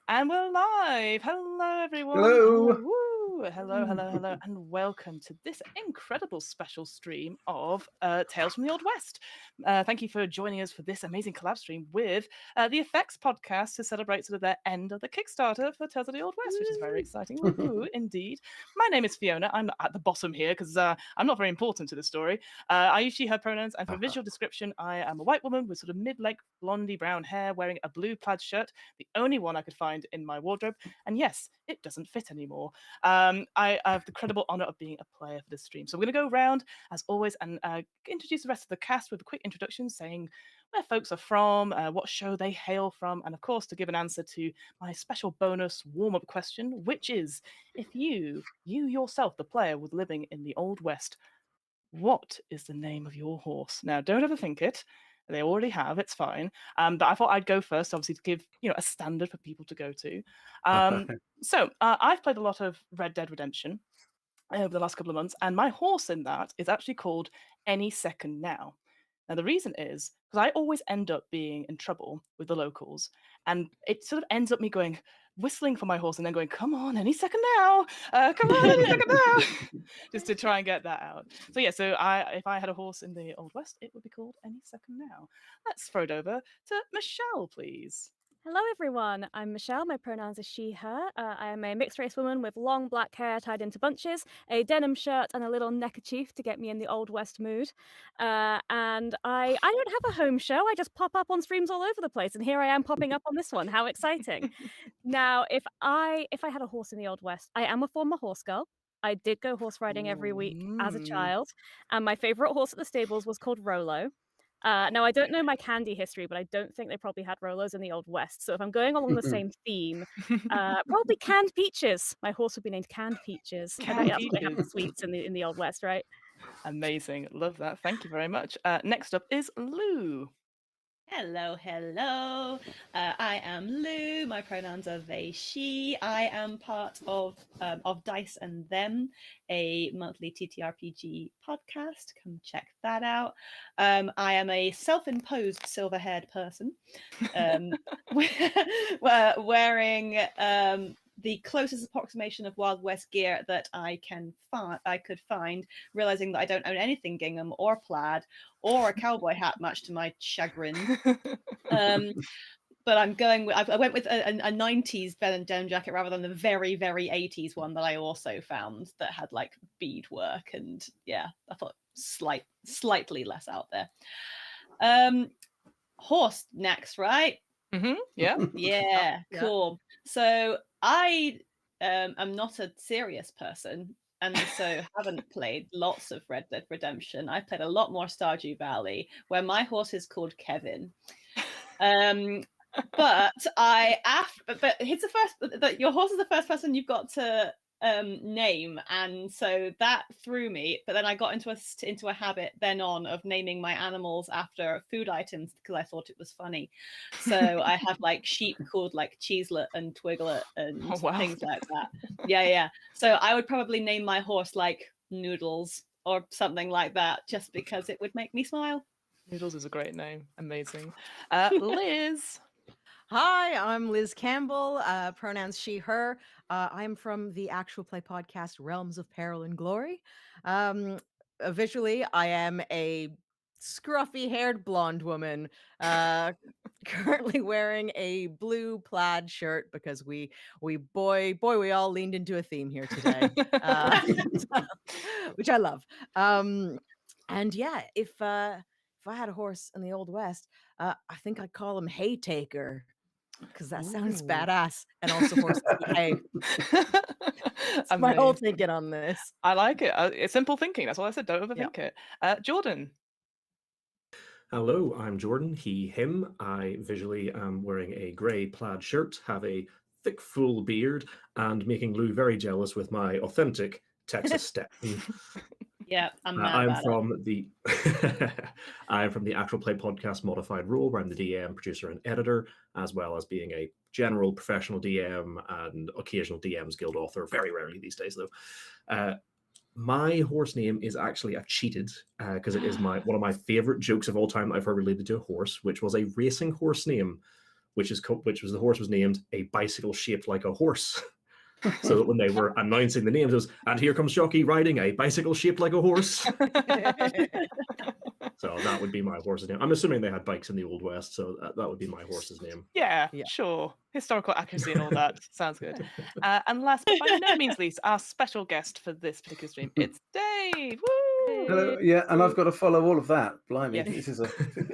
And we're live. Hello, everyone. Hello. Hello, and welcome to this incredible special stream of Tales from the Old West. Thank you for joining us for this amazing collab stream with the Effects podcast to celebrate sort of their end of the Kickstarter for Tales of the Old West, which is very exciting. Woo-hoo, indeed. My name is Fiona. I'm at the bottom here because I'm not very important to the story. I use she, her pronouns, and for visual description, I am a white woman with sort of mid-length blondie brown hair wearing a blue plaid shirt, the only one I could find in my wardrobe. And yes, it doesn't fit anymore. I have the credible honor of being a player for this stream. So we're going to go around, as always, and introduce the rest of the cast with a quick introduction, saying where folks are from, what show they hail from, and of course, to give an answer to my special bonus warm-up question, which is, if you yourself, the player, was living in the Old West, what is the name of your horse? Now, don't overthink it. They already have, it's fine. But I thought I'd go first, obviously, to give a standard for people to go to. So I've played a lot of Red Dead Redemption over the last couple of months, and my horse in that is actually called Any Second Now. Now, the reason is because I always end up being in trouble with the locals, and it sort of ends up me going, whistling for my horse and then going, come on, any second now, come on, any second now, just to try and get that out. So yeah, so if I had a horse in the Old West, it would be called Any Second Now. Let's throw it over to Michelle, please. Hello, everyone. I'm Michelle. My pronouns are she, her. I am a mixed-race woman with long black hair tied into bunches, a denim shirt, and a little neckerchief to get me in the Old West mood. And I don't have a home show. I just pop up on streams all over the place, and here I am popping up on this one. How exciting! Now, if I had a horse in the Old West, I am a former horse girl. I did go horse riding every week as a child, and my favorite horse at the stables was called Rolo. Now, I don't know my candy history, but I don't think they probably had Rolos in the Old West. So if I'm going along the same theme, probably canned peaches. My horse would be named Canned Peaches. I bet that's what they have the sweets in the Old West, right? Amazing. Love that. Thank you very much. Next up is Lou. Hello. I am Lou. My pronouns are they, she. I am part of Dice and Them, a monthly TTRPG podcast. Come check that out. I am a self-imposed silver-haired person, wearing the closest approximation of Wild West gear that I could find, realizing that I don't own anything gingham or plaid or a cowboy hat, much to my chagrin. But I went with a 90s denim jacket rather than the very, very 80s one that I also found that had like beadwork, and yeah, I thought slightly less out there. Horse next, right? Yeah, cool. So I am not a serious person, and so haven't played lots of Red Dead Redemption. I played a lot more Stardew Valley, where my horse is called Kevin. But he's the first. Your horse is the first person you've got to name, and so that threw me. But then I got into a habit then on of naming my animals after food items because I thought it was funny. So I have like sheep called like Cheeselet and Twiglet and things like that. Yeah. So I would probably name my horse like Noodles or something like that, just because it would make me smile. Noodles is a great name. Amazing. Liz. Hi, I'm Liz Campbell, pronouns she, her. I'm from the actual play podcast Realms of Peril and Glory. Visually, I am a scruffy-haired blonde woman, currently wearing a blue plaid shirt because we all leaned into a theme here today, which I love. And yeah, if I had a horse in the Old West, I think I'd call him Haytaker, because that sounds badass, and also horses behave. That's my whole thinking on this. I like it. It's simple thinking. That's all I said. Don't overthink it. Jordan. Hello, I'm Jordan, he, him. I visually am wearing a grey plaid shirt, have a thick, full beard, and making Lou very jealous with my authentic Texas Stetson. Yeah, I'm from the Actual Play Podcast Modified Role, where I'm the DM, producer, and editor, as well as being a general professional DM and occasional DM's Guild author. Very rarely these days, though. My horse name is actually I've cheated because it is one of my favorite jokes of all time that I've heard related to a horse, which was a racing horse name which was the horse was named a bicycle shaped like a horse. So that when they were announcing the names, it was, and here comes Shocky riding a bicycle shaped like a horse. So that would be my horse's name. I'm assuming they had bikes in the Old West, so that would be my horse's name. Yeah, Yeah. sure. Historical accuracy and all that. Sounds good. And last but by no means least, our special guest for this particular stream, it's Dave. Woo! Hello, yeah, and I've got to follow all of that. Blimey, Yes. this is a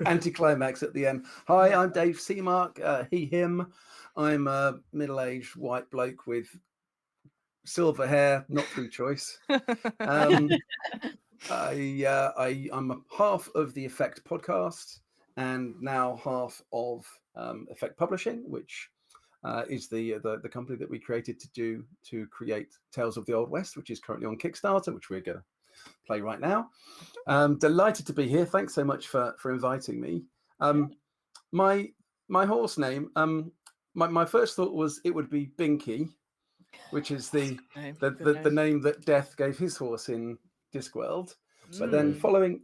anticlimax at the end. Hi, I'm Dave Semark, he, him. I'm a middle-aged white bloke with silver hair, not through choice. I'm a half of the Effekt podcast and now half of Effekt Publishing, which is the company that we created to create Tales of the Old West, which is currently on Kickstarter, which we're going to play right now. Delighted to be here. Thanks so much for inviting me. My horse name, my first thought was it would be Binky, which is the name that Death gave his horse in Discworld. But then following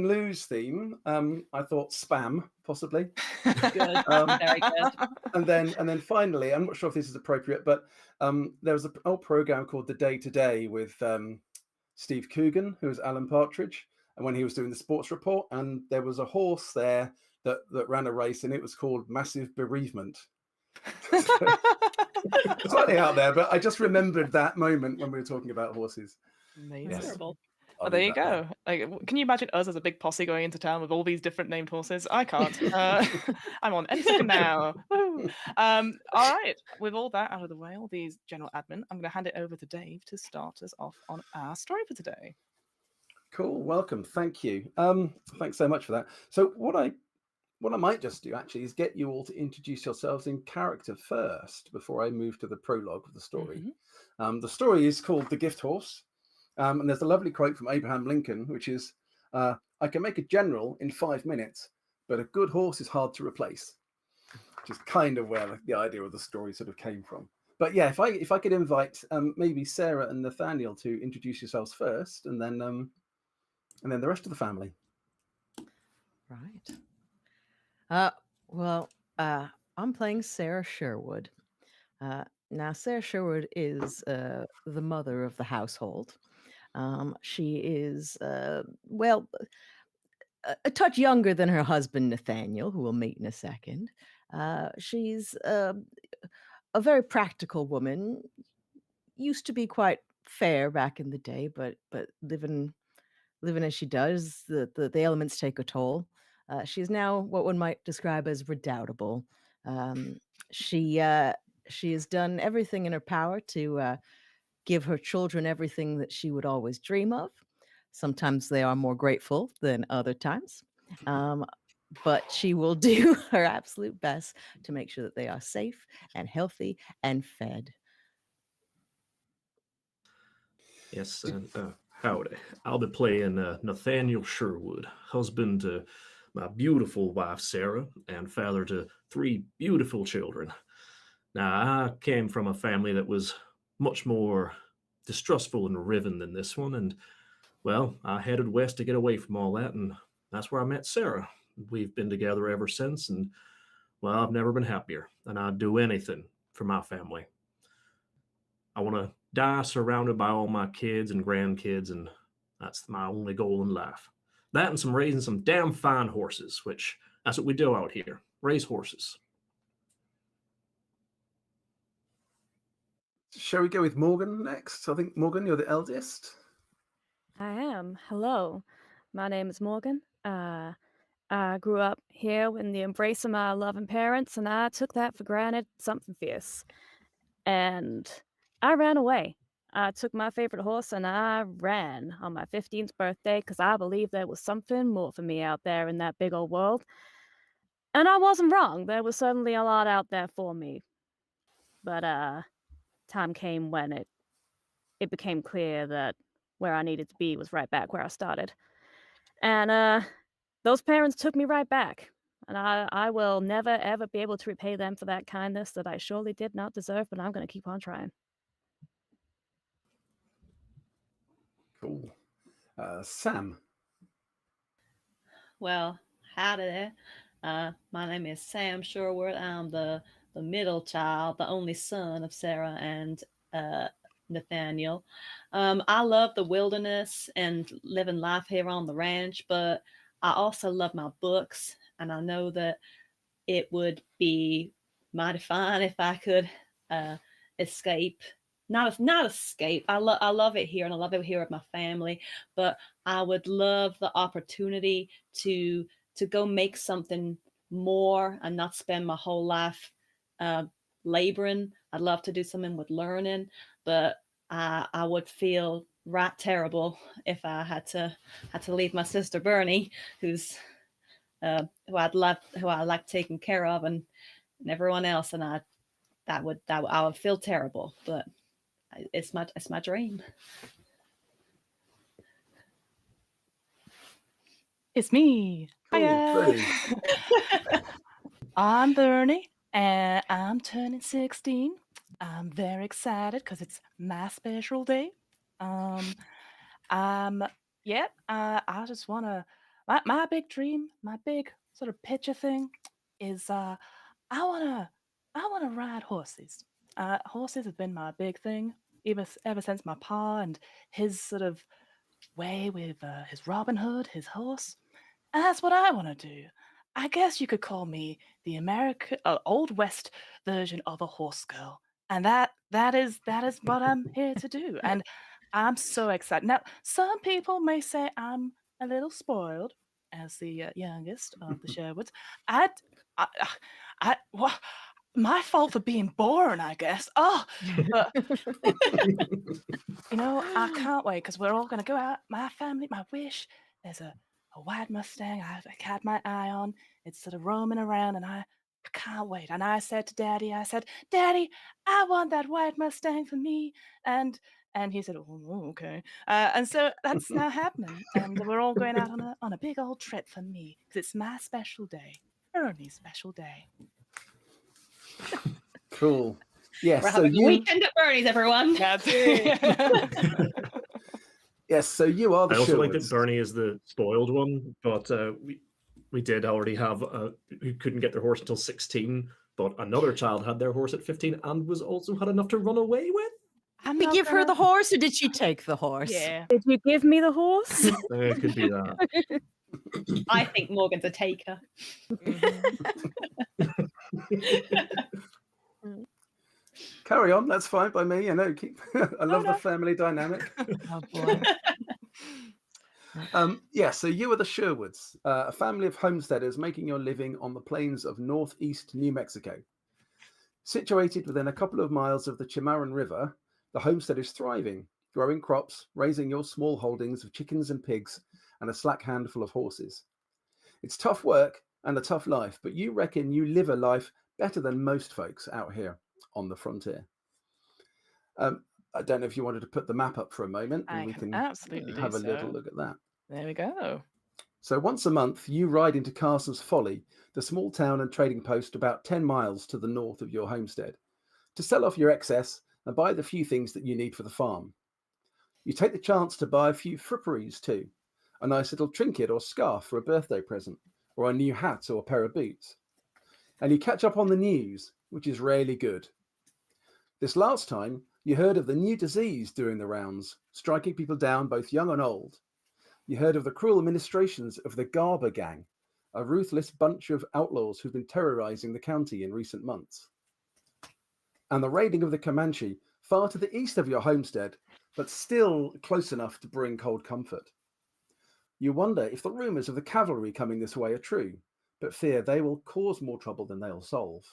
Lou's theme, I thought Spam, possibly. Good. Very good. And then finally, I'm not sure if this is appropriate, but there was an old program called The Day to Day with Steve Coogan, who was Alan Partridge, and when he was doing the sports report, and there was a horse there that ran a race, and it was called Massive Bereavement. Slightly out there, but I just remembered that moment when we were talking about horses. Amazing. Yes. Terrible. Well, there you go. Like, can you imagine us as a big posse going into town with all these different named horses? I can't. I'm on any second now. Woo. All right. With all that out of the way, all these general admin, I'm going to hand it over to Dave to start us off on our story for today. Cool. Welcome. Thank you. Thanks so much for that. So what I might just do actually is get you all to introduce yourselves in character first before I move to the prologue of the story. The story is called The Gift Horse. And there's a lovely quote from Abraham Lincoln, which is, I can make a general in 5 minutes, but a good horse is hard to replace, which is kind of where the idea of the story sort of came from. But yeah, if I could invite maybe Sarah and Nathaniel to introduce yourselves first, and then the rest of the family. Right. Well, I'm playing Sarah Sherwood. Now, Sarah Sherwood is the mother of the household. She is, a touch younger than her husband, Nathaniel, who we'll meet in a second. She's a very practical woman, used to be quite fair back in the day, but living as she does, the elements take a toll. She's now what one might describe as redoubtable. She has done everything in her power to give her children everything that she would always dream of. Sometimes they are more grateful than other times, but she will do her absolute best to make sure that they are safe and healthy and fed. Yes, howdy. I'll be playing Nathaniel Sherwood, husband to my beautiful wife, Sarah, and father to 3 beautiful children. Now, I came from a family that was much more distrustful and riven than this one, and, well, I headed west to get away from all that, and that's where I met Sarah. We've been together ever since, and, well, I've never been happier, and I'd do anything for my family. I want to die surrounded by all my kids and grandkids, and that's my only goal in life. That and raising some damn fine horses, which that's what we do out here, raise horses. Shall we go with Morgan next? I think, Morgan, you're the eldest. I am. Hello. My name is Morgan. I grew up here in the embrace of my loving parents, and I took that for granted, something fierce. And I ran away. I took my favorite horse and I ran on my 15th birthday because I believed there was something more for me out there in that big old world. And I wasn't wrong. There was certainly a lot out there for me. But time came when it became clear that where I needed to be was right back where I started. And those parents took me right back. And I will never, ever be able to repay them for that kindness that I surely did not deserve, but I'm going to keep on trying. Cool. Sam. Well, howdy there. My name is Sam Sherwood. I'm the middle child, the only son of Sarah and Nathaniel. I love the wilderness and living life here on the ranch, but I also love my books, and I know that it would be mighty fine if I could escape. Not escape. I love it here, and I love it here with my family. But I would love the opportunity to go make something more and not spend my whole life laboring. I'd love to do something with learning, but I would feel right terrible if I had to leave my sister Bernie, who's who I like taking care of, and everyone else, and I would feel terrible, but it's my dream. It's me. Cool, Hiya. Bernie. I'm Bernie, and I'm turning 16. I'm very excited because it's my special day. I just wanna. My big dream, my big sort of picture thing, is I wanna ride horses. Horses have been my big thing ever since my pa and his sort of way with his Robin Hood, his horse. And that's what I want to do. I guess you could call me the American Old West version of a horse girl, and that is what I'm here to do. And I'm so excited. Now, some people may say I'm a little spoiled as the youngest of the Sherwoods. I, well, my fault for being born, I guess. Oh, but I can't wait because we're all going to go out. My family, my wish, there's a white Mustang I've had my eye on. It's sort of roaming around, and I can't wait. And I said to Daddy, Daddy, I want that white Mustang for me. And he said, oh, okay. And so that's now happening. And we're all going out on a big old trip for me because it's my special day, Ernie's special day. Cool. Yes. We're So having a weekend at Bernie's, everyone. Yes. So you are the. I also like that Sherwoods. Bernie is the spoiled one, but we did already have who couldn't get their horse until 16, but another child had their horse at 15 and was also had enough to run away with. Did you give her the horse, or did she take the horse? Yeah. Did you give me the horse? It could be that. I think Morgan's a taker. Carry on. That's fine by me. Keep. I love the family dynamic. Oh boy. So you are the Sherwoods, a family of homesteaders making your living on the plains of northeast New Mexico. Situated within a couple of miles of the Cimarron River, the homestead is thriving, growing crops, raising your small holdings of chickens and pigs, and a slack handful of horses. It's tough work and a tough life, but you reckon you live a life better than most folks out here on the frontier. I don't know if you wanted to put the map up for a moment, and we can absolutely have a little look at that. There we go. So once a month, you ride into Carson's Folly, the small town and trading post about 10 miles to the north of your homestead, to sell off your excess and buy the few things that you need for the farm. You take the chance to buy a few fripperies too, a nice little trinket or scarf for a birthday present, or a new hat or a pair of boots. And you catch up on the news, which is rarely good. This last time, you heard of the new disease doing the rounds, striking people down both young and old. You heard of the cruel administrations of the Garber Gang, a ruthless bunch of outlaws who've been terrorizing the county in recent months. And the raiding of the Comanche, far to the east of your homestead, but still close enough to bring cold comfort. You wonder if the rumors of the cavalry coming this way are true, but fear they will cause more trouble than they'll solve.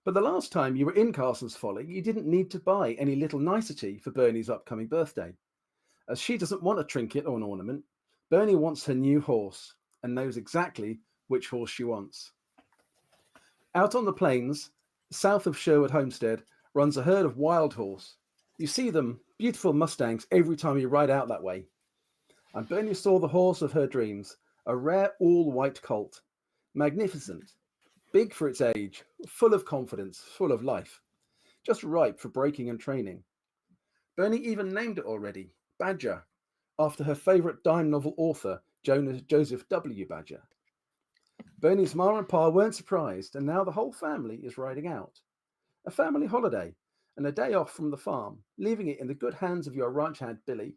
But the last time you were in Carson's Folly, you didn't need to buy any little nicety for Bernie's upcoming birthday. As she doesn't want a trinket or an ornament, Bernie wants her new horse and knows exactly which horse she wants. Out on the plains, south of Sherwood Homestead, runs a herd of wild horse. You see them, beautiful mustangs, every time you ride out that way. And Bernie saw the horse of her dreams, a rare all-white colt, magnificent, big for its age, full of confidence, full of life, just ripe for breaking and training. Bernie even named it already, Badger, after her favourite dime novel author, Joseph W. Badger. Bernie's Ma and Pa weren't surprised, and now the whole family is riding out. A family holiday and a day off from the farm, leaving it in the good hands of your ranch hand Billy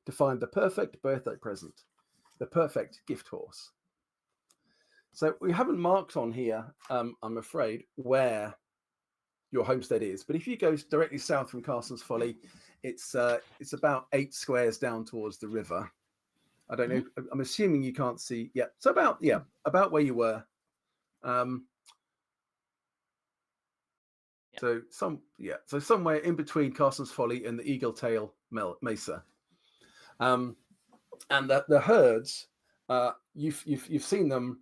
to find the perfect birthday present, the perfect gift horse. So we haven't marked on here, I'm afraid, where your homestead is, but if you go directly south from Carson's Folly, it's about 8 squares down towards the river. I don't know. I'm assuming you can't see. Yeah. So about where you were. So somewhere in between Carson's Folly and the Eagle Tail Mesa. And the herds, you've seen them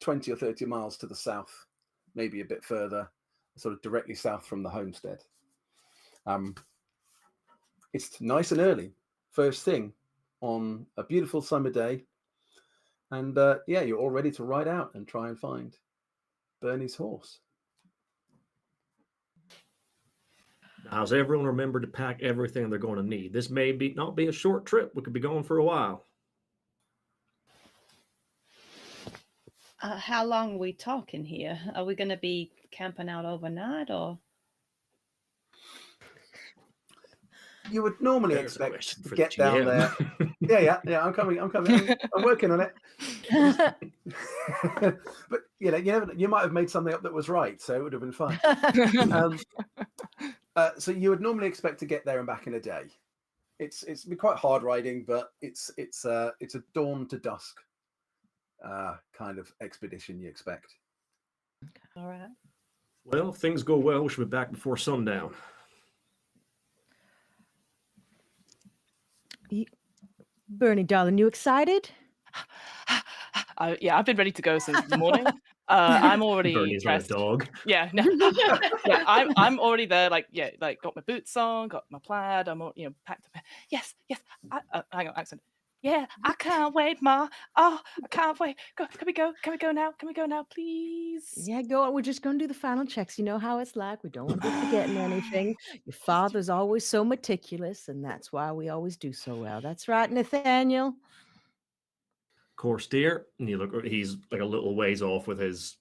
20 or 30 miles to the south, maybe a bit further, sort of directly south from the homestead. It's nice and early, first thing on a beautiful summer day, and you're all ready to ride out and try and find Bernie's horse. How's everyone remembered to pack everything they're going to need? This may not be a short trip. We could be going for a while. How long are we talking here? Are we going to be camping out overnight, or? You would normally There's a expect question to for the get down GM. there. Yeah. I'm coming. I'm working on it. But you might have made something up that was right, so it would have been fine. So you would normally expect to get there and back in a day. It's be quite hard riding, but it's a dawn to dusk kind of expedition you expect. Okay. All right. Well, if things go well, we should be back before sundown. Bernie, darling, you excited? I've been ready to go since the morning. I'm already Bernie's not a dressed. dog. Yeah, no. Yeah, I'm already there. Like got my boots on, got my plaid. I'm all, packed up. Yes. Hang on, accent. Yeah, I can't wait, Ma. Oh, I can't wait. Can we go? Can we go now? Can we go now, please? Yeah, go on. We're just going to do the final checks. You know how it's like. We don't want to be forgetting anything. Your father's always so meticulous, and that's why we always do so well. That's right, Nathaniel. Course deer, and you look, he's like a little ways off with his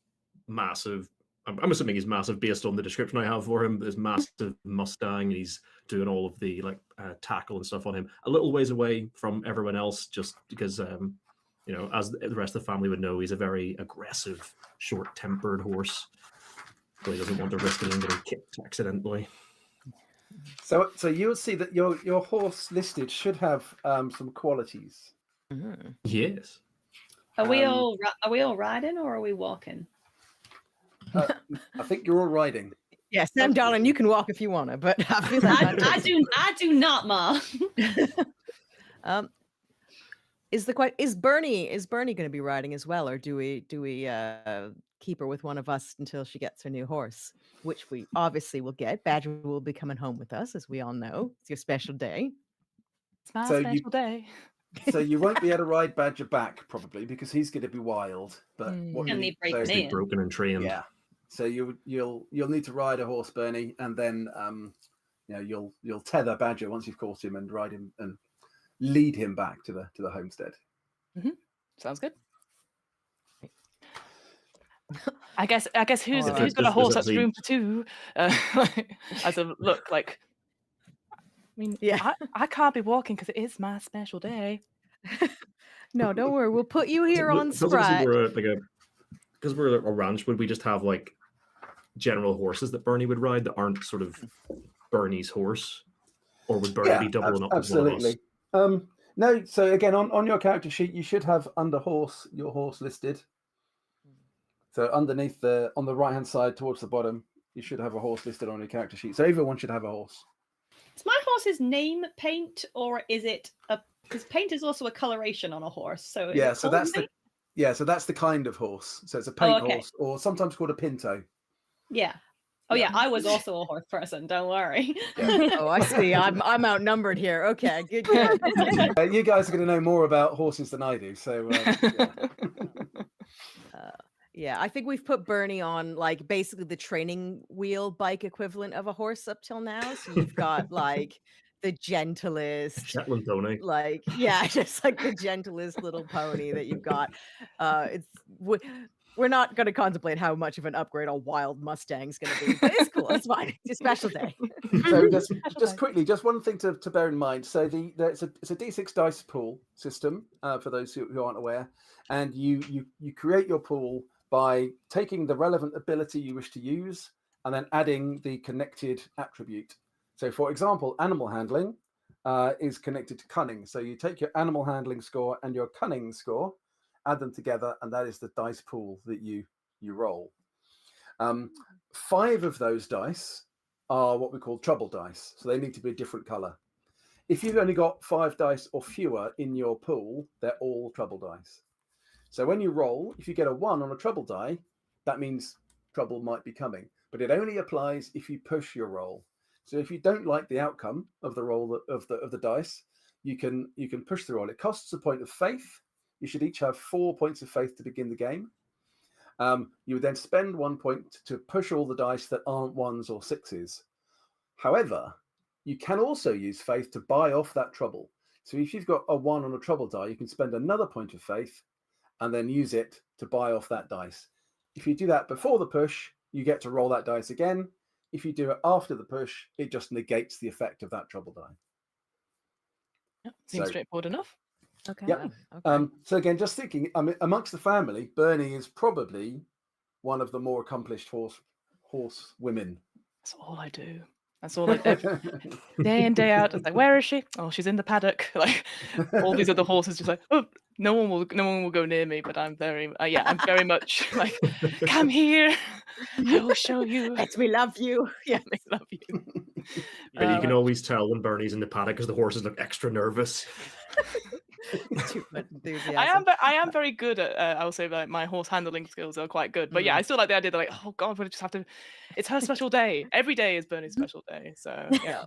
massive, I'm assuming he's massive based on the description I have for him, this massive mustang. He's doing all of the tackle and stuff on him, a little ways away from everyone else, just because as the rest of the family would know, he's a very aggressive, short-tempered horse, so he doesn't want to risk getting kicked accidentally. So you'll see that your horse listed should have some qualities. Mm-hmm. Yes. Are we all riding, or are we walking? I think you're all riding. Yeah, Sam, darling, you can walk if you want to, but I feel like I do not, Ma. Is Bernie going to be riding as well, or do we keep her with one of us until she gets her new horse, which we obviously will get? Badger will be coming home with us, as we all know. It's your special day. It's my special day. So you won't be able to ride Badger back probably because he's going to be wild. But broken and trained. Yeah. So you'll need to ride a horse, Bernie, and then you'll tether Badger once you've caught him and ride him and lead him back to the homestead. Mm-hmm. Sounds good. I guess who's got a horse that's room for two? As a look like. I mean, yeah. I can't be walking because it is my special day. No, don't worry. We'll put you here on Sprite. Because we're a ranch, would we just have like general horses that Bernie would ride that aren't sort of Bernie's horse? Or would Bernie be doubling up with one of us? No, so again, on your character sheet, you should have under horse, your horse listed. So underneath on the right-hand side towards the bottom, you should have a horse listed on your character sheet. So everyone should have a horse. Is my horse's name paint, or is it because paint is also a coloration on a horse? So so that's the kind of horse. So it's a paint horse, or sometimes called a pinto. Yeah. Oh yeah, I was also a horse person. Don't worry. Yeah. Oh, I see. I'm outnumbered here. Okay, good. You guys are going to know more about horses than I do. So. Yeah, I think we've put Bernie on like basically the training wheel bike equivalent of a horse up till now. So you've got like the gentlest Shetland pony. Just like the gentlest little pony that you've got. It's we're not going to contemplate how much of an upgrade a wild Mustang's going to be. But it's cool. It's fine. It's a special day. So just quickly, just one thing to bear in mind. So it's a D6 dice pool system for those who aren't aware, and you create your pool by taking the relevant ability you wish to use and then adding the connected attribute. So, for example, animal handling is connected to cunning. So you take your animal handling score and your cunning score, add them together, and that is the dice pool that you roll. 5 of those dice are what we call trouble dice, so they need to be a different color. If you've only got 5 dice or fewer in your pool, they're all trouble dice. So when you roll, if you get a 1 on a trouble die, that means trouble might be coming, but it only applies if you push your roll. So if you don't like the outcome of the roll of the dice, you can push the roll. It costs a point of faith. You should each have 4 points of faith to begin the game. You would then spend 1 point to push all the dice that aren't 1s or 6s. However, you can also use faith to buy off that trouble. So if you've got a 1 on a trouble die, you can spend another point of faith and then use it to buy off that dice. If you do that before the push, you get to roll that dice again. If you do it after the push, it just negates the effect of that trouble die. Yep, seems straightforward enough. Okay. Yeah. Okay. So again, just thinking, I mean, amongst the family, Bernie is probably one of the more accomplished horse women. That's all I do. That's all I do. Day in, day out. It's like, where is she? Oh, she's in the paddock. Like all these other horses, just like, oh, no one will go near me. But I'm very, I'm very much like, come here. I will show you. Let me love you. Yeah, let me love you. Yeah, you can always tell when Bernie's in the paddock because the horses look extra nervous. Too much enthusiasm. I am very good at. I will say that my horse handling skills are quite good. But yeah, I still like the idea that like, oh God, we just have to. It's her special day. Every day is Bernie's special day. So yeah.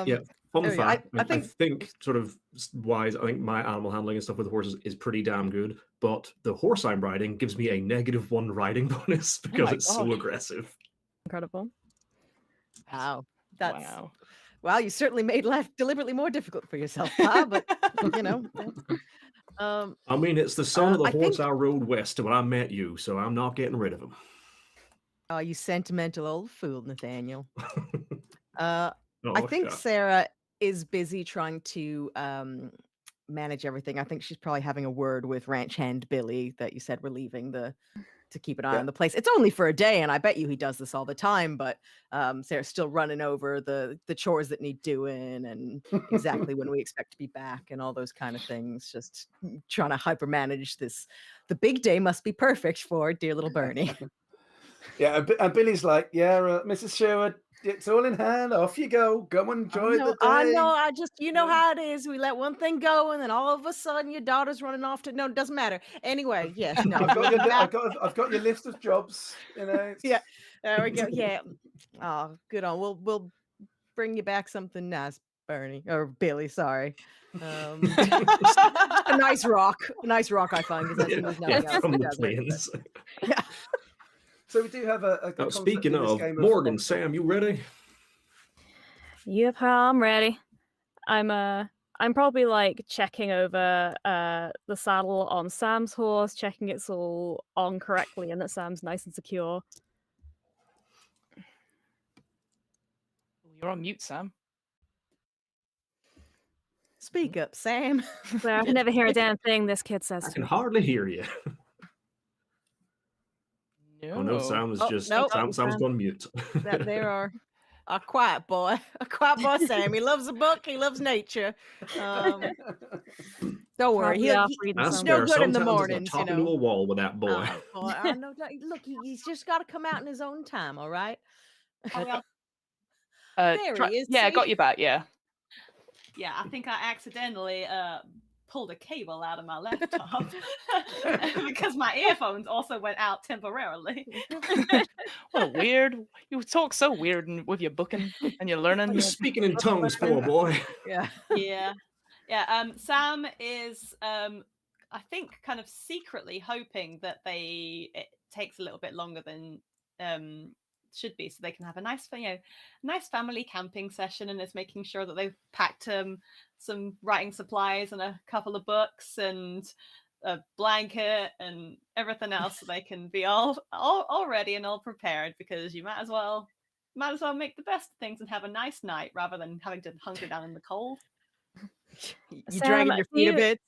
Yeah. Fun fact. I think sort of wise. I think my animal handling and stuff with horses is pretty damn good. But the horse I'm riding gives me a -1 riding bonus because it's so aggressive. Incredible. Wow. Wow. Well, you certainly made life deliberately more difficult for yourself, Pa, but you know. I mean, it's the son of the horse I rode west when I met you, so I'm not getting rid of him. Oh, you sentimental old fool, Nathaniel. I think Sarah is busy trying to manage everything. I think she's probably having a word with ranch hand Billy that you said we're leaving to keep an eye on the place. It's only for a day, and I bet you he does this all the time, but Sarah's still running over the chores that need doing and exactly when we expect to be back and all those kind of things, just trying to hyper manage this. The big day must be perfect for dear little Bernie. Yeah, and Billy's like, yeah, Mrs. Sherwood, it's all in hand. Off you go. Go and enjoy the day. I know. I just, you know how it is. We let one thing go, and then all of a sudden, your daughter's running off to. No, it doesn't matter. Anyway, yes. No, I've got your list of jobs. You know. Yeah. There we go. Yeah. Oh, good on. We'll bring you back something nice, Bernie or Billy. Sorry. A nice rock. A nice rock. I find because there's nothing else from the does plains. Yeah. So we do have a speaking of Morgan, Sam, you ready? Yep, I'm ready. I'm probably like checking over the saddle on Sam's horse, checking it's all on correctly and that Sam's nice and secure. You're on mute, Sam. Speak up, Sam. Well, I can never hear a damn thing this kid says. I can hardly hear you. No. Oh no, Sam's Sam's gone mute. There are a quiet boy, Sam. He loves a book. He loves nature. Don't worry, he's no good in the mornings. Top into a wall with that boy. Look, he's just got to come out in his own time. All right. There he is. Yeah, I got you back. Yeah. Yeah, I think I accidentally pulled a cable out of my laptop because my earphones also went out temporarily. What weird. You talk so weird with your booking and you're learning. You're speaking in tongues for a boy. Yeah. Sam is I think kind of secretly hoping that it takes a little bit longer than should be, so they can have a nice family camping session, and is making sure that they've packed some writing supplies and a couple of books, and a blanket and everything else so they can be all ready and all prepared, because you might as well make the best of things and have a nice night rather than having to hunker down in the cold. You Sam, dragging your do feet a you- bit,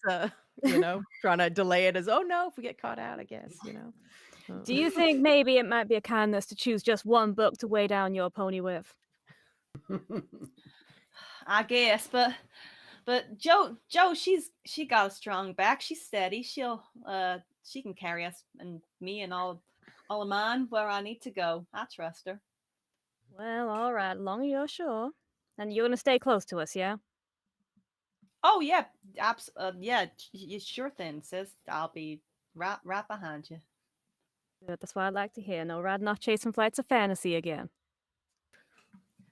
trying to delay it as, oh no, if we get caught out, I guess, Do you think maybe it might be a kindness to choose just one book to weigh down your pony with? I guess, but Joe, she got a strong back. She's steady. She can carry us and me and all of mine where I need to go. I trust her. Well, all right, long as you're sure. And you're going to stay close to us, yeah? Oh yeah, sure thing, sis. I'll be right behind you. Good, that's what I like to hear. No riding off chasing flights of fantasy again.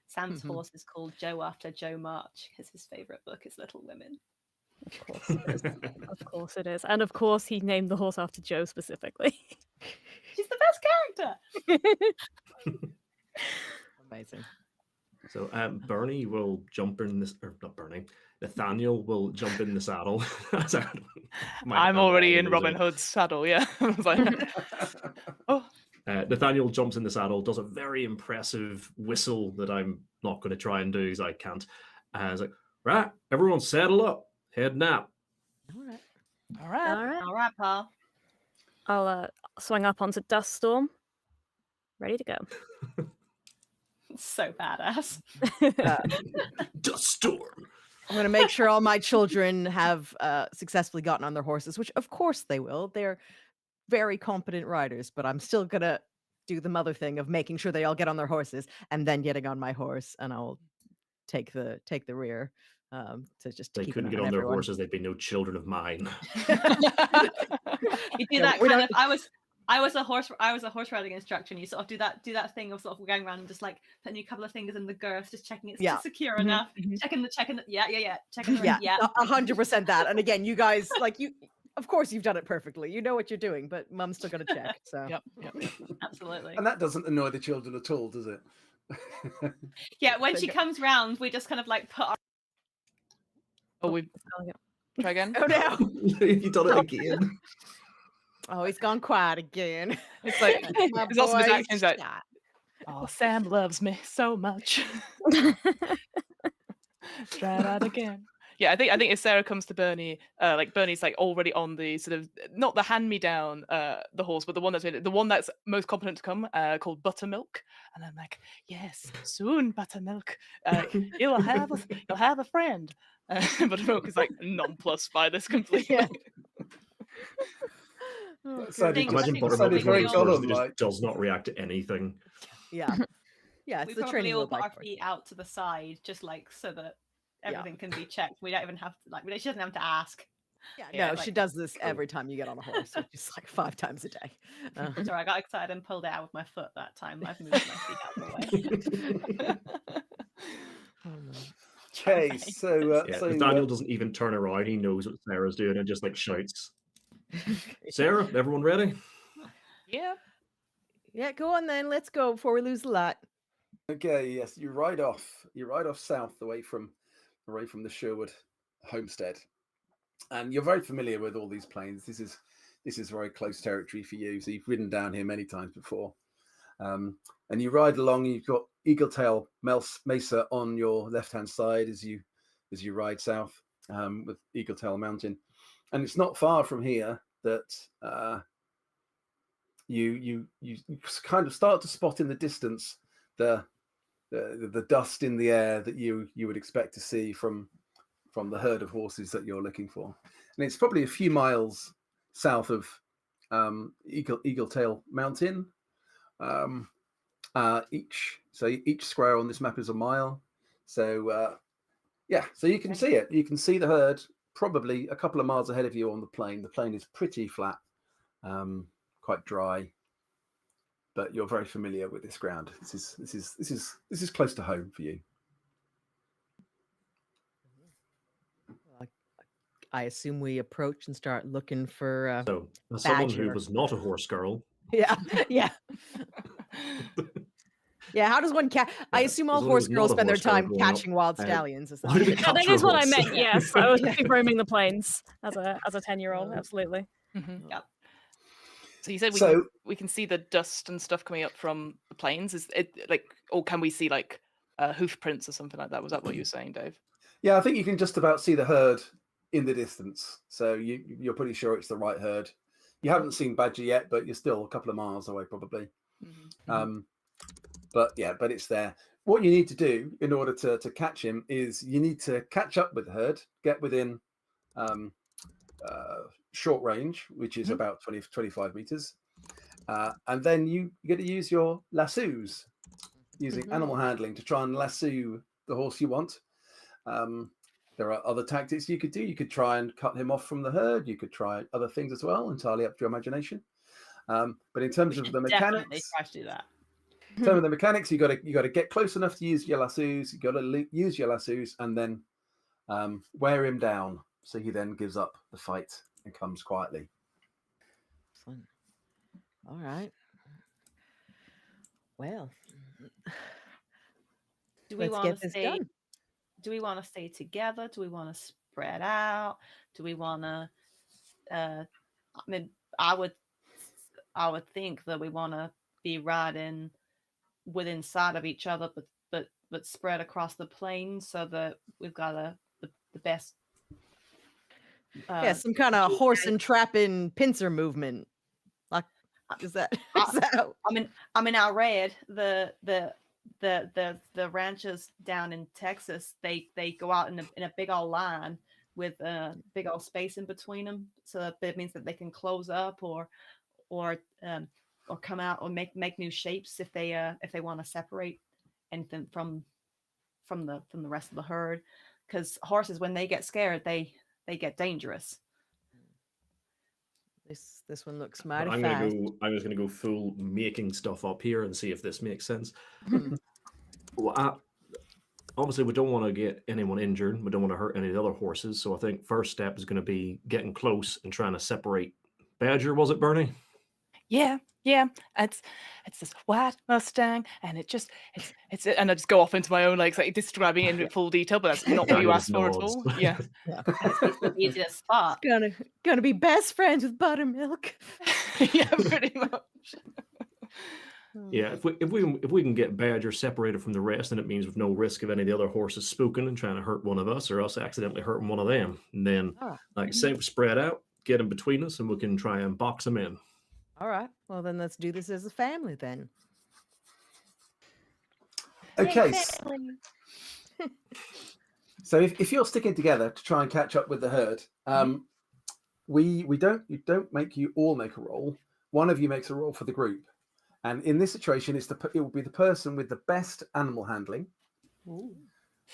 Sam's horse is called Joe after Joe March, because his favorite book is Little Women. Of course it is. Of course it is. And of course he named the horse after Joe specifically. She's the best character. Amazing. So Bernie will jump in this, or not Bernie, Nathaniel will jump in the saddle. I'm already in Robin Hood's saddle, yeah. I was like, oh. Nathaniel jumps in the saddle, does a very impressive whistle that I'm not going to try and do because I can't. And it's like, right, everyone saddle up, head nap. All right. All right. All right, pal. I'll swing up onto Duststorm. Ready to go. So badass. Duststorm. I'm going to make sure all my children have successfully gotten on their horses, which of course they will. They're very competent riders, but I'm still going to do the mother thing of making sure they all get on their horses and then getting on my horse, and I'll take the rear to just They keep couldn't an get eye on their everyone. horses. They'd be no children of mine. You do that kind of. I was a horse riding instructor, and you sort of do that thing of sort of going around and just like putting a couple of fingers in the girth, just checking it's secure enough, checking the checking the 100% that. And again, you guys of course you've done it perfectly. You know what you're doing, but Mum's still gonna check. So Yep. Absolutely. And that doesn't annoy the children at all, does it? Yeah, when she comes round, we just kind of like put our. Oh, we try again. oh no. You've done it again. Oh, he's gone quiet again. It's like My it's also his boy action's like, shot. oh, Sam loves me so much. Try that again. Yeah, I think if Sarah comes to Bernie, like Bernie's like already on the sort of not the hand-me-down the horse, but the one that's most competent to come, called Buttermilk. And I'm like, yes, soon, Buttermilk. You'll have a friend. Buttermilk is like nonplussed by this completely. Yeah. Imagine Buttermilk very just like. does not react to anything. Yeah. Yeah, it's We the probably training all wheel put our bike. feet out to the side, just like so that everything can be checked. We don't even have to she doesn't have to ask. Yeah, no, she does this every time you get on a horse, which is like 5 times a day. Sorry, I got excited and pulled it out with my foot that time. I've moved my feet out of the way. Okay, so Nathaniel doesn't even turn around. He knows what Sarah's doing and just like shouts. Sarah, everyone ready? Yeah. Yeah, go on then. Let's go before we lose the lot. okay, yes, you ride off south away from the Sherwood homestead, and you're very familiar with all these plains. This is very close territory for you, so you've ridden down here many times before. And you ride along. You've got Eagletail Mesa on your left-hand side as you ride south with Eagletail Mountain, and it's not far from here that you kind of start to spot in the distance the dust in the air that you would expect to see from the herd of horses that you're looking for, and it's probably a few miles south of Eagletail Mountain. Each square on this map is a mile. So so you can see it. You can see the herd probably a couple of miles ahead of you on the plain. The plain is pretty flat, quite dry, but you're very familiar with this ground. This is close to home for you. I assume we approach and start looking for. So, as someone who Badger. was not a horse girl, Yeah. Yeah, how does one catch? I Yeah, assume all as long as horse it's girls not a spend their horse girl time growing up. catching wild stallions. Is that How do we it? Yeah, that capture a is what I horse? meant. Yeah. Yes, I was roaming the plains as a 10-year-old. Absolutely. Mhm. Yep. So you said So we can see the dust and stuff coming up from the plains. Is it like, or can we see like hoof prints or something like that? Was that what you were saying, Dave? yeah, I think you can just about see the herd in the distance. So you're pretty sure it's the right herd. You haven't seen Badger yet, but you're still a couple of miles away, probably. But yeah, but it's there. What you need to do in order to catch him is you need to catch up with the herd, get within short range, which is about 20 25 meters. And then you get to use your lassos, using animal handling to try and lasso the horse you want. There are other tactics you could do. You could try and cut him off from the herd. You could try other things as well, entirely up to your imagination. But in terms of the Definitely mechanics, try to do that. in terms of the mechanics, you got to get close enough to use your lassos. You got to use your lassos and then wear him down, so he then gives up the fight and comes quietly. Excellent. All right. Well, Do we let's want get to this stay? done. Do we want to stay together? Do we want to spread out? Do we want to? I mean, I would think that we want to be riding within sight of each other, but spread across the plains so that we've got the best. Yeah, some kind of horse and trapping pincer movement. Like, is that? I mean, I read the ranchers down in Texas. They go out in a big old line with a big old space in between them, so that means that they can close up or come out or make new shapes if they want to separate anything from the rest of the herd. Because horses, when they get scared, they get dangerous. This one looks mighty I'm fast. just gonna go full making stuff up here and see if this makes sense. Hmm. Well, obviously we don't want to get anyone injured. We don't want to hurt any of the other horses. So I think first step is going to be getting close and trying to separate Badger. Was it Bernie? Yeah. It's this white Mustang, and it's and I just go off into my own like describing it in full detail, but that's not what you Daniel asked for at nods. all. Yeah. It's easy to spot. Gonna be best friends with Buttermilk. Yeah, pretty much. Yeah, if we can get Badger separated from the rest, then it means with no risk of any of the other horses spooking and trying to hurt one of us, or us accidentally hurting one of them. And then, like I say, we spread out, get them between us, and we can try and box them in. All right. Well, then let's do this as a family then. Okay. So if you're sticking together to try and catch up with the herd, you don't make you all make a roll. One of you makes a roll for the group, and in this situation, it will be the person with the best animal handling,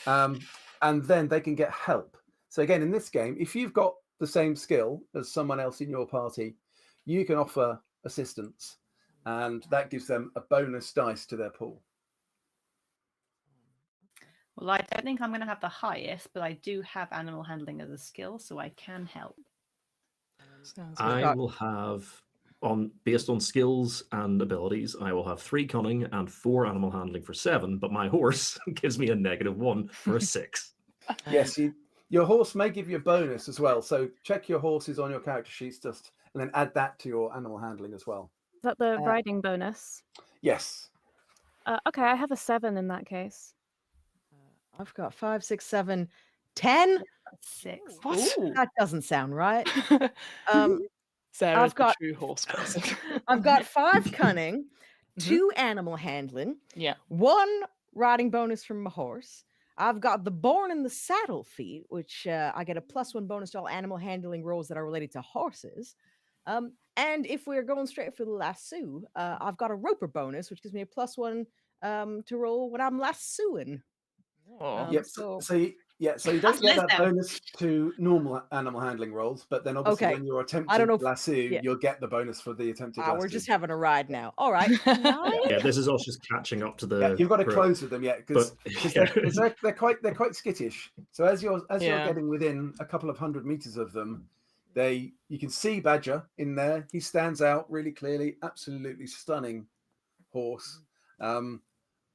and then they can get help. So again, in this game, if you've got the same skill as someone else in your party, you can offer assistance, and that gives them a bonus dice to their pool. Well, I don't think I'm going to have the highest, but I do have animal handling as a skill, so I can help. I will have, based on skills and abilities, I will have 3 cunning and 4 animal handling for 7, but my horse gives me a -1 for a 6. Yes, your horse may give you a bonus as well. So check your horses on your character sheets and then add that to your animal handling as well. Is that the riding bonus? Yes. Okay, I have a 7 in that case. I've got 5, 6, 7, 10. 6. That doesn't sound right. Sarah's I've got the true horse person. I've got 5 cunning, 2 animal handling, 1 riding bonus from my horse. I've got the born in the saddle feat, which I get a +1 bonus to all animal handling rolls that are related to horses. And if we're going straight for the lasso, I've got a roper bonus, which gives me a +1 to roll when I'm lassoing. So you don't get that bonus to normal animal handling rolls, but then obviously when you're attempting to lasso, you'll get the bonus for the attempted lasso. We're just having a ride now. All right. Yeah, this is us just catching up to the. Yeah, you've got to close with them, because they're quite skittish. So as you're getting within a couple of 100 meters of them, you can see Badger in there. He stands out really clearly. Absolutely stunning horse.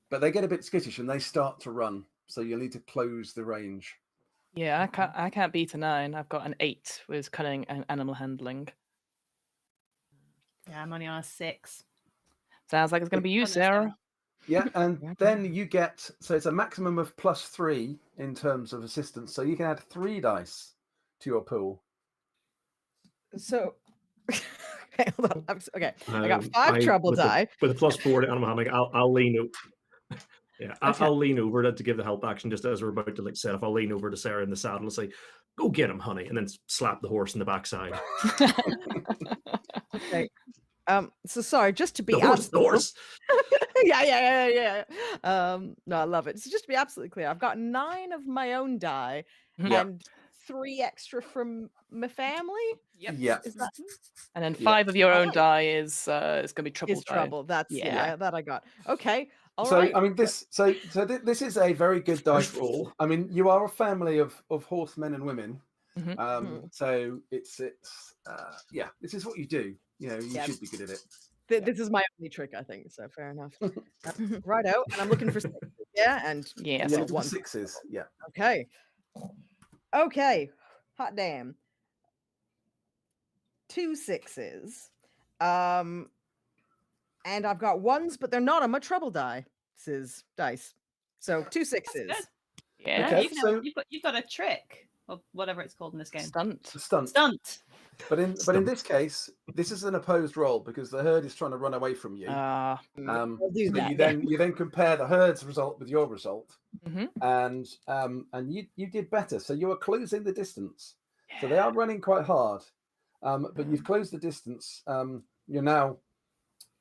but they get a bit skittish and they start to run. So you'll need to close the range. Yeah, I can't beat a 9. I've got an 8 with cunning and animal handling. Yeah, I'm only on a 6. Sounds like it's going to be you, Sarah. Yeah, and then you get, so it's a maximum of +3 in terms of assistance. So you can add 3 dice to your pool. So, okay, hold on. Okay, I got 5 trouble with die. With a +4 to animal handling, I'll lean over. Yeah, I'll lean over to give the help action just as we're about to set off. I'll lean over to Sarah in the saddle and say, "Go get him, honey," and then slap the horse in the backside. Okay. So sorry, just to be The horse. yeah. No, I love it. So just to be absolutely clear, I've got 9 of my own die and 3 extra from my family. Yep. Yeah. Is that And then 5 of your own Alright. die is going to be trouble. is trouble? That's Yeah. that I got. Okay. All So right. I mean, this is a very good dice roll. I mean, you are a family of horsemen and women. Mhm. So it's yeah, this is what you do. You know, you should be good at it. This is my only trick, I think. So fair enough. Righto, and I'm looking for 6. Yeah, and Yeah. And So you look at the 1. 6s. Yeah. Okay. Hot damn. 2 6s. And I've got 1s, but they're not on my trouble dice. So 2 6s. Good. yeah. Okay. You can So- you've got a trick or whatever it's called in this game. Stunt. Stunt. But in Stunt. this case, this is an opposed roll because the herd is trying to run away from you. Ah. I'll do So that. you then compare the herd's result with your result, Mhm. and you did better. So you are closing the distance. So they are running quite hard, but you've closed the distance. You're now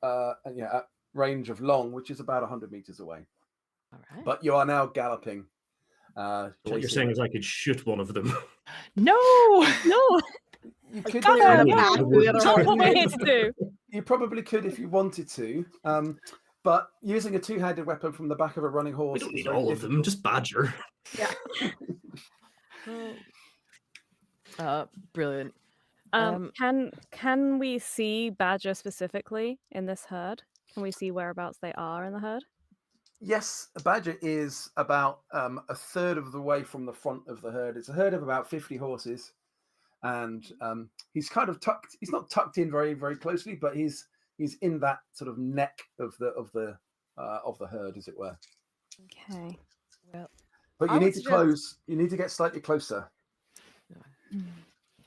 at range of long, which is about 100 meters away. All right. But you are now galloping. What you're chasing saying them. is I could shoot one of them. No. No, You could God, do damn, it. no. The other not one. what we're here to do. You probably could if you wanted to, but using a two-handed weapon from the back of a running We horse don't is need very all of them, difficult. just Badger. Brilliant. Can we see Badger specifically in this herd? Can we see whereabouts they are in the herd? Yes, a badger is about a third of the way from the front of the herd. It's a herd of about 50 horses, and he's kind of tucked. He's not tucked in very, very closely, but he's in that sort of neck of the herd, as it were. Okay. Well, But I you would need to suggest- close. You need to get slightly closer.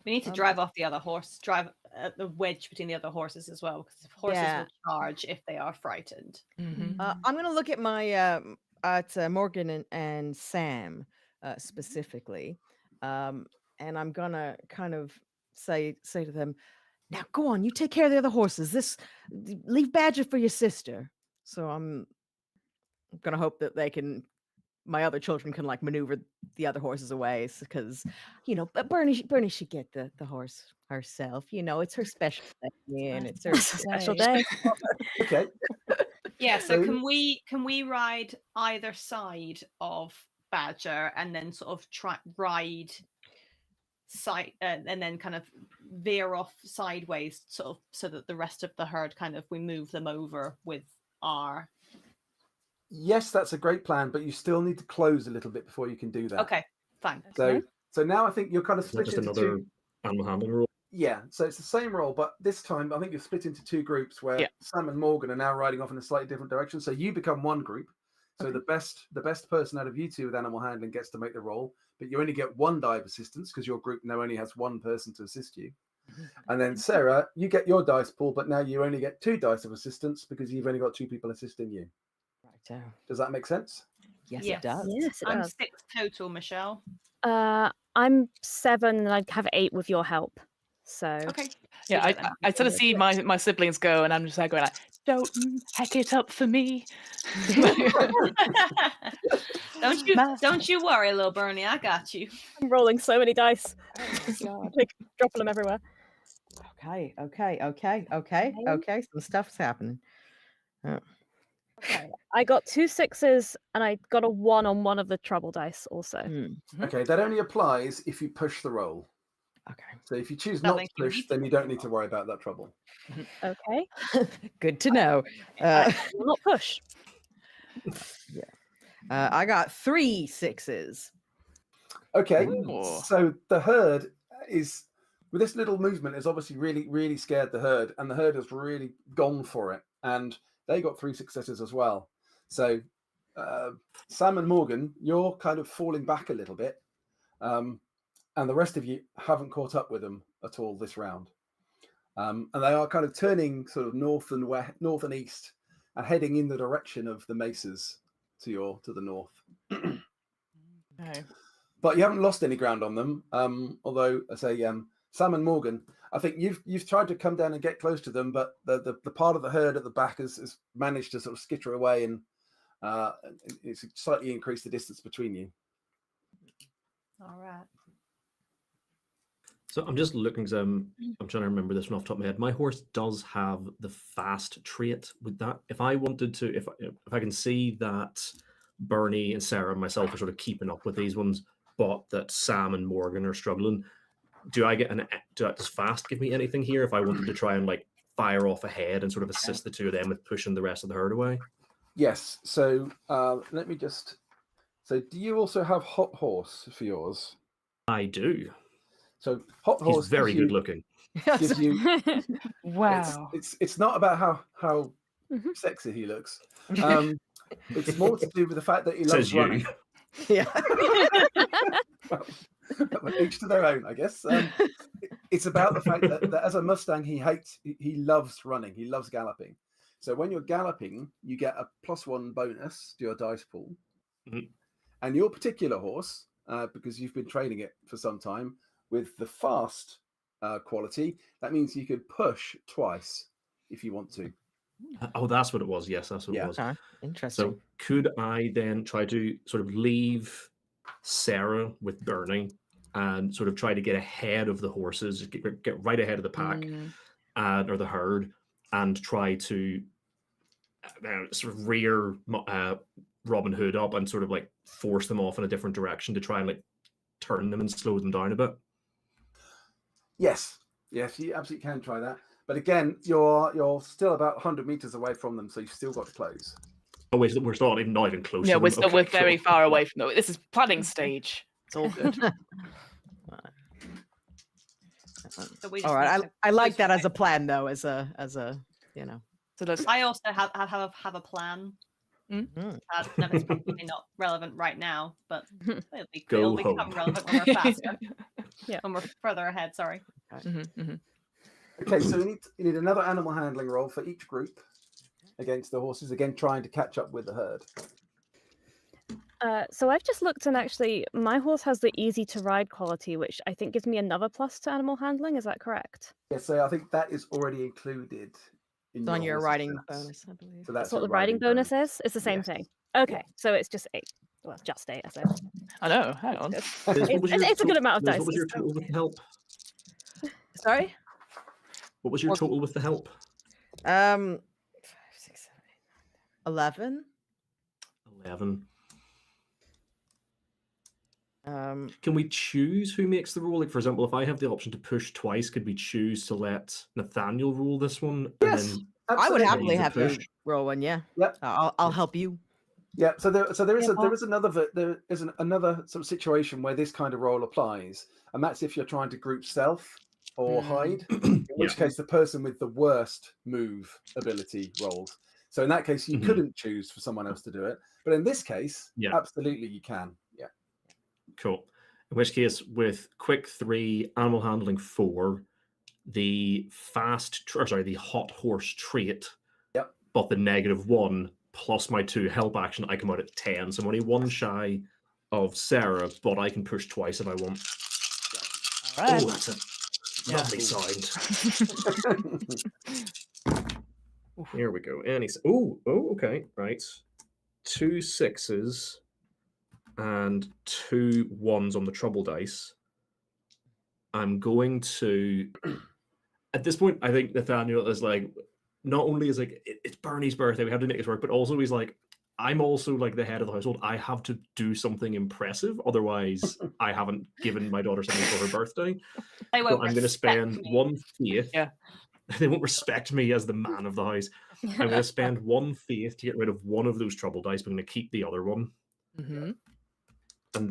We need to drive off the other horse, drive the wedge between the other horses as well, because horses Yeah. will charge if they are frightened. Mhm. I'm going to look at my at Morgan and Sam specifically, and I'm going to kind of say to them, "Now go on, you take care of the other horses. Leave Badger for your sister." So I'm going to hope that my other children can like maneuver the other horses away, because but Bernie should get the horse herself. It's her special day, and it's her Special day. Okay. Yeah, so So- can we ride either side of Badger and then sort of ride side and then kind of veer off sideways, sort of so that the rest of the herd we move them over with our. Yes, that's a great plan, but you still need to close a little bit before you can do that. Okay, fine. So now I think you're kind of Is that split just into another two. animal handling rule? Yeah, so it's the same role, but this time I think you're split into two groups where Yeah. Sam and Morgan are now riding off in a slightly different direction. So you become one group. So the best person out of you two with animal handling gets to make the roll, but you only get 1 die of assistance because your group now only has 1 person to assist you. And then Sarah, you get your dice pool, but now you only get 2 dice of assistance because you've only got 2 people assisting you. Right. Does that make sense? Yes, Yes. it does. Yes, it I'm does. 6 total, Michelle. I'm 7, and I'd have 8 with your help. So Okay. Yeah, Do that I sort of see my siblings go, and I'm just like going like, "Don't heck it up for me." Don't you worry, little Bernie. I got you. I'm rolling so many dice, like, dropping them everywhere. Okay. Some stuff's happening. Okay. I got 2 6s, and I got a 1 on one of the trouble dice also. Okay, that only applies if you push the roll. Okay. So if you choose That not to means you push, need to then you don't need to worry about that trouble. Okay. Good to know. I will not push. I got 3 6s. Okay, Ooh. so the herd is, with this little movement, has obviously really scared the herd, and the herd has really gone for it, and they got 3 successes as well. So Sam and Morgan, you're kind of falling back a little bit, and the rest of you haven't caught up with them at all this round. And they are kind of turning sort of north and east, and heading in the direction of the mesas to the north. Okay. But you haven't lost any ground on them. Although I say Sam and Morgan, I think you've tried to come down and get close to them, but the part of the herd at the back has managed to sort of skitter away, and it's slightly increased the distance between you. All right. So I'm just looking, because I'm trying to remember this one off the top of my head. My horse does have the fast trait with that. If I wanted to, if I can see that Bernie and Sarah and myself are sort of keeping up with these ones, but that Sam and Morgan are struggling, does fast give me anything here if I wanted to try and like fire off ahead and sort of assist the two of them with pushing the rest of the herd away? Yes. So let me just. So do you also have hot horse for yours? I do. So hot horse. He's very good looking. Gives you. Wow. It's not about how sexy he looks. It's more to do with the fact that he loves Says you. running. Yeah. Well, each to their own, I guess. It's about the fact that as a Mustang, he loves running. He loves galloping. So when you're galloping, you get a +1 bonus to your dice pool. Mhm. And your particular horse, because you've been training it for some time, with the fast quality, that means you could push twice if you want to. Oh, that's what it was. Yes, that's what Yeah. it was. Okay. Interesting. So could I then try to sort of leave Sarah with Bernie and sort of try to get ahead of the horses, get right ahead of the pack or the herd, and try to sort of rear Robin Hood up and sort of like force them off in a different direction to try and like turn them and slow them down a bit? Yes, you absolutely can try that. But again, you're still about 100 meters away from them, so you've still got to close. Oh, we're not even close. Yeah, to we're them. Okay, we're very cool. far away from them. This is planning stage. It's all good. So we All just right. need to I like close that your as a plan, though, as a you know. So there's I also have a plan. Mm. That is probably not relevant right now, but Go it'll become home. relevant when we're faster. Yeah. When we're further ahead. Sorry. Okay, so you need another animal handling roll for each group against the horses, again trying to catch up with the herd. So I've just looked, and actually my horse has the easy to ride quality, which I think gives me another plus to animal handling. Is that correct? Yes, so I think that is already included in It's on your horse's riding stats. bonus, I believe. So That's that's what your the riding bonus is? It's the same Yes. thing. Okay, so it's just 8. Well, just 8, I said. I know. Hang on. Liz, what was your It's a good amount of Liz, dice. what was your total with the help? Sorry. What was your total with the help? 5, 6, 7, 8, 9, 11. 11. Can we choose who makes the roll? Like, for example, if I have the option to push twice, could we choose to let Nathaniel roll this one? Yes, And then I would absolutely. happily the have you push. roll one. Yeah. Yep. I'll help you. Yeah, so there is Yeah, another sort of situation where this kind of role applies, and that's if you're trying to group stealth or hide, in which case the person with the worst move ability rolls. So in that case, you couldn't choose for someone else to do it, but in this case, absolutely you can. Yeah. Cool. In which case, with quick 3, animal handling 4, the the hot horse trait, but the -1 plus my 2 help action, I come out at 10. So I'm only 1 shy of Sarah, but I can push twice if I want. All right. Oh, that's a lovely sound. Here we go. Okay, right. 2 6s and 2 1s on the trouble dice. I'm going to. At this point, I think Nathaniel is like, not only is like it's Bernie's birthday, we have to make this work, but also he's like, I'm also like the head of the household. I have to do something impressive, otherwise I haven't given my daughter something for her birthday. So I'm going to spend 1 faith they won't respect me as the man of the house. I'm going to spend 1 faith to get rid of one of those trouble dice. But I'm going to keep the other one, Mm-hmm. and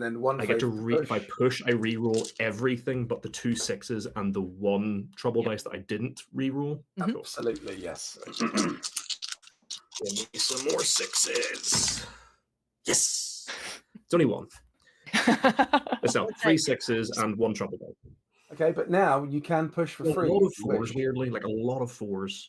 then one I get to faith if I push, I re-roll everything but the 2 6s and the 1 trouble dice that I didn't re-roll. Absolutely, yes. Give me some more 6s. Yes, it's only 1. So 3 6s and 1 trouble dice. Okay, but now you can push for A free. lot of if you 4s, wish. weirdly, like a lot of 4s.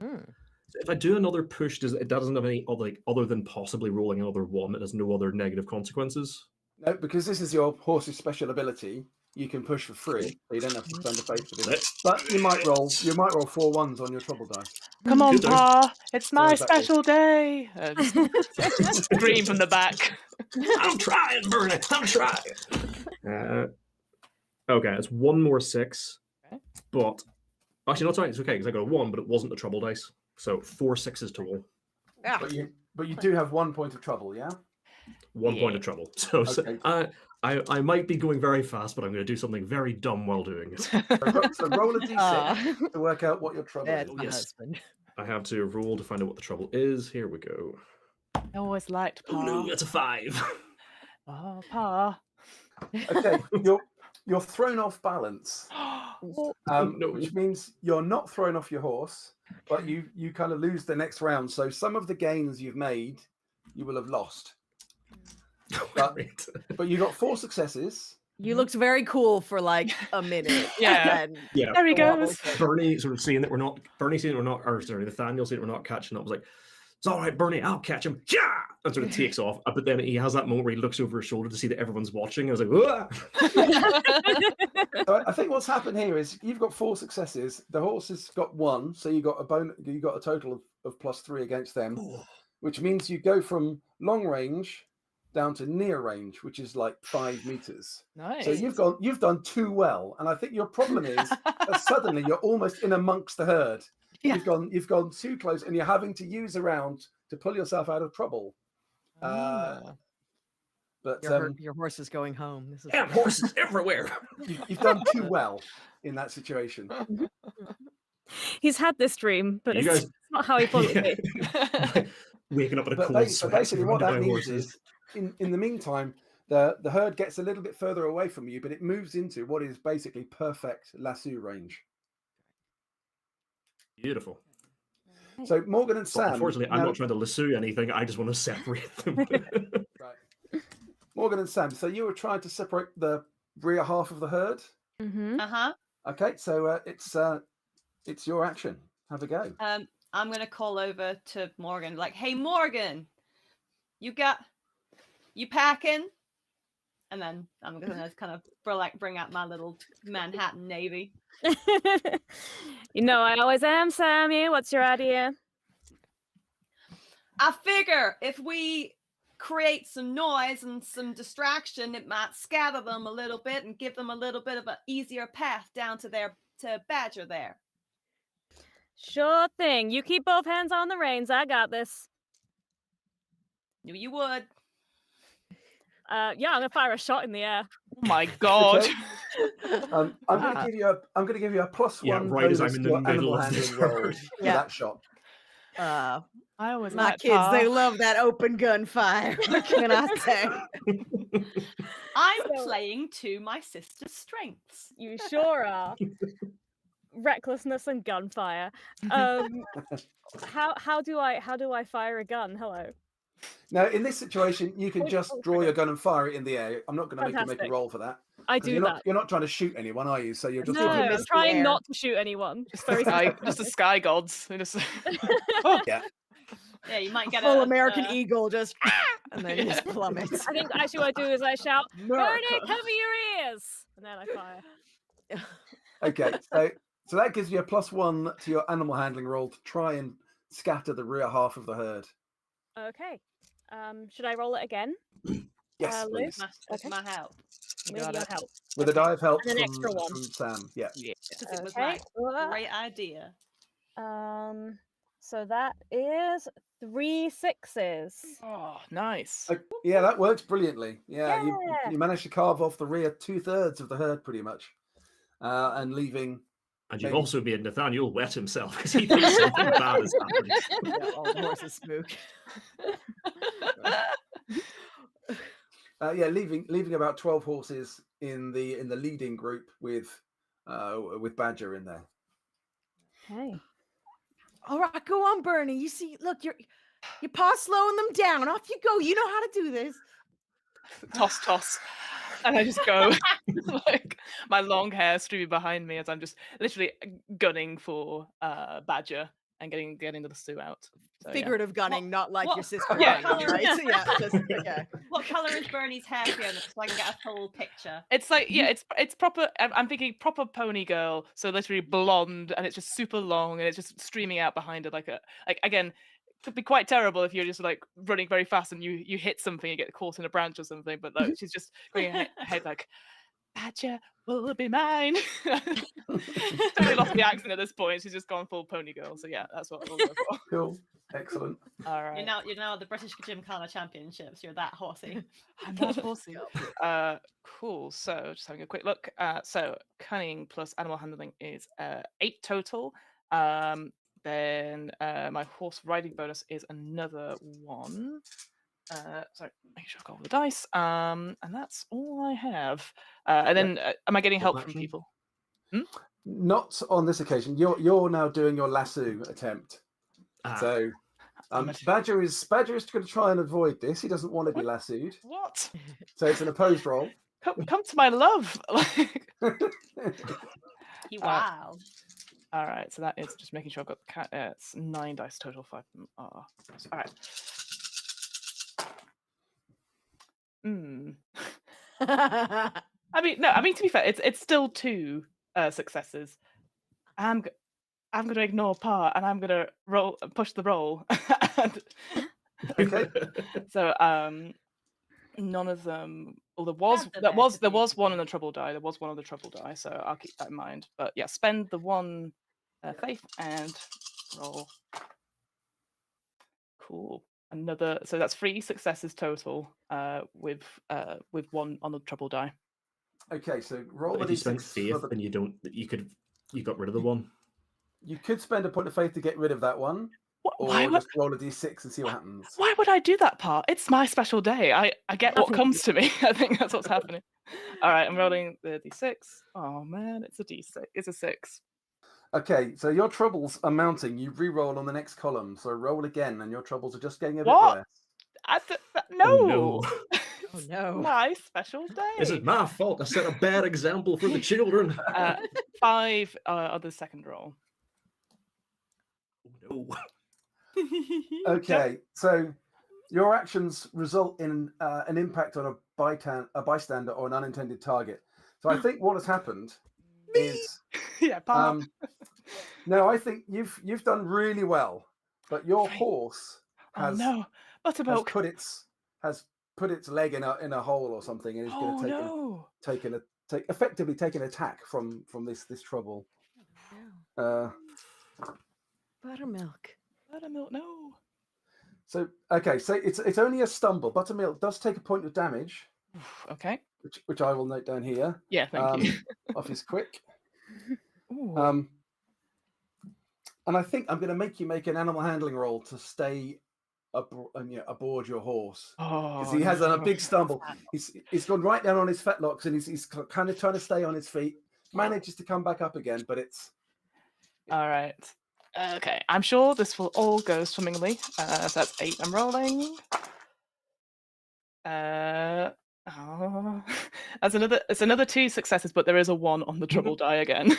Mm. So if I do another push, it doesn't have any other, other than possibly rolling another 1. It has no other negative consequences. No, because this is your horse's special ability. You can push for free, so you don't have to spend a faith for this. But you might roll 4 1s on your trouble dice. Come on, Good though. Pa. It's my is that all? special day. Scream from the back. I'm trying, Bernie. I'm trying. Okay, it's 1 more 6. Okay. But actually, not sorry. It's okay because I got a 1, but it wasn't the trouble dice. So 4 6s total. Yeah. But you do have 1 point of trouble, yeah? 1 point of trouble. So, Okay. I might be going very fast, but I'm going to do something very dumb while doing it. So roll a d6 to work out what your trouble That's is. my Yes. husband. I have to roll to find out what the trouble is. Here we go. I always liked Pa. Oh no, that's a 5. Oh, Pa. Okay, you're thrown off balance, no. which means you're not thrown off your horse, but you kind of lose the next round. So some of the gains you've made, you will have lost. Great. But you got 4 successes. You looked very cool for like a minute. Yeah. And then Yeah. There he goes. Bernie sort of seeing that we're not, or sorry, Nathaniel seeing that we're not catching up, was like, it's all right, Bernie, I'll catch him. Yeah! And sort of takes off. But then he has that moment where he looks over his shoulder to see that everyone's watching. I was like, "Whoa!" So I think what's happened here is you've got 4 successes. The horse has got 1, so you got a total of +3 against them, which means you go from long range down to near range, which is like 5 meters. Nice. So you've done too well, and I think your problem is that suddenly you're almost in amongst the herd. Yeah. You've gone too close, and you're having to use a round to pull yourself out of trouble. But your horse is going home. This is Damn horses everywhere. you've done too well in that situation. He's had this dream, but You it's guys- not how he thought it'd be. Waking up in a But cold sweat. basically, what surrounded that by means horses. is, in the meantime, the herd gets a little bit further away from you, but it moves into what is basically perfect lasso range. Beautiful. So Morgan and But Sam. unfortunately, I'm now- not trying to lasso anything. I just want to separate them. Right. Morgan and Sam. So you were trying to separate the rear half of the herd. Mm-hmm. Okay, so it's your action. Have a go. I'm gonna call over to Morgan, like, "Hey, Morgan, you packing?" And then I'm gonna kind of bring out my little Manhattan Navy. You know, I always am, Sammy. What's your idea? I figure if we create some noise and some distraction, it might scatter them a little bit and give them a little bit of an easier path down to Badger there. Sure thing. You keep both hands on the reins. I got this. Knew you would. Yeah, I'm gonna fire a shot in the air. Oh my God. Okay. I'm going to give you a +1 Yeah, right as I'm bonus in to the your middle animal of this handling roll herd. for Yeah. that shot. I always My liked kids, Pa. they love that open gunfire. What can I say? I'm So- playing to my sister's strengths. You sure are. Recklessness and gunfire. How do I fire a gun? Hello. Now, in this situation, you can just draw your gun and fire it in the air. I'm not going to make you make Fantastic. a roll for that. I 'Cause do you're that. not, you're not trying to shoot anyone, are you? So you're just No, you I'm miss the trying air. not to shoot anyone. Just very Just the sky gods. They just... yeah. Yeah, you might get Full a American eagle just and then Yeah. just plummets. I think actually what I do is I shout, America. Bernie, cover your ears! And then I fire. Okay, so that gives you a +1 to your animal handling roll to try and scatter the rear half of the herd. Okay. Should I roll it again? Yes, Lou? please. That's my help. With Got your it. help. With a die of help And an from, extra one. from Sam. Yeah. Because it was Okay. my great idea. So that is 3 6s. Oh, nice. Yeah, that works brilliantly. Yeah, Yeah. You managed to carve off the rear 2/3 of the herd pretty much, and leaving And you've Maybe. also made Nathaniel wet himself because he thinks something bad is happening. Yeah, all the horses spook. Yeah, leaving about 12 horses in the leading group with Badger in there. Okay. All right, go on, Bernie. You see, look, your pa's slowing them down. Off you go. You know how to do this. Toss. And I just go, like, my long hair streaming behind me as I'm just literally gunning for Badger and getting the Sue out. So, Figurative gunning, not like your what- sister Yeah. gunning, right? So, yeah, just okay. What colour is Bernie's hair, Fiona? So I can get a full picture. It's like, yeah, it's proper. I'm thinking proper pony girl, so literally blonde, and it's just super long, and it's just streaming out behind it like again, could be quite terrible if you're just like running very fast and you hit something, you get caught in a branch or something. But like, she's just going ahead like, Badger will be mine. Totally lost the accent at this point. She's just gone full pony girl. So yeah, that's what we'll go for. Cool, excellent. All right. You're now at the British Gymkhana Championships. You're that horsey. I'm not horsey. Cool. So just having a quick look. So cunning plus animal handling is 8 total. Then my horse riding bonus is another 1. Sorry, make sure I've got all the dice. And that's all I have. And then am I getting help from people? Not on this occasion. You're now doing your lasso attempt. So Badger is going to try and avoid this. He doesn't want to be lassoed. What? So it's an opposed roll. Come to my love. Wow. All right, so that is just making sure I've got the cat. It's 9 dice total. 5 of them are. All right. I mean, to be fair, it's still 2 successes. I'm going to ignore Pa, and I'm going to push the roll. Okay. So none of them. Well, there was one on the trouble die. There was one on the trouble die, so I'll keep that in mind. But yeah, spend the 1 faith and roll. Cool. So that's 3 successes total. With 1 on the trouble die. Okay, so roll If the you spent d6 faith, then you got rid of the 1. You could spend a point of faith to get rid of that one, or just roll a d6 and see what happens. Why would I do that, part? It's my special day. I get what comes to me. I think that's what's happening. All right, I'm rolling the d6. Oh man, it's a d6. It's a 6. Okay, so your troubles are mounting. You re-roll on the next column. So roll again, and your troubles are just getting a bit What? less. No. Oh, no. Oh no. My special day. Is it my fault I set a bad example for the children? 5 on the second roll. Oh, no. Okay, so your actions result in an impact on a bystander or an unintended target. So I think what has happened is Yeah, part. no, I think you've done really well, but your horse has Buttermilk. has put its leg in a hole or something, and is going to effectively take an attack from this trouble. Buttermilk. Buttermilk, no. So okay, so it's only a stumble. Buttermilk does take a point of damage. Okay. Which I will note down here. Yeah, thank you. Off his quick. Ooh. And I think I'm going to make you make an animal handling roll to stay aboard your horse, because he has a big stumble. He's gone right down on his fetlocks, and he's kind of trying to stay on his feet. Manages to come back up again, but it's all right. Okay, I'm sure this will all go swimmingly. So that's 8. I'm rolling. It's another 2 successes, but there is a 1 on the trouble die again.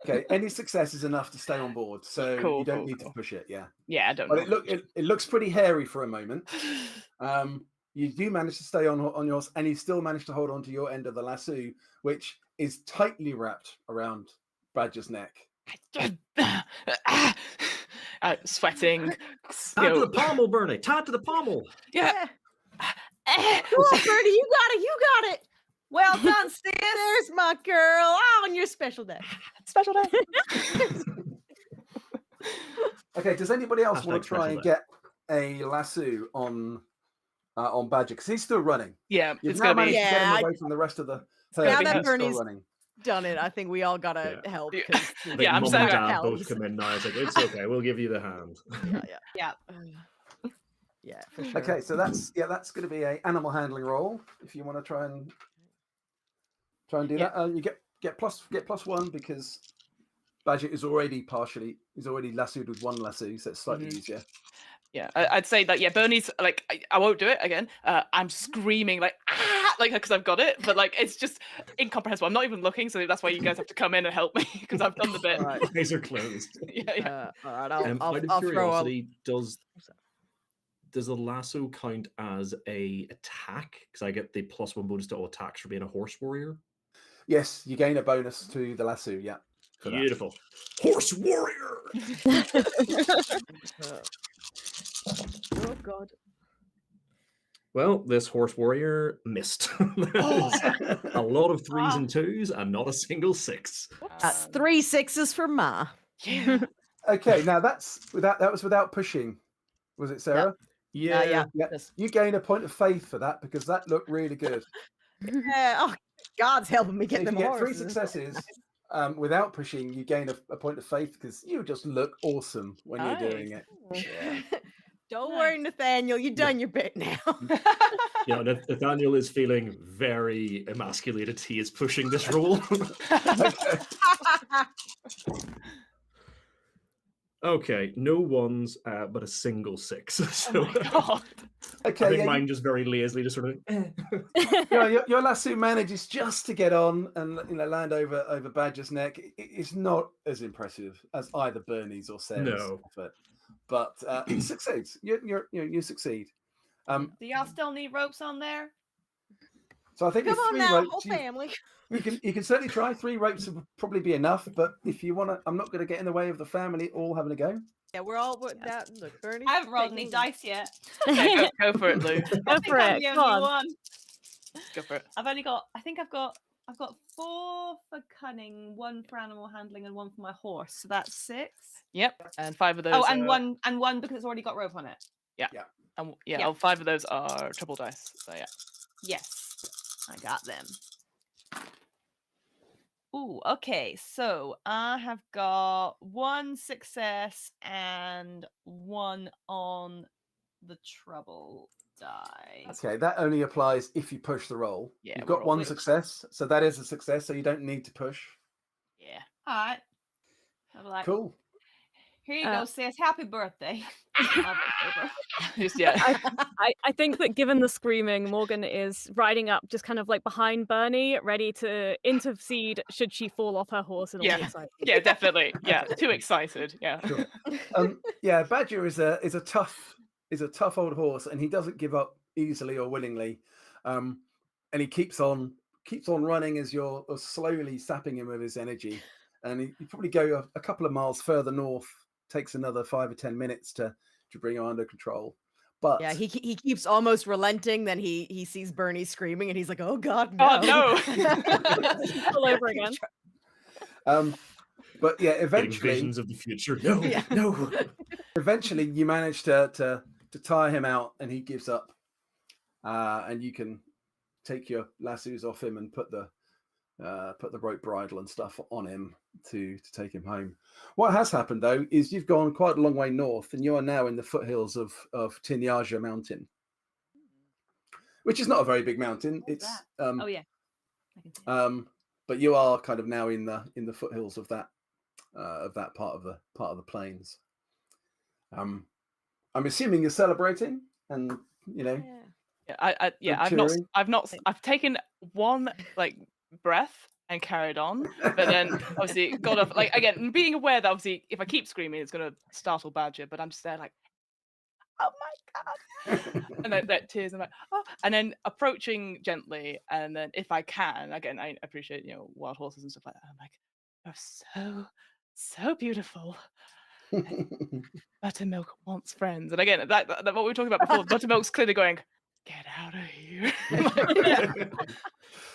okay. Any success is enough to stay on board, so you don't need to push it. Yeah. Yeah, I don't. But it looks pretty hairy for a moment. You do manage to stay on yours, and you still manage to hold on to your end of the lasso, which is tightly wrapped around Badger's neck. Sweating. Tied to the pommel, Bernie. Tied to the pommel. Yeah. Go on, Bernie. You got it. Well done, sis. There's my girl. Oh, on your special day. Special day. Okay. Does anybody else want to Special try and day. get a lasso on Badger, because he's still running? Yeah, You've it's now gonna be. managed to get him Yeah, away from the rest of the gonna herd. be He's now that still Bernie's running. done it. I think we all gotta Yeah. help. Yeah. 'cause I think Yeah, I'm Mum saying and our Dad both pals. come in now. It's like, it's okay, we'll give you the hand. Yeah, Yeah. yeah, for sure. Okay, so that's going to be a animal handling roll. If you want to try and do Yeah. that, you get plus one because Badger is already lassoed with one lasso, so it's slightly easier. Yeah, I'd say that. Yeah, Bernie's like, I won't do it again. I'm screaming like, ah, like because I've got it, but like it's just incomprehensible. I'm not even looking, so that's why you guys have to come in and help me because I've done the bit. All right. Eyes are closed. Yeah. All right, Out I'll of throw a. curiosity, does the lasso count as a attack? Because I get the +1 bonus to all attacks for being a horse warrior. Yes, you gain a bonus to the lasso. Yeah, for that. Beautiful. Horse warrior. Oh God. Well, this horse warrior missed. A lot of 3s and 2s and not a single 6. That's 3 6s for Ma. Yeah. Okay, now that was without pushing, was it, Sarah? Yeah. Yeah. Yeah. You gain a point of faith for that because that looked really good. Yeah. Oh, God's helping me get If them you get 3 horses. successes without pushing, you gain a point of faith because you just look awesome when you're doing it. Don't worry, Nathaniel. You've done your bit now. Yeah, Nathaniel is feeling very emasculated. He is pushing this roll. Okay, no ones, but a single 6. So Oh my God. Okay, I think yeah, mine just very lazily just sort of. your lasso manages just to get on and land over Badger's neck. It's not as impressive as either Bernie's or Sarah's No. effort, but it succeeds. You succeed. Do y'all still need ropes on there? So I think Come with on 3 now, ropes, whole family. you can certainly try. 3 ropes would probably be enough, but if you want to, I'm not going to get in the way of the family all having a go. Yeah, we're that. Look, Bernie. I haven't rolled any dice yet. Okay, go for it, Lou. Go I think for I'm it. the Come only on. one. Go for it. I've got 4 for cunning, 1 for animal handling, and 1 for my horse. So that's 6. Yep. And 5 of those. Oh, and are, one because it's already got rope on it. And Yeah. all 5 of those are triple dice. So yeah. Yes, I got them. Ooh, okay. So I have got 1 success and 1 on the trouble die. Okay, that only applies if you push the roll. Yeah, You've we'll got roll 1 it. success, so that is a success. So you don't need to push. Yeah. All right. I'll be like, Cool. here you go, sis. Happy birthday. My birthday, bro. Just, yeah. I think that given the screaming, Morgan is riding up just kind of like behind Bernie, ready to intercede should she fall off her horse and all Yeah. be excited. Yeah, definitely. Yeah. Too excited. Yeah. Sure. Yeah, Badger is a tough old horse, and he doesn't give up easily or willingly. And he keeps on running as you're slowly sapping him of his energy. And you probably go a couple of miles further north. Takes another 5 or 10 minutes to bring him under control. But Yeah, he keeps almost relenting. Then he sees Bernie screaming, and he's like, "Oh God, no!" Oh no. All over again. But yeah, Getting eventually, visions of the future. No, Yeah. no. eventually, you manage to tire him out, and he gives up. And you can take your lassos off him and put the rope bridle and stuff on him to take him home. What has happened though is you've gone quite a long way north, and you are now in the foothills of Tinyaja Mountain, which is not a very big mountain. What's It's Oh yeah. I can see. but you are kind of now in the foothills of that part of the plains. I'm assuming you're celebrating, and Yeah. I've taken 1 like breath and carried on, but then obviously got off, like, again, being aware that obviously if I keep screaming it's gonna startle Badger, but I'm just there like, oh my God. And then tears, I'm like, oh, and then approaching gently, and then if I can, again, I appreciate wild horses and stuff like that, I'm like, you're so beautiful. Buttermilk wants friends. And again, that what we were talking about before, Buttermilk's clearly going, get out of here.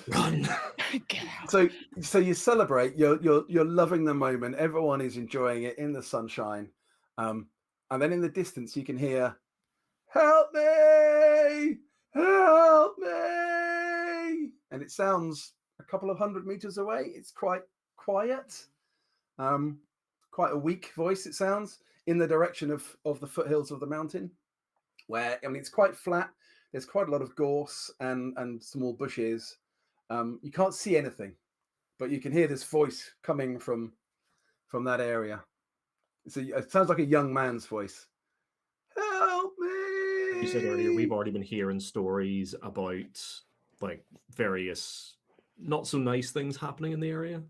Run. Get out. So you celebrate. You're loving the moment. Everyone is enjoying it in the sunshine. And then in the distance you can hear, "Help me! Help me!" And it sounds a couple of 100 meters away. It's quite quiet, quite a weak voice. It sounds in the direction of the foothills of the mountain, where it's quite flat. There's quite a lot of gorse and small bushes. You can't see anything, but you can hear this voice coming from that area. It sounds like a young man's voice. Help me! You said earlier we've already been hearing stories about like various not so nice things happening in the area.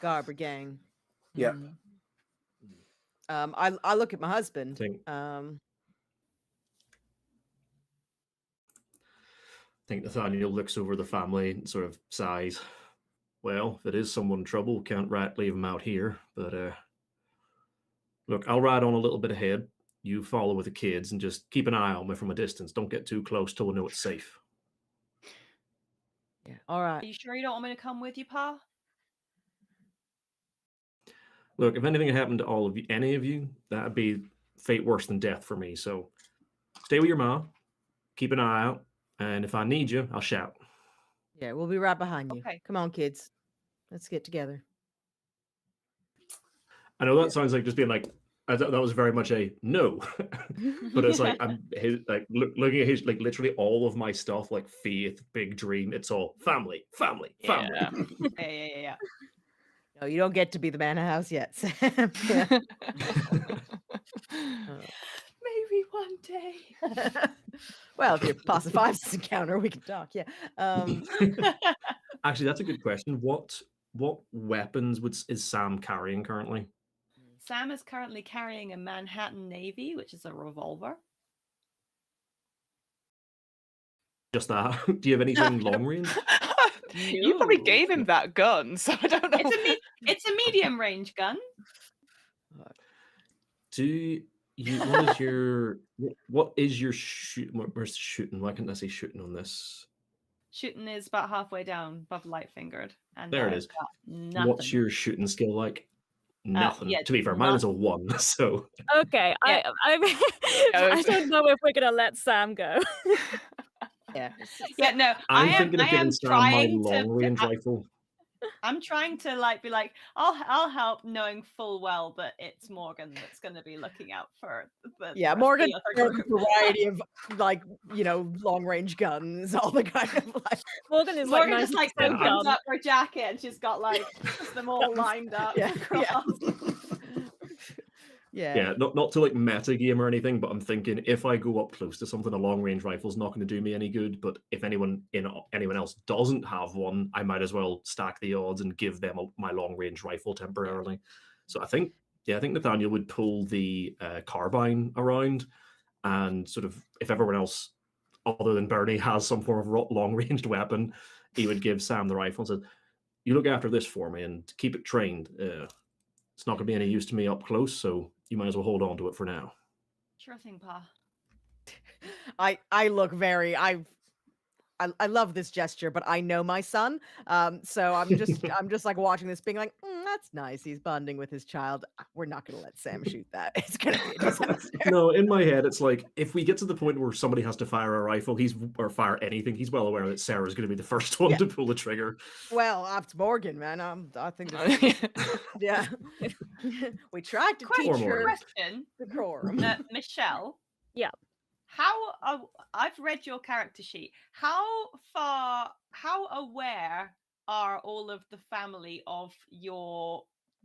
Garber gang. Yeah. I look at my husband. I think Nathaniel looks over the family and sort of sighs. Well, if it is someone in trouble, can't leave him out here. But look, I'll ride on a little bit ahead. You follow with the kids and just keep an eye on me from a distance. Don't get too close till we know it's safe. Yeah. All right. Are you sure you don't want me to come with you, Pa? Look, if anything happened to all of you, any of you, that'd be fate worse than death for me. So stay with your mom, keep an eye out, and if I need you, I'll shout. Yeah, we'll be right behind you. Okay. Come on, kids. Let's get together. I know that sounds like just being like, that was very much a no, but it's like looking at his like literally all of my stuff, like faith, big dream. It's all family. Yeah. Yeah. No, you don't get to be the man of the house yet, Sam. Yeah. Maybe one day. Well, if you're past the 5 encounter, we can talk. Yeah. Actually, that's a good question. What weapons is Sam carrying currently? Sam is currently carrying a Manhattan Navy, which is a revolver. Just that. Do you have anything long range? You probably gave him that gun, so I don't know. It's a medium range gun. What is your shoot? Where's shooting? Why can't I say shooting on this? Shooting is about halfway down above light fingered. And there it is. What's your shooting skill like? Nothing. Yeah, to be fair, mine is a 1. So Okay, Yeah. I don't know if we're gonna let Sam go. Yeah. Yeah, no. I'm I thinking of giving am Sam my trying long range rifle. I'm trying to be like, I'll help, knowing full well that it's Morgan that's going to be looking out for the Yeah, rest of Morgan the other has a group. variety of long range guns, all the kind of like Morgan is Morgan like just like 90% opens done. up her jacket and she's got like just them all lined up. Yeah, across. Yeah, not to like meta game or anything, but I'm thinking if I go up close to something, a long range rifle's not going to do me any good. But if anyone else doesn't have one, I might as well stack the odds and give them my long range rifle temporarily. So I think Nathaniel would pull the carbine around, and sort of if everyone else other than Bernie has some form of long ranged weapon, he would give Sam the rifle and said, "You look after this for me and keep it trained. It's not going to be any use to me up close, so you might as well hold on to it for now." Sure thing, Pa. I look very I love this gesture, but I know my son. So I'm just like watching this being like, that's nice. He's bonding with his child. We're not gonna let Sam shoot that. It's gonna be a disaster. No, in my head, it's like if we get to the point where somebody has to fire a rifle, or fire anything, he's well aware that Sarah's going to be the first one to pull the trigger. Well, after Morgan, man, I think yeah. We tried to teach her Question, decorum. Michelle. Yeah. I've read your character sheet. How aware are all of the family of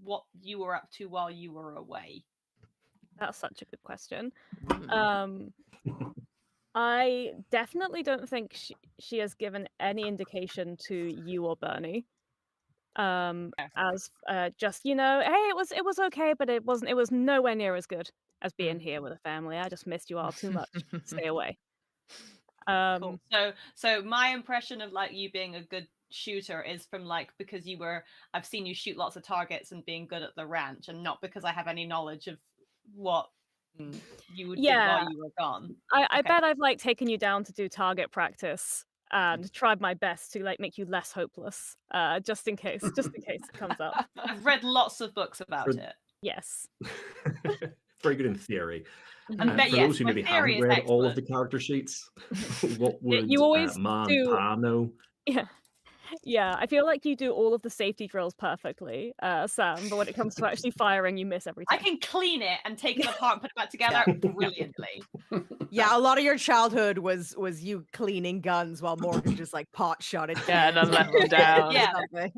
what you were up to while you were away? That's such a good question. I definitely don't think she has given any indication to you or Bernie. As just hey, it was okay, but it was nowhere near as good as being here with a family. I just missed you all too much. Stay away. Cool. So my impression of like you being a good shooter is from like because I've seen you shoot lots of targets and being good at the ranch, and not because I have any knowledge of what you would do while you were gone. I bet I've like taken you down to do target practice and tried my best to like make you less hopeless, just in case it comes up. I've read lots of books about it. Yes. Very good in theory. And for those who maybe haven't read all of the character sheets, what would you always Mom do... Pa know? Yeah. Yeah, I feel like you do all of the safety drills perfectly, Sam, but when it comes to actually firing, you miss every I time. can clean it and take it apart and put it back together brilliantly. Yeah, a lot of your childhood was you cleaning guns while Morgan just like pot shotted. Yeah, and then cans let or them down. Yeah. something.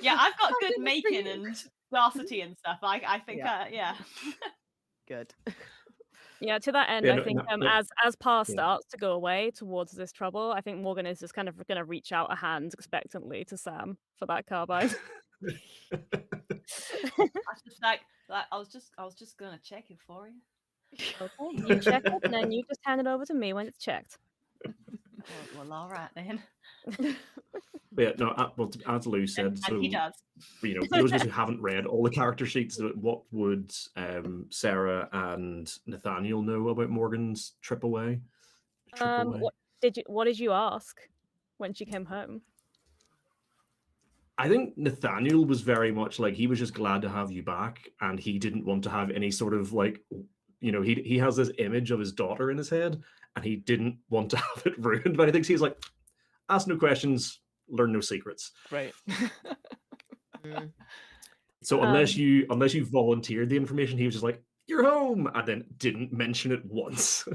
Yeah, I've got good for making you. and density and stuff. I think, yeah. Good. Yeah, to that end, Yeah, I no, think no, as Pa yeah. starts to go away towards this trouble, I think Morgan is just kind of going to reach out a hand expectantly to Sam for that carbine. I was just like I was just gonna check it for you. Okay, you check it, and then you just hand it over to me when it's checked. Well, all right then. Yeah, no, well, as Lou said, And so he does. you know, for those of us who haven't read all the character sheets, what would Sarah and Nathaniel know about Morgan's trip away? What did you ask when she came home? I think Nathaniel was very much like he was just glad to have you back, and he didn't want to have any sort of like, you know, he has this image of his daughter in his head, and he didn't want to have it ruined. But I think he's like, ask no questions, learn no secrets. Great. Mm. So unless you volunteered the information, he was just like, "You're home," and then didn't mention it once.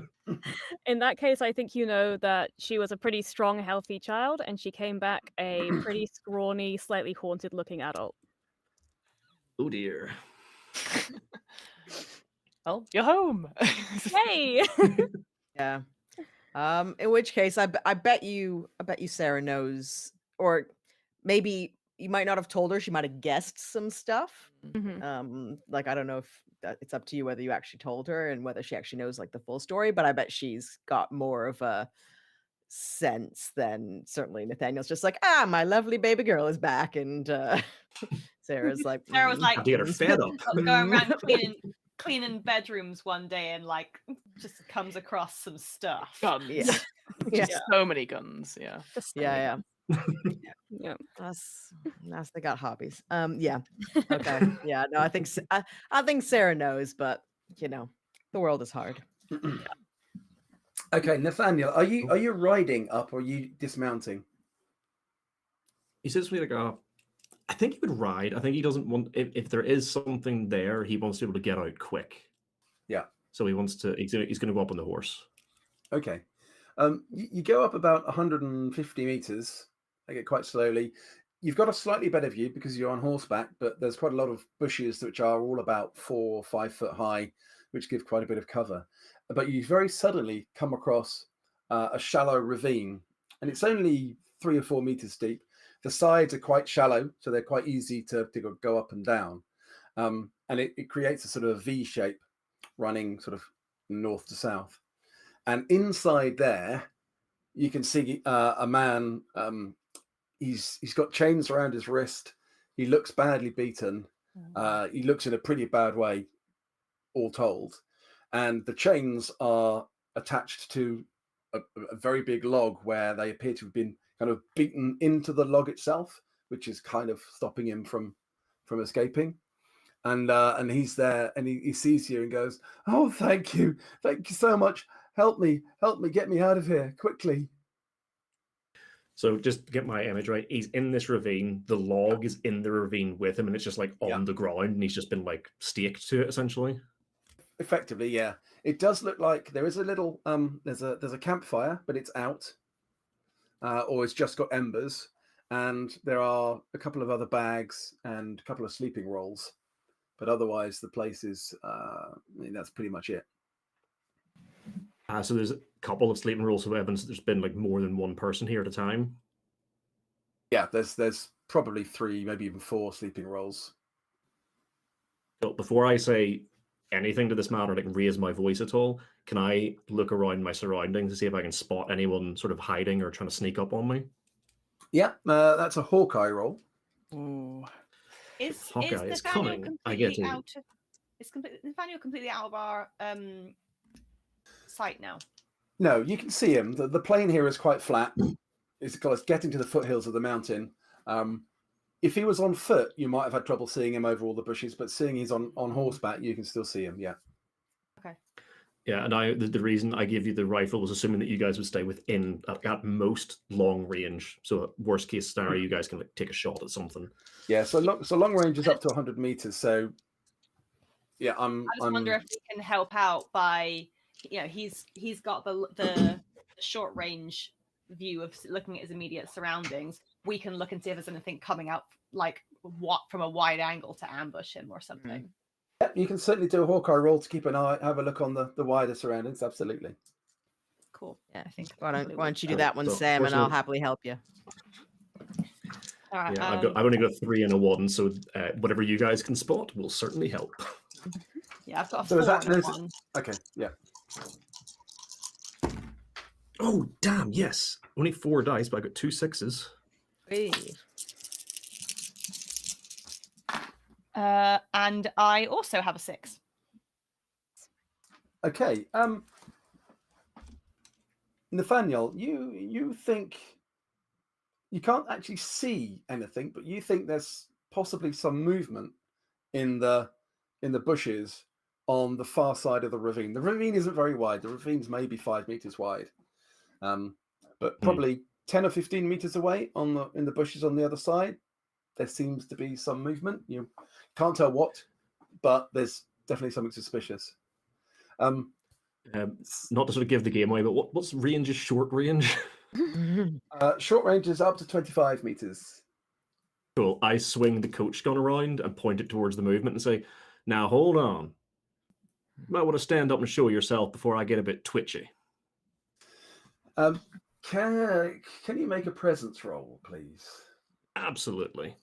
In that case, I think you know that she was a pretty strong, healthy child, and she came back a pretty scrawny, slightly haunted-looking adult. Oh dear. Well, you're home. Hey! Yeah. In which case, I bet you Sarah knows, or maybe you might not have told her. She might have guessed some stuff. Mhm. Like I don't know if it's up to you whether you actually told her and whether she actually knows like the full story. But I bet she's got more of a sense than certainly Nathaniel's. Just like, my lovely baby girl is back, and Sarah's like, Sarah was like, Have to get her fed up. going around cleaning bedrooms one day and like just comes across some stuff. Guns. Yeah. Yeah. Just so many guns. Yeah. Just Yeah. yeah. That's they got hobbies. Yeah. Okay. Yeah. No, I think I think Sarah knows, but you know, the world is hard. Okay, Nathaniel, are you riding up or are you dismounting? He says to me like, I think he would ride. I think he doesn't want if there is something there, he wants to be able to get out quick. Yeah. So he wants to. He's going to go up on the horse. Okay. You go up about 150 meters. I get quite slowly. You've got a slightly better view because you're on horseback, but there's quite a lot of bushes which are all about 4 or 5 foot high, which give quite a bit of cover. But you very suddenly come across a shallow ravine, and it's only 3 or 4 meters deep. The sides are quite shallow, so they're quite easy to go up and down. And it creates a sort of V shape running sort of north to south. And inside there, you can see a man. He's got chains around his wrist. He looks badly beaten. He looks in a pretty bad way, all told. And the chains are attached to a very big log where they appear to have been kind of beaten into the log itself, which is kind of stopping him from escaping. And he's there, and he sees you and goes, "Oh, thank you so much. Help me, get me out of here quickly." So just to get my image right, he's in this ravine. The log is in the ravine with him, and it's just like on the ground, and he's just been like staked to it essentially. Effectively, yeah. It does look like there is a little there's a campfire, but it's out, or it's just got embers, and there are a couple of other bags and a couple of sleeping rolls, but otherwise the place is that's pretty much it. So there's a couple of sleeping rolls of evidence. There's been like more than one person here at a time. Yeah, there's probably 3, maybe even 4 sleeping rolls. So before I say anything to this matter, like raise my voice at all, can I look around my surroundings to see if I can spot anyone sort of hiding or trying to sneak up on me? Yeah, that's a Hawkeye roll. Ooh. Is Hawkeye is Nathaniel coming. I get completely to. out of Nathaniel completely out of our sight now? No, you can see him. The plain here is quite flat. It's getting to the foothills of the mountain. If he was on foot, you might have had trouble seeing him over all the bushes, but seeing he's on horseback, you can still see him. Yeah. Okay. Yeah, and the reason I gave you the rifle was assuming that you guys would stay within at most long range. So worst case scenario, you guys can like take a shot at something. Yeah, so long range is up to 100 meters. So yeah, I just wonder if we can help out by, he's got the short range view of looking at his immediate surroundings. We can look and see if there's anything coming out like from a wide angle to ambush him or something. Yeah, you can certainly do a Hawkeye roll to keep an eye, have a look on the wider surroundings. Absolutely. Cool. Yeah, I think. Why probably don't you do would. that one, So, Sam, and I'll fortunately- happily help you. All right. Yeah, I've only got 3 and a 1, so whatever you guys can spot will certainly help. Yeah, I've got a So is 4 that- and a there's- 1. Okay. Yeah. Oh damn! Yes, only 4 dice, but I got 2 6s. Hey. And I also have a 6. Okay. Nathaniel, you think you can't actually see anything, but you think there's possibly some movement in the bushes on the far side of the ravine. The ravine isn't very wide. The ravine's maybe 5 meters wide, but probably 10 or 15 meters away in the bushes on the other side, there seems to be some movement. You can't tell what, but there's definitely something suspicious. Not to sort of give the game away, but what's range is short range? Short range is up to 25 meters. Cool. I swing the coach gun around and point it towards the movement and say, "Now hold on. You might want to stand up and show yourself before I get a bit twitchy." Can you make a presence roll, please? Absolutely.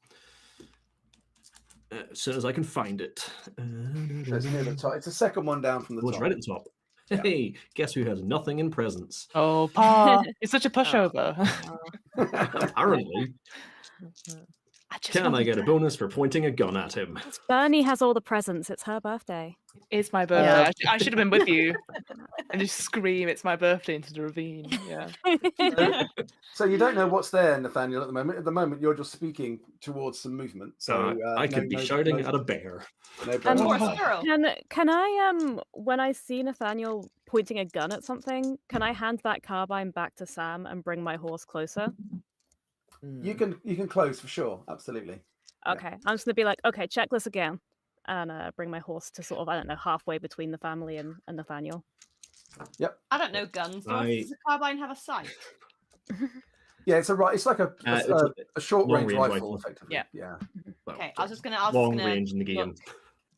As soon as I can find it. It's near the top. It's the second one down from the Well, it's top. right at the top. Yeah. Hey, guess who has nothing in presents? Oh, Pa, it's such a pushover. Apparently. Can I get a bonus for pointing a gun at him? Bernie has all the presents. It's her birthday. It's my birthday. I should have been with you and just scream, "It's my birthday" into the ravine. Yeah. So you don't know what's there, Nathaniel, at the moment. At the moment, you're just speaking towards some movement. So I could be shouting at a bear. No And problem. Or a squirrel. Can I when I see Nathaniel pointing a gun at something, can I hand that carbine back to Sam and bring my horse closer? You can close for sure. Absolutely. Yeah. Okay, I'm just gonna be like, okay, check this again, and bring my horse to sort of, I don't know, halfway between the family and Nathaniel. I don't know guns. Does a carbine have a sight? Yeah, it's like a short long range range rifle, rifle. effectively. Yeah. Yeah. Well, Okay, I was just gonna long range in the game. look,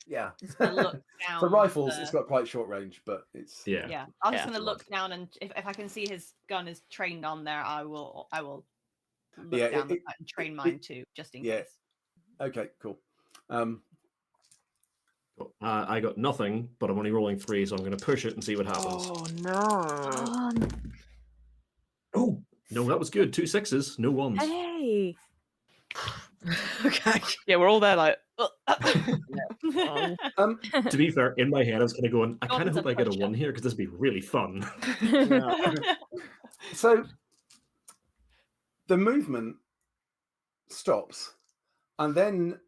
Yeah. look down. For rifles, the- it's got quite short range, but it's Yeah. Yeah, I was just Yeah. gonna look down, and if I can see his gun is trained on there, I will look Yeah, down the sight and train mine too, just in yeah. case. okay. Cool. I got nothing, but I'm only rolling 3, so I'm going to push it and see what happens. Oh no! Oh, no, that was good. 2 6s, no 1s. Hey, Okay. Yeah, we're all there like. To be fair, in my head, I was kind of going, I kind of Gordon's a hope I get a pusher. 1 here because this would be really fun. So the movement stops, and then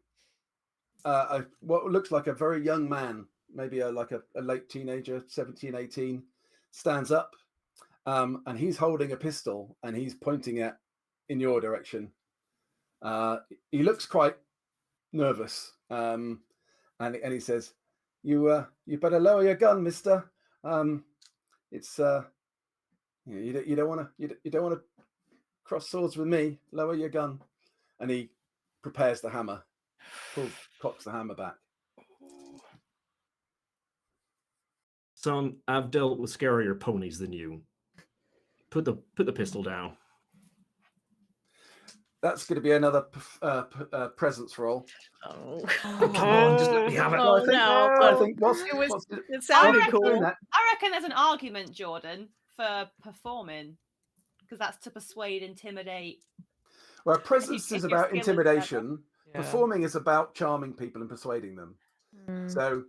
what looks like a very young man, maybe like a late teenager, 17, 18, stands up, and he's holding a pistol and he's pointing it in your direction. He looks quite nervous, and he says, "You better lower your gun, mister. It's you don't want to cross swords with me. Lower your gun." And he prepares the hammer, cocks the hammer back. Son, I've dealt with scarier ponies than you. Put the pistol down. That's going to be another presence roll. Oh. Oh, come on, just let me have it. Oh, I think It sounded I cool. I reckon there's an argument, Jordan, for performing, because that's to persuade, intimidate. Well, presence if is your about skill is intimidation. Yeah. Performing is about charming people and persuading them. Mm. So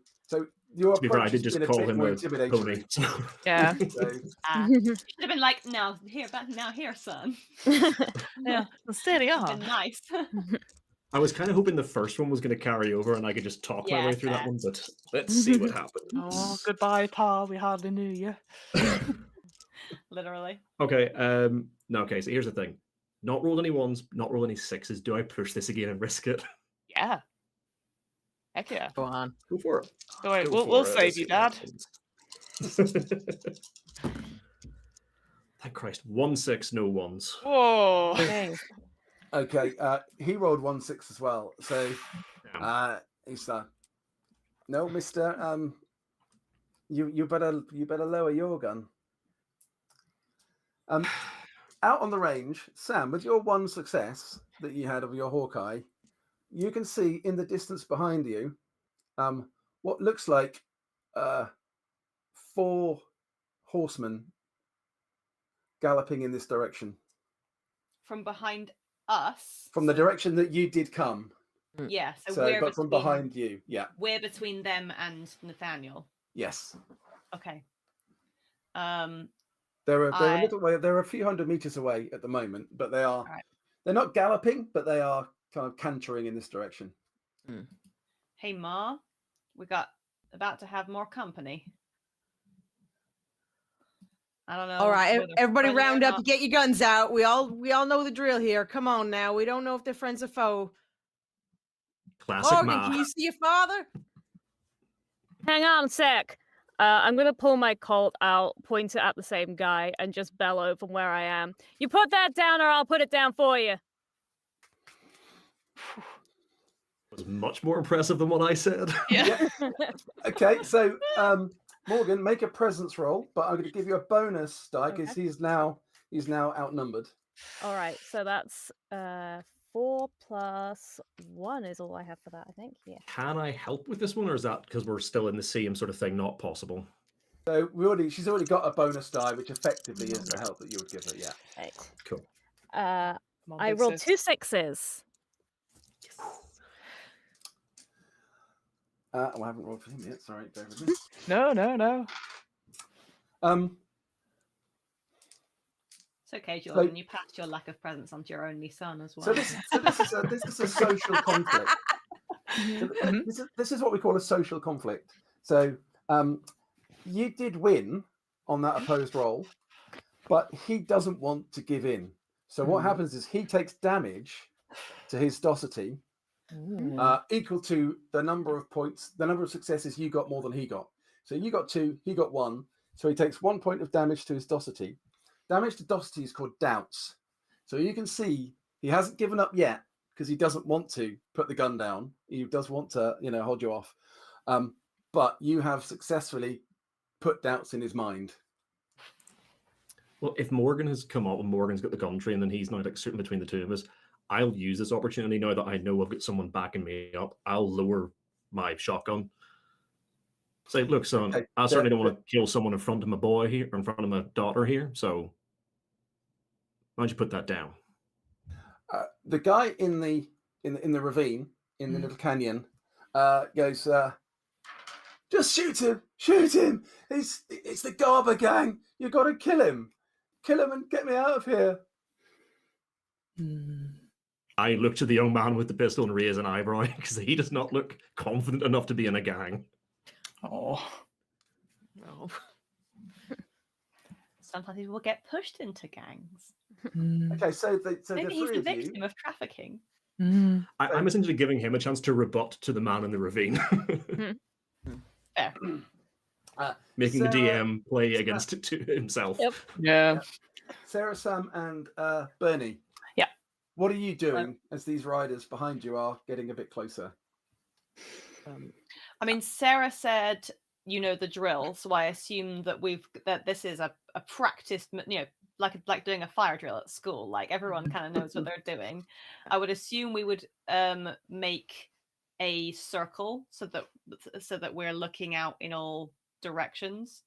your To be fair, I approach did has just been a call bit him more a intimidatory. pony. Yeah. So, You should have been like, now here, son. Yeah. I'm standing Been up. nice. I was kind of hoping the first one was going to carry over and I could just talk my Yeah, way through that fair. one, but let's see what happens. Oh, goodbye, Pa. We hardly knew you. Literally. Okay, no, okay, so here's the thing. Not roll any ones, not roll any sixes. Do I push this again and risk it? Yeah. Heck yeah. Go on. Go for it. All right, Go we'll for it. save Let's you, see what Dad. happens. Thank Christ. 1 6, no ones. Whoa. Okay, he rolled 1 6 as well. So he's no, Mister. You better lower your gun. Out on the range, Sam, with your 1 success that you had of your Hawkeye, you can see in the distance behind you what looks like 4 horsemen galloping in this direction. From behind us. From the direction that you did come. Yeah, so, So, we're but from between, behind you, yeah. We're between them and Nathaniel. Yes. Okay. They're a little way. They're a few hundred meters away at the moment, but they are. Right. They're not galloping, but they are kind of cantering in this direction. Hey Ma, we got about to have more company. I don't know. All right, whether everybody friendly or round up not. and get your guns out. We all know the drill here. Come on now. We don't know if they're friends or foe. Classic Morgan, Ma. can you see your father? Hang on a sec. I'm gonna pull my Colt out, point it at the same guy, and just bellow from where I am. You put that down, or I'll put it down for you. Was much more impressive than what I said. Yeah. Okay, so Morgan, make a presence roll, but I'm going to give you a bonus die because he's now outnumbered. All right, so that's 4 plus 1 is all I have for that, I think. Yeah. Can I help with this one, or is that because we're still in the same sort of thing not possible? So she's already got a bonus die, which effectively is the help that you would give her. Yeah. Right. Cool. Come on, I big rolled sis. 2 6s. I haven't rolled for him yet. Sorry, bear with me. No. It's okay, Jordan. You passed your lack of presence onto your only son as well. So this is a social conflict. So this is what we call a social conflict. So you did win on that opposed roll, but he doesn't want to give in. So what happens is he takes damage to his docility equal to the number of points, the number of successes you got more than he got. So you got 2, he got 1. So he takes 1 point of damage to his docility. Damage to docility is called doubts. So you can see he hasn't given up yet because he doesn't want to put the gun down. He does want to, hold you off. But you have successfully put doubts in his mind. Well, if Morgan has come up and Morgan's got the gun tree and then he's now like sitting between the two of us, I'll use this opportunity now that I know I've got someone backing me up. I'll lower my shotgun. Say, look, son, Okay, I certainly don't want to kill someone in front of my boy here, or in front of my daughter here. So why don't you put that down? The guy in the ravine, in the little canyon, goes, just shoot him. It's the Garber gang. You got to kill him and get me out of here. I look to the young man with the pistol and raise an eyebrow because he does not look confident enough to be in a gang. Oh. No. Sometimes people get pushed into gangs. Okay, so the Maybe he's three the of you. victim of trafficking. I'm essentially giving him a chance to rebut to the man in the ravine. Fair. Making the Sarah- DM play against it to himself. Yep. Yeah. Sarah, Sam, and Bernie. Yeah. What are you doing as these riders behind you are getting a bit closer? I mean, Sarah said, the drill, so I assume that this is a practiced, like doing a fire drill at school. Like everyone kind of knows what they're doing. I would assume we would make a circle so that we're looking out in all directions,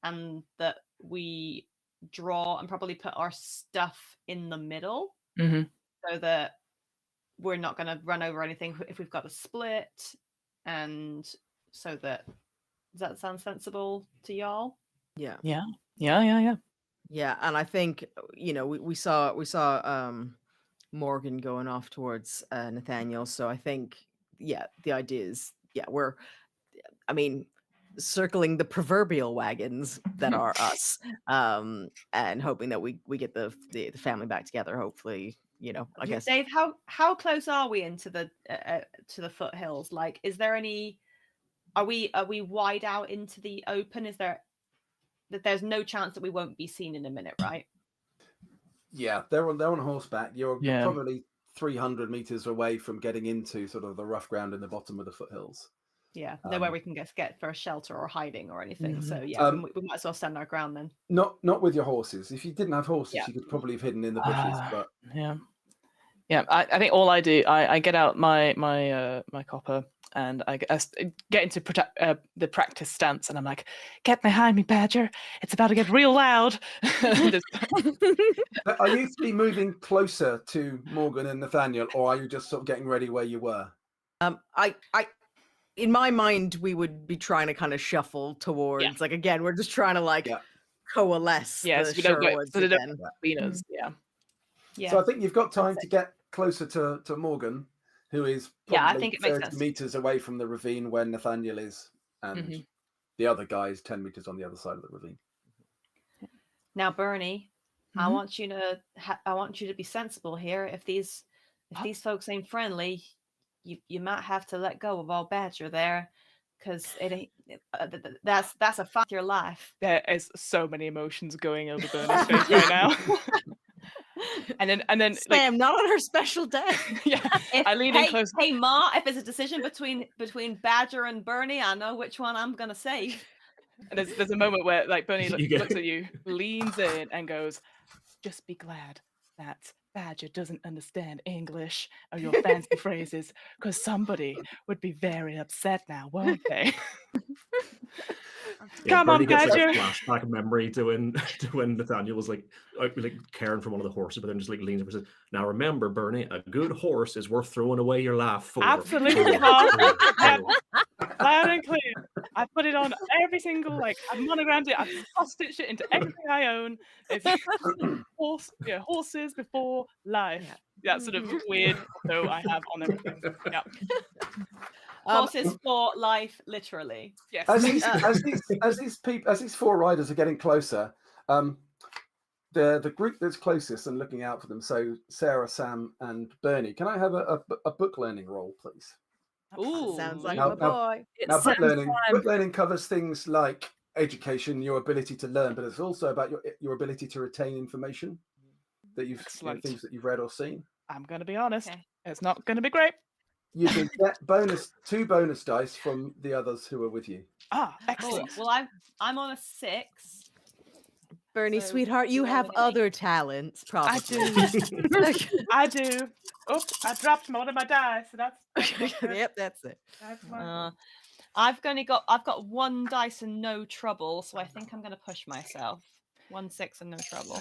and that we draw and probably put our stuff in the middle, so that we're not going to run over anything if we've got a split. And so does that sound sensible to y'all? Yeah. Yeah. Yeah, and I think we saw Morgan going off towards Nathaniel. So I think, the idea is, I mean, circling the proverbial wagons that are us, and hoping that we get the family back together. Hopefully, I guess. Dave, how close are we into the to the foothills? Like, is there any? Are we wide out into the open? Is there that there's no chance that we won't be seen in a minute, right? Yeah, they're on horseback. You're probably 300 meters away from getting into sort of the rough ground in the bottom of the foothills. Yeah, nowhere we can get for a shelter or hiding or anything. Mhm. So yeah, we might as well stand our ground then. Not with your horses. If you didn't have horses, you could probably have hidden in the bushes. But yeah. I think all I do, I get out my copper and I get into the practice stance, and I'm like, "Get behind me, Badger! It's about to get real loud." Are you three moving closer to Morgan and Nathaniel, or are you just sort of getting ready where you were? In my mind, we would be trying to kind of shuffle towards, like, again, we're just trying to coalesce. Yes, the we don't go Sherwoods so they don't again. between us. Yeah. So I think you've got time to get closer to Morgan, who is I probably think it makes 30 sense. meters away from the ravine where Nathaniel is, and the other guy is 10 meters on the other side of the ravine. Now, Bernie, I want you to be sensible here. If these folks ain't friendly, you might have to let go of old Badger there, because it ain't. That's a fight of your life. There is so many emotions going over Bernie's face right now. and then Sam, not on her special day. I lean in close. Hey, Ma, if it's a decision between Badger and Bernie, I know which one I'm gonna save. And there's a moment where Bernie looks at you, leans in, and goes, "Just be glad that Badger doesn't understand English or your fancy phrases, because somebody would be very upset now, won't they?" Come on, Bernie gets Badger. a flashback memory to when Nathaniel was like caring for one of the horses, but then just leans over and says, "Now remember, Bernie, a good horse is worth throwing away your laugh for." Absolutely, Mom. Loud and clear. I put it on every single, I've monogrammed it, I've cross-stitched it into everything I own. It's horses before life. That sort of weird motto I have on everything. Yeah. Horses for life, literally. Yes. As these four riders are getting closer, the group that's closest and looking out for them, so Sarah, Sam, and Bernie, can I have a book learning roll, please? Ooh, sounds like Now- my boy. Now, book learning covers things like education, your ability to learn, but it's also about your ability to retain information that things that you've read or seen. I'm going to be honest. Okay. It's not going to be great. You can get two bonus dice from the others who are with you. Excellent. Well, I'm on a 6. Bernie, sweetheart, you have other talents, probably. I do. I do. Oops, I dropped one of my dice, so that's yep, that's it. That's my I've got 1 dice and no trouble, so I think I'm gonna push myself. 1 6 and no trouble.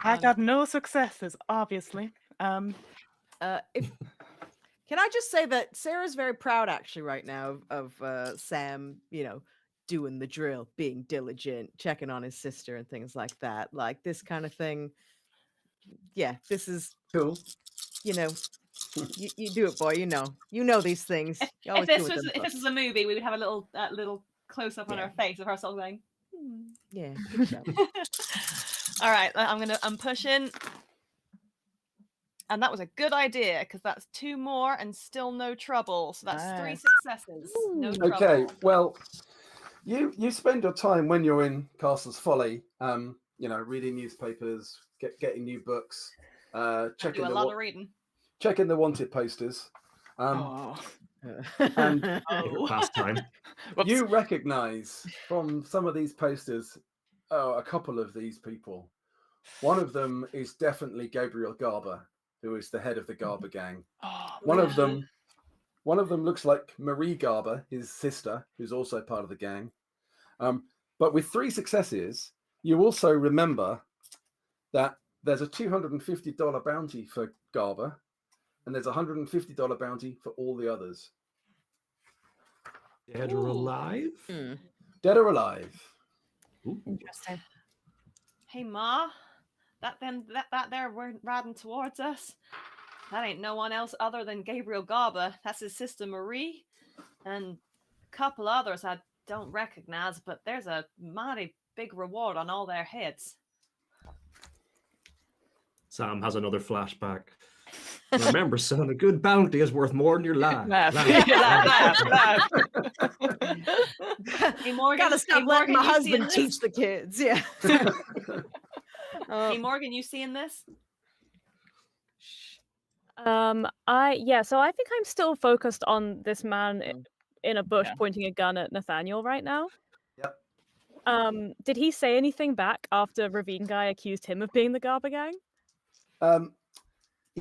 I got no successes, obviously. Can I just say that Sarah's very proud, actually, right now of Sam, doing the drill, being diligent, checking on his sister and things like that. Like this kind of thing. Yeah, this is cool. You do it, boy. You know these things. If this was a movie, we would have a little close up on her face of her sort of going. Yeah. Good job. All right, I'm pushing. And that was a good idea, because that's 2 more and still no trouble. So that's 3 successes. No trouble. Okay, well, you spend your time when you're in Castle's Folly, reading newspapers, getting new books, checking a lot of reading. Checking the wanted posters. And pastime. You recognize from some of these posters a couple of these people. One of them is definitely Gabriel Garber, who is the head of the Garber gang. One of them looks like Marie Garber, his sister, who's also part of the gang. But with 3 successes, you also remember that there's a $250 bounty for Garber, and there's a $150 bounty for all the others. Dead or alive? Dead or alive. Interesting. Hey, Ma. that there weren't riding towards us. That ain't no one else other than Gabriel Garber. That's his sister Marie, and a couple others I don't recognize, but there's a mighty big reward on all their heads. Sam has another flashback. Remember, son, a good bounty is worth more than your life. Laugh. Laugh. Hey Morgan, Gotta stop letting my you seeing husband this? teach the kids. Yeah. Hey Morgan, you seeing this? So I think I'm still focused on this man in a bush Yeah. pointing a gun at Nathaniel right now. Yep. Did he say anything back after Ravine Guy accused him of being the Garber Gang?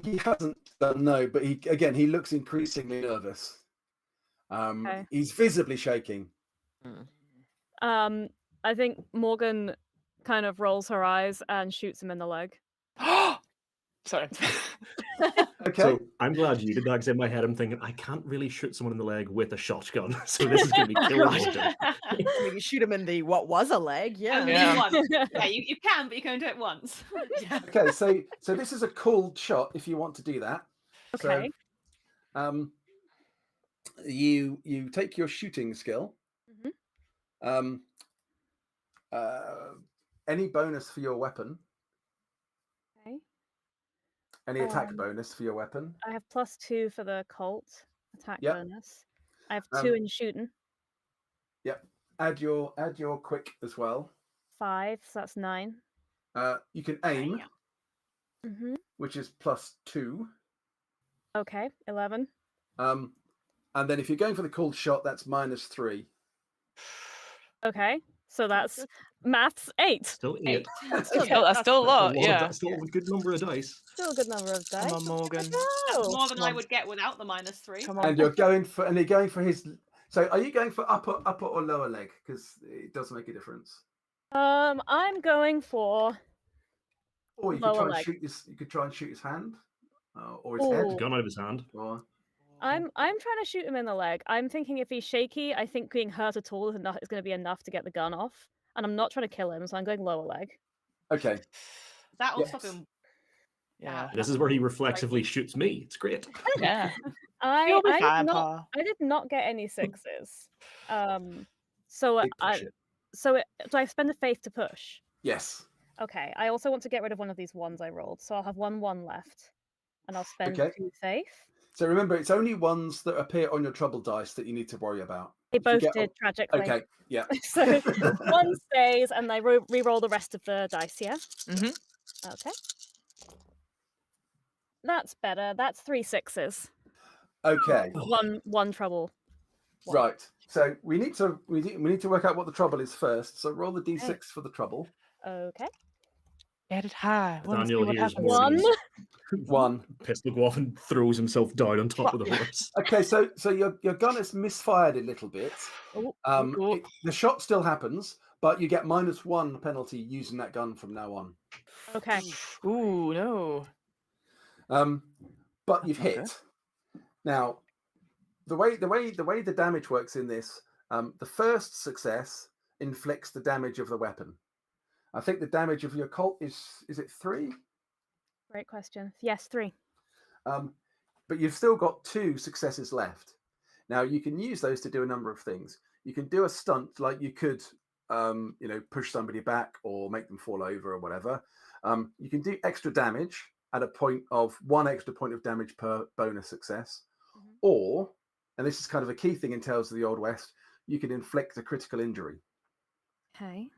He hasn't done no, but he looks increasingly nervous. Okay. He's visibly shaking. I think Morgan kind of rolls her eyes and shoots him in the leg. Sorry. Okay. So I'm glad you did that, because in my head I'm thinking I can't really shoot someone in the leg with a shotgun, so this is going to be killer Morgan. Maybe shoot him in the what was a leg. Yeah. Only Yeah. once. Yeah, you can, but you can only do it once. Yeah. Okay, so this is a cooled shot if you want to do that. Okay. So, you take your shooting skill. Mhm. Any bonus for your weapon. Okay. Any attack bonus for your weapon. I have +2 for the Colt attack Yep. bonus. I have 2 in shooting. Yep. Add your quick as well. 5, so that's 9. You can aim, Mm-hmm. which is +2. Okay, 11. And then if you're going for the cooled shot, that's -3. Okay, so that's maths 8. Still 8. That's still a lot. Yeah. That's still a good number of dice. Still a good number of dice. Come on, Morgan. That's more than Come I on. would get without the -3. Come on. And you're going for his. So are you going for upper or lower leg? Because it does make a difference. I'm going for Or you could lower try and leg. shoot his. You could try and shoot his hand, or his head. Ooh. Gun out of his hand. Or I'm trying to shoot him in the leg. I'm thinking if he's shaky, I think being hurt at all is going to be enough to get the gun off. And I'm not trying to kill him, so I'm going lower leg. okay. That'll Yes. stop him. Yeah. This is where he reflexively shoots me. It's great. Yeah. I You'll be did fine, not Pa. I did not get any 6s. So Big push it. do I spend a faith to push? Yes. Okay. I also want to get rid of one of these ones I rolled, so I'll have 1 left, and I'll spend Okay. 2 faith. So remember, it's only ones that appear on your trouble dice that you need to worry about. They If you both get- did tragically. Okay. Yeah. So 1 stays, and I re-roll the rest of the dice. Yeah. Mhm. Okay. That's better. That's 3 6s. Okay. One trouble. One. Right. So we need to work out what the trouble is first. So roll the d6 for the trouble. Okay. Get it high. Wanna see Daniel what hears happens. One. Morgan's 1. pistol go off and throws himself down on top of the horse. Okay. So your gun is misfired a little bit. Oh, Ooh. The shot still happens, but you get -1 penalty using that gun from now on. okay. Ooh, no. But you've Okay. hit. Now, the way the damage works in this, the first success inflicts the damage of the weapon. I think the damage of your Colt is it 3? Great question. Yes, 3. But you've still got 2 successes left. Now you can use those to do a number of things. You can do a stunt, like you could, push somebody back or make them fall over or whatever. You can do extra damage at a point of 1 extra point of damage per bonus success, or, and this is kind of a key thing in Tales of the Old West, you can inflict a critical injury. Okay.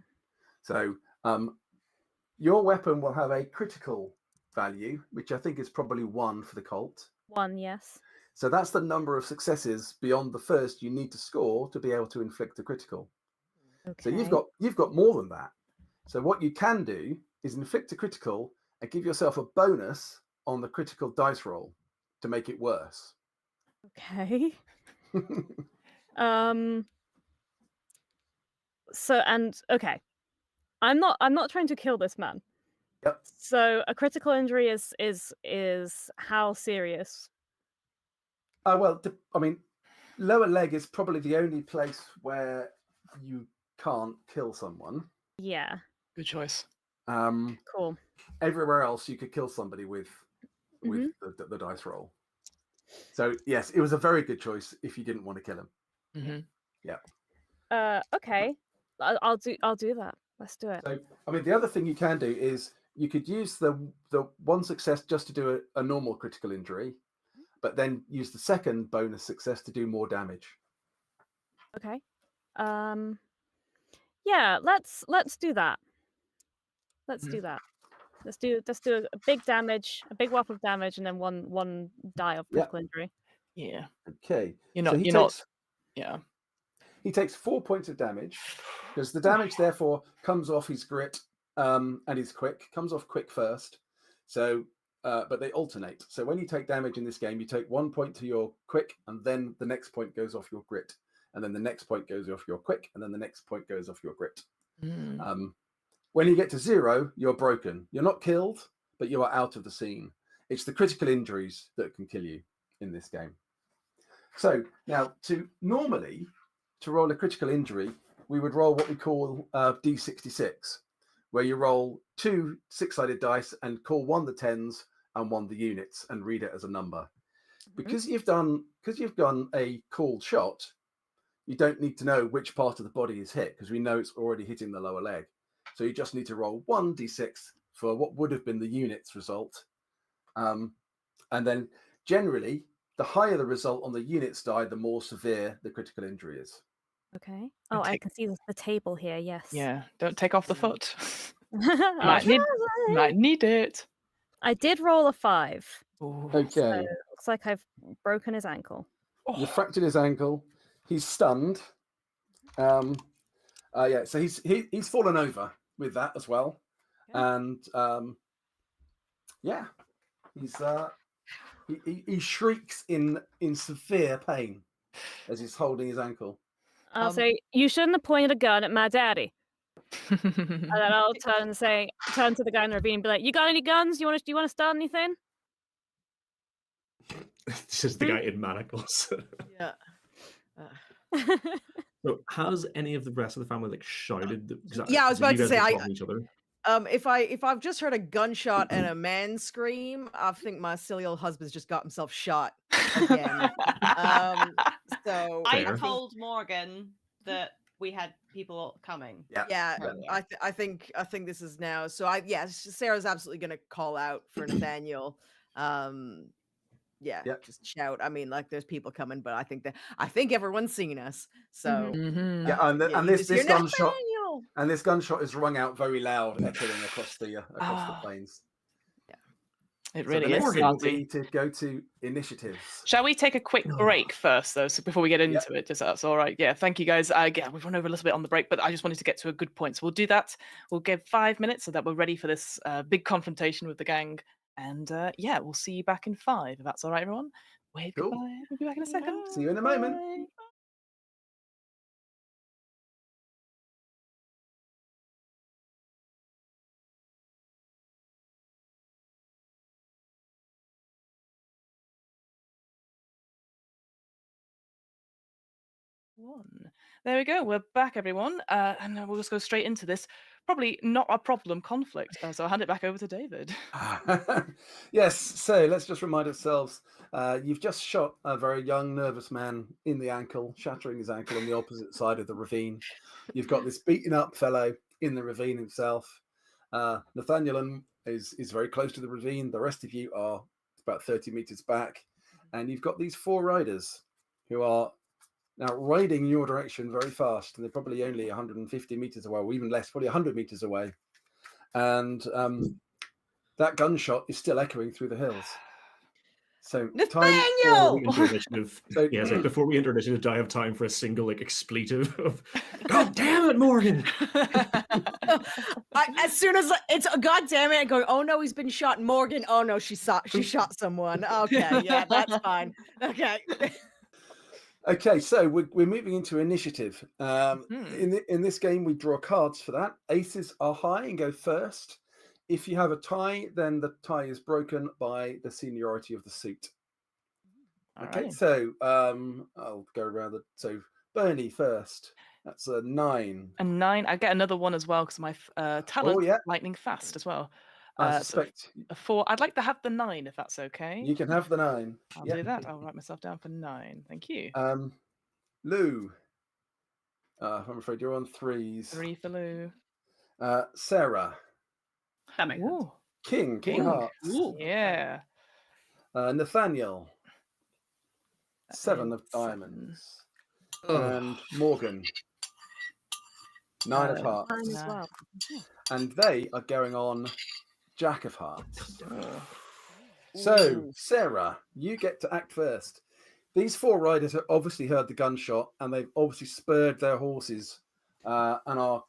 So your weapon will have a critical value, which I think is probably 1 for the Colt. 1, yes. So that's the number of successes beyond the first you need to score to be able to inflict a critical. Okay. So you've got more than that. So what you can do is inflict a critical and give yourself a bonus on the critical dice roll to make it worse. Okay. Okay. I'm not trying to kill this man. Yep. So a critical injury is how serious? Lower leg is probably the only place where you can't kill someone. Yeah. Good choice. Cool. Everywhere else, you could kill somebody with the dice roll. So yes, it was a very good choice if you didn't want to kill him. Mm-hmm. Yeah. Okay. I'll do that. Let's do it. So I mean, the other thing you can do is you could use the one success just to do a normal critical injury, but then use the second bonus success to do more damage. Okay. Yeah, let's do that. Let's do that. Let's do a big damage, a big whack of damage, and then one die of critical injury. Yeah. Okay. Yeah. He takes 4 points of damage because the damage therefore comes off his grit and his quick. Comes off quick first. So, but they alternate. So when you take damage in this game, you take 1 point to your quick, and then the next point goes off your grit, and then the next point goes off your quick, and then the next point goes off your grit. When you get to 0, you're broken. You're not killed, but you are out of the scene. It's the critical injuries that can kill you in this game. So now, to roll a critical injury, we would roll what we call D66, where you roll 2 6-sided dice and call 1 the tens and 1 the units and read it as a number. Because you've done a called shot, you don't need to know which part of the body is hit because we know it's already hitting the lower leg. So you just need to roll 1 d6 for what would have been the unit's result. And then generally, the higher the result on the unit's die, the more severe the critical injury is. Okay. Oh, I can see the table here. Yes. Yeah. Don't take off the foot. I'll Might need it. I did roll a 5. Ooh. Okay. So looks like I've broken his ankle. You fractured his ankle. He's stunned. Yeah, so he's fallen over with that as well, and yeah, he shrieks in severe pain as he's holding his ankle. I'll say, "You shouldn't have pointed a gun at my daddy." And then I'll turn to the guy in the ravine and be like, "You got any guns? You want to start anything?" This is the guy in manacles. Yeah. So has any of the rest of the family shouted? Yeah, I was about to say, each other? If I've just heard a gunshot and a man scream, I think my silly old husband's just got himself shot again. So I told Morgan that we had people coming. Yeah. I think this is now. So Sarah's absolutely going to call out for Nathaniel. Just shout. I mean, there's people coming, but I think everyone's seen us. So this gunshot. And this gunshot is rung out very loud, echoing across the plains. Yeah, it really is. We'll need to go to initiatives. Shall we take a quick break first, though, so before we get into it? Just that's all right. Yeah, thank you guys. We've run over a little bit on the break, but I just wanted to get to a good point, so we'll do that. We'll give 5 minutes so that we're ready for this big confrontation with the gang, and we'll see you back in 5. If that's all right, everyone. Wave goodbye. We'll be back in a second. See you in a moment. Bye. There we go. We're back, everyone, and we'll just go straight into this. Probably not a problem conflict. So I'll hand it back over to David. Yes. So let's just remind ourselves. You've just shot a very young, nervous man in the ankle, shattering his ankle on the opposite side of the ravine. You've got this beaten up fellow in the ravine himself. Nathaniel is very close to the ravine. The rest of you are about 30 meters back, and you've got these 4 riders who are now riding in your direction very fast, and they're probably only 150 meters away, or even less, probably 100 meters away. And that gunshot is still echoing through the hills. So Nathaniel! Before we enter initiative, do I have time for a single expletive of "God damn it, Morgan"? As soon as it's a "God damn it," I go, "Oh no, he's been shot." Morgan, "Oh no, she shot someone." Okay, yeah, that's fine. Okay. Okay, so we're moving into initiative. In this game, we draw cards for that. Aces are high and go first. If you have a tie, then the tie is broken by the seniority of the suit. Okay, so I'll go around. So Bernie first. That's a 9. A 9. I get another 1 as well because my talent yeah. lightning fast as well. I So suspect a 4. I'd like to have the 9 if that's okay. you can have the 9. I'll Yeah. do that. I'll write myself down for 9. Thank you. Lou. I'm afraid you're on 3s. 3 for Lou. Sarah. That makes sense. Ooh, King King. Hearts. Ooh. Yeah. Nathaniel. 7 of 7. diamonds. And Morgan. 9 of hearts. Mine as Nah. well. And they are going on Jack of Hearts. Oh. So, Ooh. Sarah, you get to act first. These 4 riders have obviously heard the gunshot and they've obviously spurred their horses and are,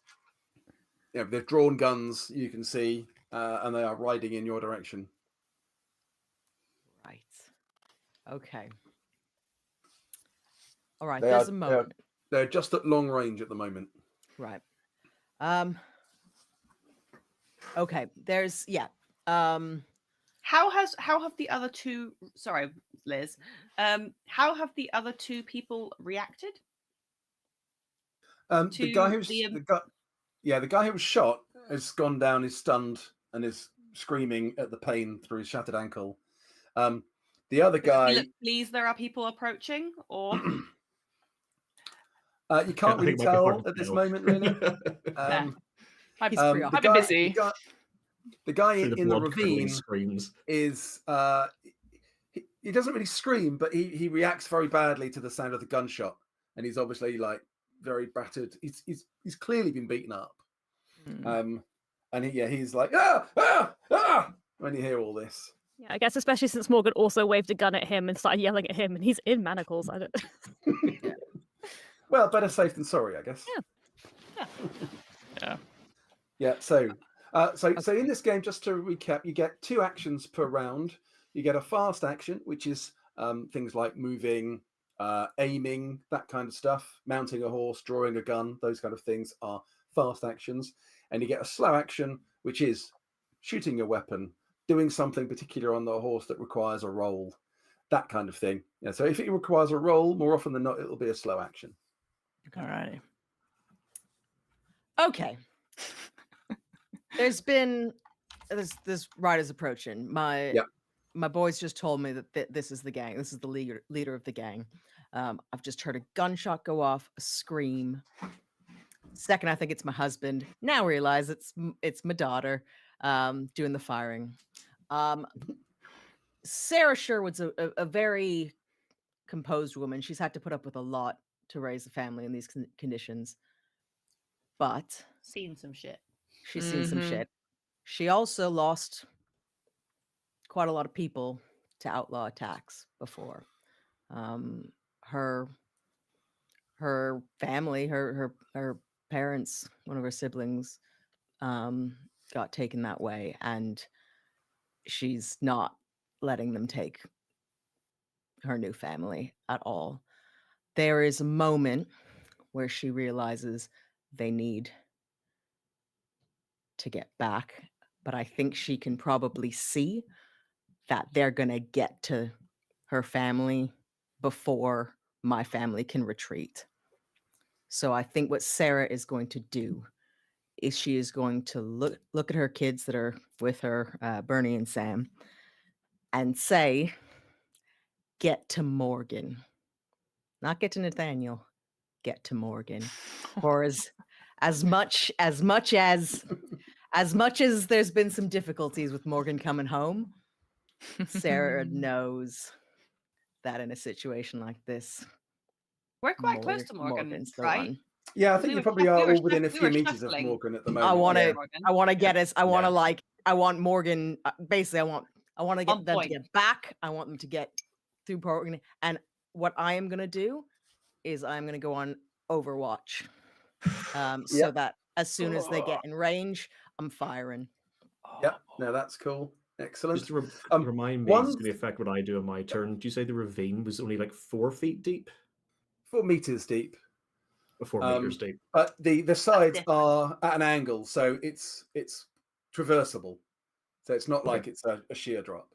they've drawn guns, you can see, and they are riding in your direction. Right. Okay. All right. They There's are- a moment. They're just at long range at the moment. Right. Okay. There's How have the other two? Sorry, Liz. How have the other 2 people reacted? The guy To who's the, the guy who was shot has gone down, is stunned, and is screaming at the pain through his shattered ankle. The other guy, Please, there are people approaching, or you can't I really think it might be tell hard to at this tell. moment, really. Might be, preoccupied. might be busy. The guy Through in the blood-curdling ravine screams. is he doesn't really scream, but he reacts very badly to the sound of the gunshot, and he's obviously like very battered. He's clearly been beaten up. And he's like when you hear all this. Yeah, I guess especially since Morgan also waved a gun at him and started yelling at him, and he's in manacles. I don't. Well, better safe than sorry, I guess. Yeah. Yeah. So in this game, just to recap, you get 2 actions per round. You get a fast action, which is things like moving, aiming, that kind of stuff, mounting a horse, drawing a gun. Those kind of things are fast actions. And you get a slow action, which is shooting your weapon, doing something particular on the horse that requires a roll, that kind of thing. Yeah. So if it requires a roll, more often than not, it'll be a slow action. All right. Okay. There's been this riders approaching. My boys just told me that this is the gang. This is the leader of the gang. I've just heard a gunshot go off, a scream. Second, I think it's my husband. Now I realize it's my daughter doing the firing. Sarah Sherwood's a very composed woman. She's had to put up with a lot to raise a family in these conditions. But seen some shit. she's seen some shit. She also lost quite a lot of people to outlaw attacks before. Her family, her parents, one of her siblings, got taken that way, and she's not letting them take her new family at all. There is a moment where she realizes they need to get back, but I think she can probably see that they're going to get to her family before my family can retreat. So I think what Sarah is going to do is she is going to look at her kids that are with her, Bernie and Sam, and say, get to Morgan. Not get to Nathaniel, get to Morgan. For as much as there's been some difficulties with Morgan coming home, Sarah knows that in a situation like this, We're quite close to Morgan, Morgan's the right? one. Yeah, I think you probably are all within a we few were meters of shuffling. Morgan at the moment. I want to. Morgan. I want to get us. I want to Yeah. I want Morgan. Basically, I want to get On them point. to get back. I want them to get through Morgan. And what I am gonna do is I'm gonna go on Overwatch, so that as soon as they get in range, I'm firing. Yep. No, that's cool. Excellent. Just to remind me, one- just to the effect what I do on my turn. Do you say the ravine was only like 4 feet deep? 4 meters deep. Or 4 meters deep. But the sides different. are at an angle, so it's traversable. So it's not like it's a sheer drop.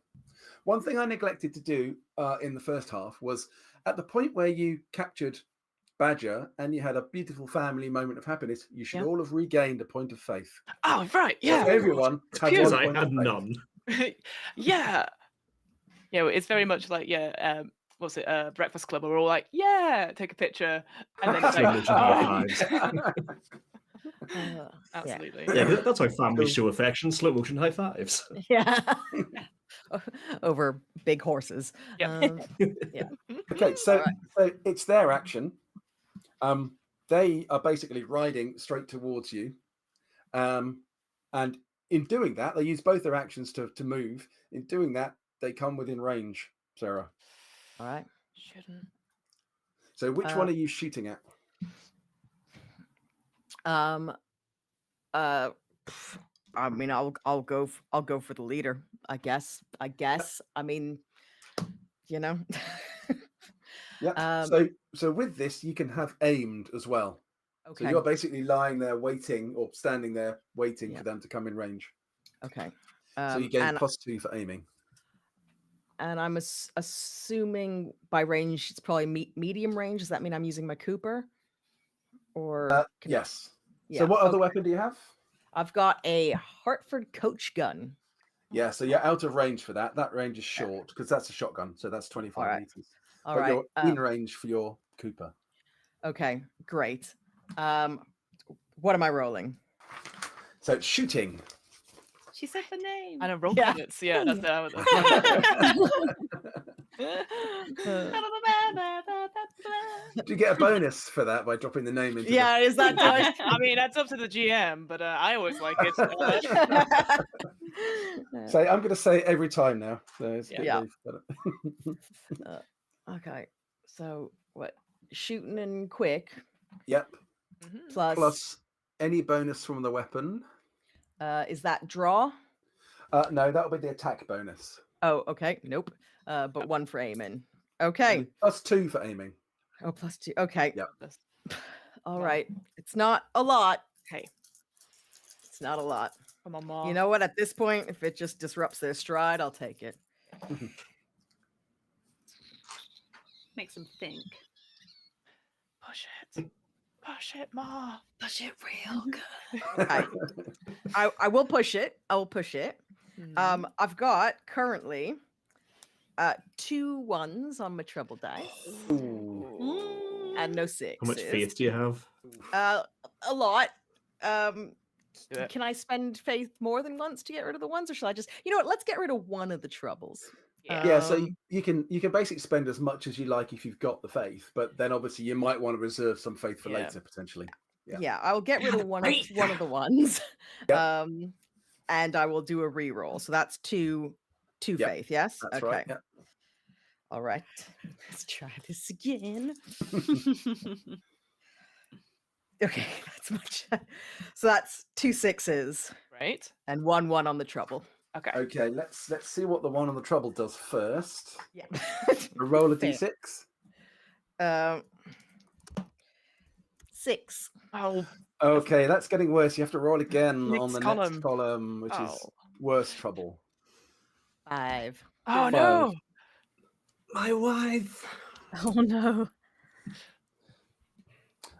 One thing I neglected to do in the first half was at the point where you captured Badger and you had a beautiful family moment of happiness, you should Yeah. all have regained a point of faith. Oh, right. So Yeah. everyone had Because one I point had of faith. none. Yeah. Yeah, it's very much like, what's it, Breakfast Club, where we're all like, yeah, take a picture. And then it's Slow like, motion high fives. absolutely. Yeah, that's how families show affection. Slow motion high fives. Yeah. Over big horses. Yep. Okay, so Alright. so it's their action. They are basically riding straight towards you, and in doing that, they use both their actions to move. In doing that, they come within range. Sarah. All right. Shouldn't. So which one are you shooting at? I mean, I'll go for the leader. I guess. I mean, you know. Yeah. So with this, you can have aimed as well. Okay. So you're basically lying there waiting or standing there waiting Yeah. for them to come in range. Okay. So you gain and, +2 for aiming. and I'm assuming by range it's probably medium range. Does that mean I'm using my Cooper? Or Yes. Yeah. So what other weapon do you have? I've got a Hartford coach gun. Yeah, so you're out of range for that. That range is short because that's a shotgun. So that's 25 Alright. meters. All But right. you're in range for your Cooper. Okay. Great. What am I rolling? So it's shooting. She said the name. I know, roll Yeah. credits. Yeah, that's Do you get a bonus for that by dropping the name into Yeah. Is that I mean, that's up to the GM, but I always like it. So I'm going to say it every time now. So it's a bit Yeah. brief, but- Okay. So what? Shooting and quick Yep. plus any bonus from the weapon. is that draw? No, that'll be the attack bonus. Oh, okay. Nope. But one for aiming. Okay. +2 for aiming. Oh, +2. Okay. Yep. All No. right. It's not a lot. Okay. It's not a lot. Come on, Mom. You know what? At this point, if it just disrupts their stride, I'll take it. Makes them think. Push it. Push it, Ma. Push it real good. Okay. I will push it. I will push it. Mhm. I've got currently 2 1s on my treble dice Ooh. and no 6. How much faith do you have? A lot. Do it. Can I spend faith more than once to get rid of the ones, or should I just? You know what? Let's get rid of one of the troubles. Yeah, so Um, you can basically spend as much as you like if you've got the faith, but then obviously you might want to reserve some faith for Yeah. later potentially. Yeah. Yeah, I'll get rid of one of the ones. Yep. And I will do a reroll. So that's two Yep, faith. Yes. That's okay. right. Yeah. All right. Let's try this again. Okay, that's much. So that's 2 6s Right. and 1 1 on the trouble. Okay. Okay, let's see what the one on the trouble does first. Yeah. Roll a Fair. d6. 6. Oh, Okay, that's getting worse. You have to roll again on Next the column. next column, which is Oh. worse trouble. 5. oh no. My wife. Oh no.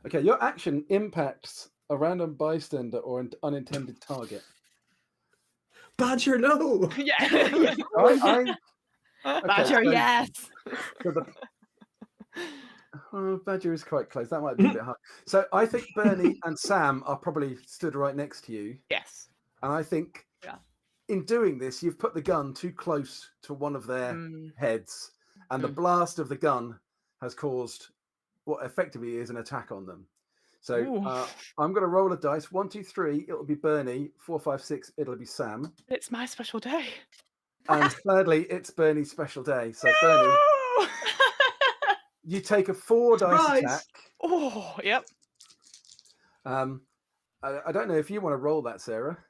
Okay, your action impacts a random bystander or an unintended target. Badger, no. Yeah. I Badger, so- yes. So Badger is quite close. That might be a bit hard. So I think Bernie and Sam are probably stood right next to you. Yes. And I think Yeah. in doing this, you've put the gun too close to one of their heads. And the Mm. blast of the gun has caused what effectively is an attack on them. So Ooh. I'm going to roll a dice. 1, 2, 3. It'll be Bernie. 4, 5, 6. It'll be Sam. It's my special day. And thirdly, it's Bernie's special day. So Bernie, No! you take a 4 dice Surprise! attack. Oh, yep. I don't know if you want to roll that, Sarah.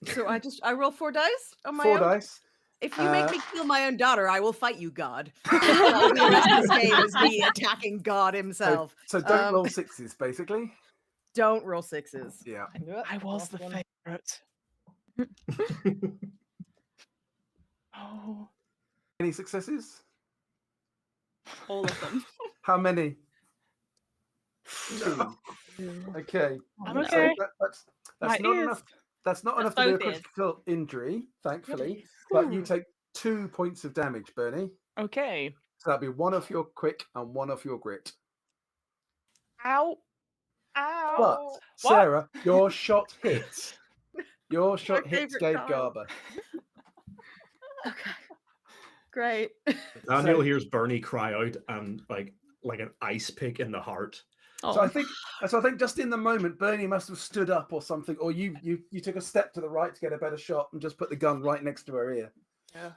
So I roll 4 dice on my 4 own. dice. If you make me kill my own daughter, I will fight you, God. The rest of this game is me attacking God himself. So don't roll 6s, basically. Don't roll 6s. Yeah. I was the Lost one. favorite. Oh. Any successes? All of them. How many? Okay. I'm So okay. that's My not ears. enough. That's not That's enough to do a both ears. critical injury, thankfully. Really? But you Ooh. take 2 points of damage, Bernie. Okay. So that'd be 1 of your quick and 1 of your grit. Ow. But Ow. What? Sarah, your shot hits. Your shot hits favorite Gabe child. Garber. Okay. Great. Daniel So- hears Bernie cry out and like an ice pick in the heart. Oh, So I think just in the moment, Bernie must have stood up or something, or you took a step to the right to get a better shot and just put the gun right next to her ear. Yeah.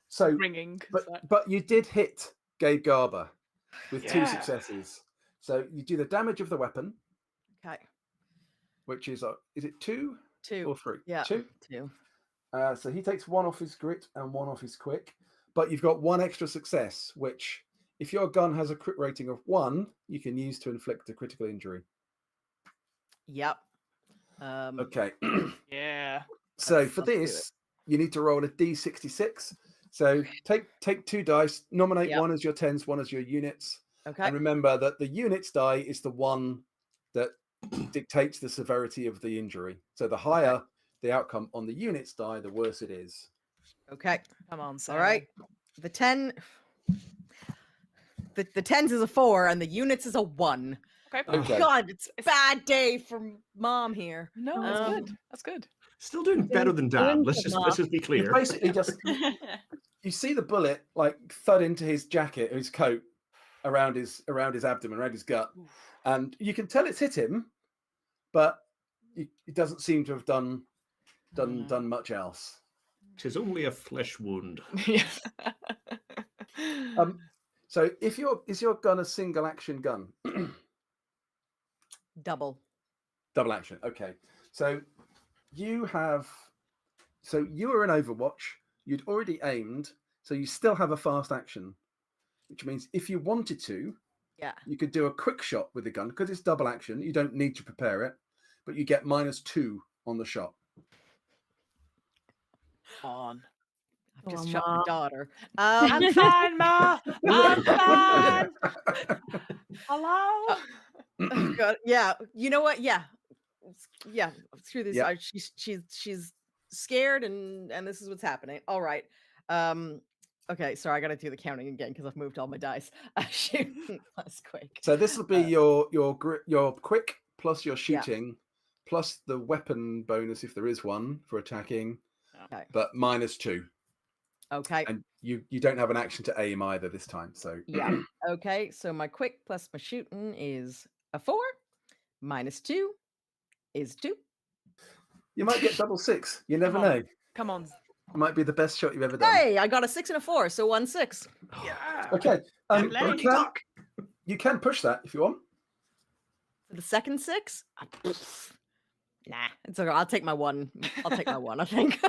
So Ringing. but you did hit Gabe Garber with 2 Yeah. successes. So you do the damage of the weapon, Okay. which is it 2 2. or 3? Yeah. 2. 2. So he takes 1 off his grit and 1 off his quick, but you've got 1 extra success, which if your gun has a crit rating of 1, you can use to inflict a critical injury. Yep. Okay. Yeah. So Let's for do this, you need to roll a d66. So take 2 dice, nominate Yep. 1 as your tens, 1 as your units, Okay. and remember that the units die is the one that dictates the severity of the injury. So the higher the outcome on the units die, the worse it is. Okay. Come on, Sarah. All right. The 10. The tens is a 4 and the units is a 1. Okay. Okay. God, it's a bad day for mom here. No, that's good. That's good. Still doing better than Dad. doing Let's good just be You clear. basically just you see the bullet like thud into his jacket, his coat, around his abdomen, around his gut, and you can tell it's hit him, but it doesn't seem to have done much else. Tis only a flesh wound. Yeah. So is your gun a single action gun? Double. Double action. Okay. So you were in Overwatch. You'd already aimed, so you still have a fast action, which means if you wanted to, Yeah. you could do a quick shot with the gun because it's double action. You don't need to prepare it, but you get -2 on the shot. on. I've just Oh, shot my Ma. daughter. I'm fine, Ma. I'm fine. Hello. God, yeah. You know what? Yeah. Yeah. Screw this. Yeah. She's scared and this is what's happening. All right. Okay, sorry, I gotta do the counting again because I've moved all my dice. Shoot, that's quick. So this will be your quick plus your shooting plus the weapon bonus if there is one for attacking, Okay. but -2. Okay. And you don't have an action to aim either this time. So Yeah. Okay, so my quick plus my shooting is a 4. -2 is 2. you might get double 6. You never Come on. know. Come on. It might be the best shot you've ever done. Hey, I got a 6 and a 4, so 1-6. Yeah. Okay. Lovely. You can push that if you want. For the second 6? Nah, it's okay. I'll take my 1. I'll take my 1, I think.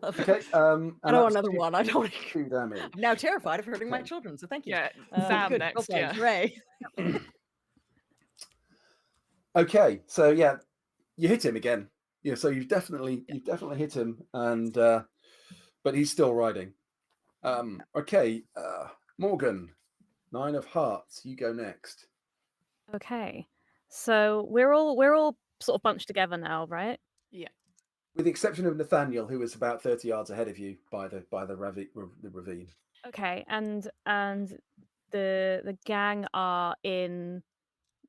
Okay. I and don't want that's another 1. I don't. 2 damage. I'm now terrified of hurting my Okay. children, so thank you. Yeah. Sam Good. next. Well played. Yeah. Hooray. Okay. So yeah, you hit him again. Yeah. So you've definitely hit him, and but he's still riding. Okay. Morgan, 9 of hearts. You go next. okay. So we're all sort of bunched together now, right? Yeah. With the exception of Nathaniel, who is about 30 yards ahead of you by the ravine. Okay, and the gang are in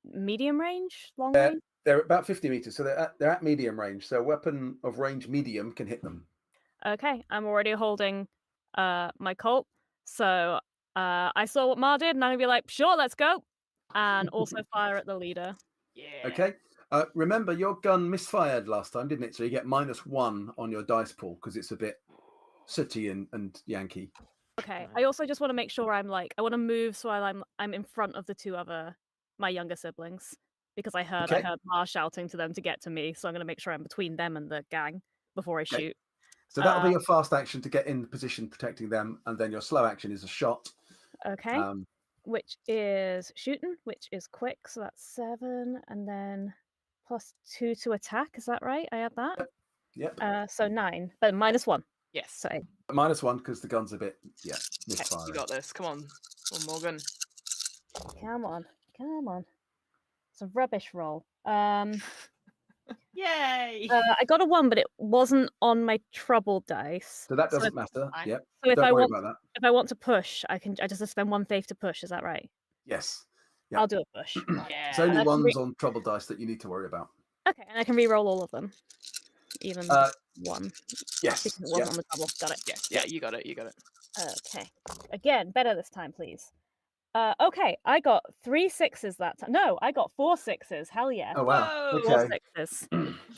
medium range, long range. They're about 50 meters, so they're at medium range. So a weapon of range medium can hit them. Okay, I'm already holding my Colt, so I saw what Ma did, and I'm gonna be like, sure, let's go, and also fire at the leader. Yeah. Okay. Remember, your gun misfired last time, didn't it? So you get -1 on your dice pool because it's a bit sooty and Yankee. Okay, I also just want to make sure I want to move so I'm in front of the 2 other my younger siblings because I heard Okay. Ma shouting to them to get to me, so I'm gonna make sure I'm between them and the gang before I Okay. shoot. So that'll be your fast action to get in position protecting them, and then your slow action is a shot. Okay. Which is shooting, which is quick, so that's 7, and then +2 to attack. Is that right? I had that. Yep. So 9, but -1. Yes. So 8. -1 because the gun's a bit You misfiring. got this. Come on. Come on, Morgan. Come on, come on. It's a rubbish roll. Yay! I got a 1, but it wasn't on my trouble dice. So that So doesn't matter. fine. Yep. So if Don't I worry want about that. if I want to push, I just have to spend 1 faith to push. Is that right? Yes. Yeah. I'll do a push. Yeah. It's only I can ones on trouble dice that you need to worry about. Okay, and I can re-roll all of them, even Uh, 1. Yes. Because it Yeah. wasn't on the trouble. Got it. Yeah, you got it. You got it. Okay. Again, better this time, please. Okay, I got 3 6s that time. No, I got 4 6s. Hell yeah. Oh wow. Whoa. 4 Okay. 6s,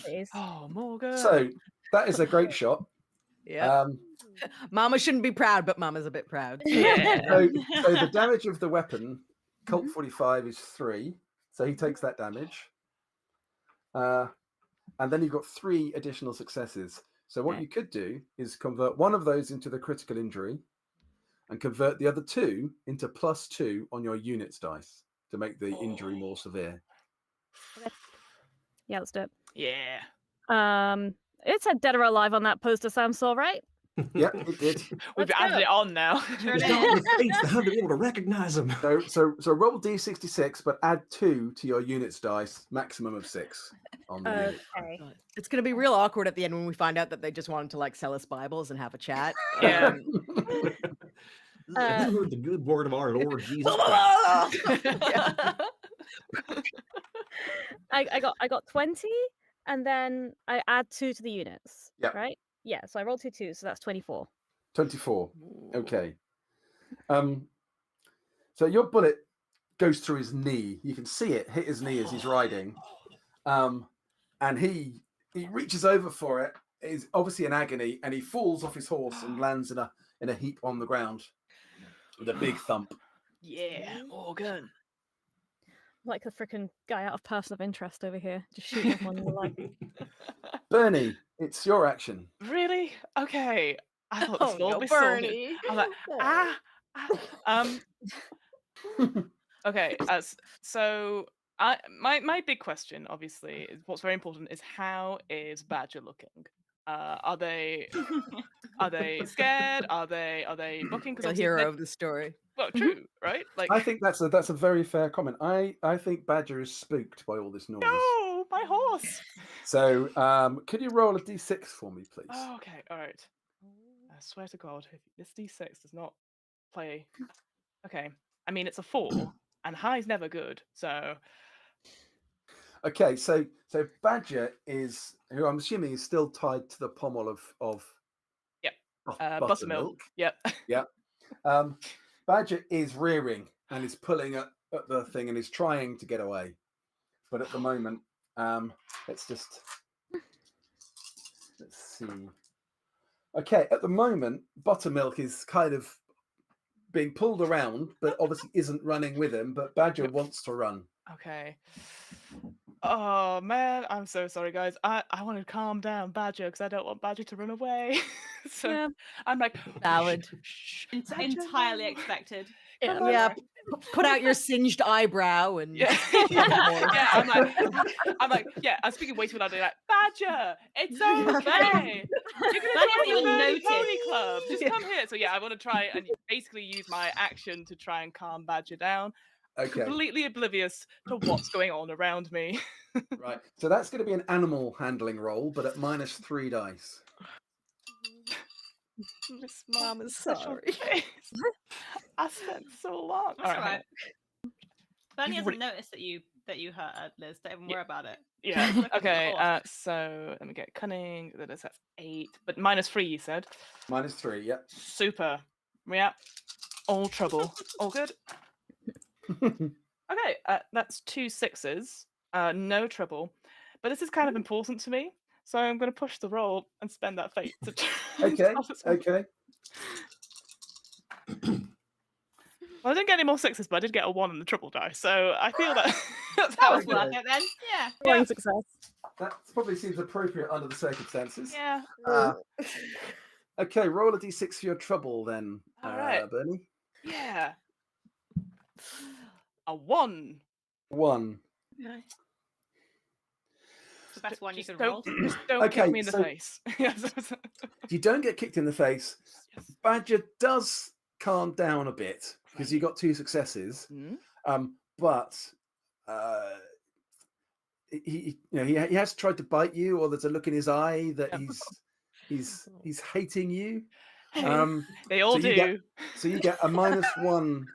please. Oh, Morgan. So that is a great shot. Yeah. Mama shouldn't be proud, but Mama's a bit proud. Yeah. So the damage of the weapon, Colt 45 is 3. So he takes that damage. And then you've got 3 additional successes. So what you could do is convert one of those into the critical injury and convert the other 2 into +2 on your units dice to make the injury more severe. Yeah, let's do it. Yeah. It said dead or alive on that poster, Sam saw, right? Yep, it did. We've Let's added go. it on now. Sure He's it got is. the face to be able to recognize him. So roll D66, but add 2 to your units dice, maximum of 6 on the unit. Okay. It's gonna be real awkward at the end when we find out that they just wanted to like sell us Bibles and have a chat. Yeah. Uh, You heard the good word of our Lord Jesus Christ. I got 20, and then I add 2 to the units. Yep. Right? Yeah, so I rolled 2 2s, so that's 24. 24. Okay. So your bullet goes through his knee. You can see it hit his knee as he's riding. And he reaches over for it. Is obviously in agony, and he falls off his horse and lands in a heap on the ground with a big thump. Yeah, Morgan. Like the freaking guy out of Person of Interest over here, just shooting everyone in the leg. Bernie, it's your action. Really? Okay. I thought this Oh, will no, be sorted. Bernie. I'm like, Okay. So my big question, obviously, is what's very important is how is Badger looking? Are they scared? Are they booking? The hero of the story. Well, true, right? Like, I think that's a very fair comment. I think Badger is spooked by all this noise. no, my horse. So could you roll a d6 for me, please? Oh, okay, all right. I swear to God, if this D6 does not play. Okay, I mean it's a 4, and high's never good. So Okay, so Badger is, who I'm assuming is still tied to the pommel of buttermilk. Yep. Badger is rearing and is pulling at the thing and is trying to get away, but at the moment, let's see. Okay, at the moment, Buttermilk is kind of being pulled around, but obviously isn't running with him. But Badger wants to run. Okay. Oh man, I'm so sorry, guys. I want to calm down Badger because I don't want Badger to run away. So Yeah. I'm like, Valid. shh, Entirely expected. Yeah, put out your singed eyebrow and Yeah. Yeah, I'm like, yeah, I'm speaking way too loudly, like, Badger, it's okay. You're gonna Badger join the even Burning noticed. Pony Club. Just come here. So yeah, I want to try and basically use my action to try and calm Badger down. Okay, Completely oblivious to what's going on around me. right. So that's going to be an animal handling roll, but at -3 dice. Miss Mama's Sorry. face. I spent so long. That's all right. Bernie You've hasn't noticed that you hurt her, Liz. Don't even worry about it. Yeah. Look at the Okay. horse. So let me get cunning. That's 8, but -3. You said. -3. Yep. Super. Yeah. All trouble. All good. Okay. That's 2 6s. No trouble. But this is kind of important to me, so I'm going to push the roll and spend that fate to. Okay. Okay. Well, I didn't get any more 6s, but I did get a 1 on the triple die, so I feel that that's how That it's was working. worth it then. Yeah. Flying Yeah. success. That probably seems appropriate under the circumstances. Yeah. Okay, roll a d6 for your trouble then, All right. Bernie. Yeah. A 1. 1. It's the best one you Just could roll. Just don't Okay, kick me in the so- face. Yes. You don't get kicked in the face. Yes. Badger does calm down a bit because you got 2 successes. Hmm? But he has tried to bite you, or there's a look in his eye that he's hating you. They all so do. You get a -1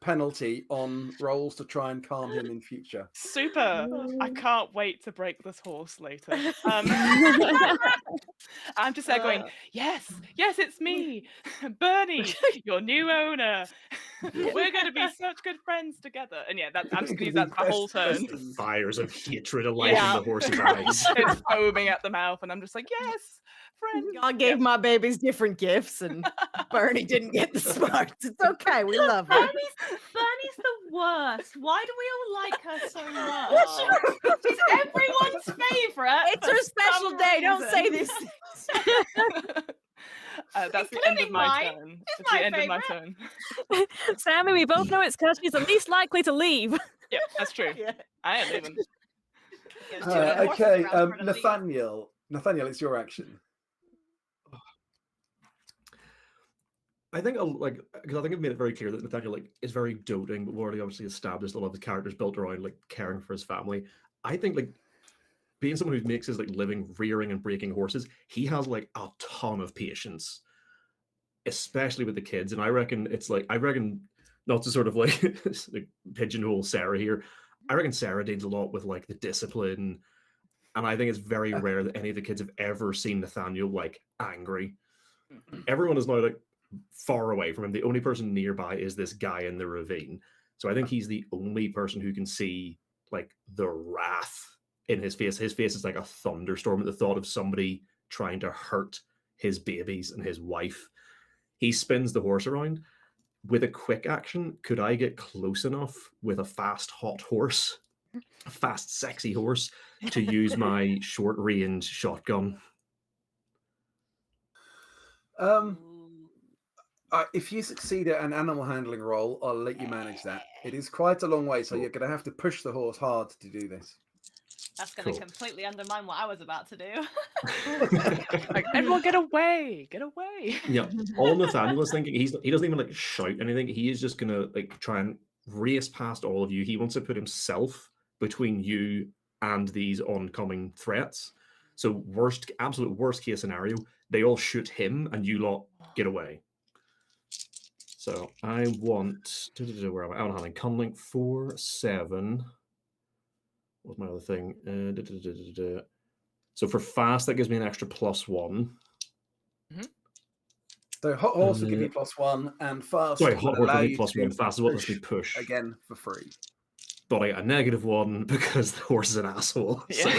penalty on rolls to try and calm him in future. Super. I can't wait to break this horse later. I'm just there going, yes, it's me, Bernie, your new owner. We're going to be such good friends together. And yeah, I'm just going to use that the whole turn. The fires of hatred alight in the horse's eyes. It's foaming at the mouth, and I'm just like, yes, friend. God gave my babies different gifts, and Bernie didn't get the smarts. It's okay. We love her. Bernie's the worst. Why do we all like her so much? She's everyone's favourite. It's her special day. Don't say this. That's the end of my turn. It's the end of my turn. Sammy, we both know it's because she's the least likely to leave. Yeah, that's true. Yeah. I am leaving. Okay, Nathaniel, it's your action. I think because I think I've made it very clear that Nathaniel is very doting, but we've already obviously established a lot of his characters built around caring for his family. I think being someone who makes his living rearing and breaking horses, he has a ton of patience, especially with the kids. And I reckon not to sort of pigeonhole Sarah here. I reckon Sarah deals a lot with the discipline, and I think it's very rare that any of the kids have ever seen Nathaniel angry. Everyone is now far away from him. The only person nearby is this guy in the ravine. So I think he's the only person who can see the wrath in his face. His face is like a thunderstorm at the thought of somebody trying to hurt his babies and his wife. He spins the horse around. With a quick action, could I get close enough with a fast, hot horse, a fast, sexy horse, to use my short-range shotgun? If you succeed at an animal handling roll, I'll let you manage that. It is quite a long way, so you're going to have to push the horse hard to do this. That's going to completely undermine what I was about to do. Everyone get away! Get away! Yeah, all Nathaniel is thinking, he doesn't even shout anything. He is just going to try and race past all of you. He wants to put himself between you and these oncoming threats. So absolute worst case scenario, they all shoot him and you lot get away. So I want where am I? Out handling Conlink 4, 7. What's my other thing? So for fast, that gives me an extra +1. Mm-hmm. So hot horse will give you +1, and fast. Sorry, hot horse will give you +1. Fast is what lets me push again for free. But I got a -1 because the horse is an asshole. So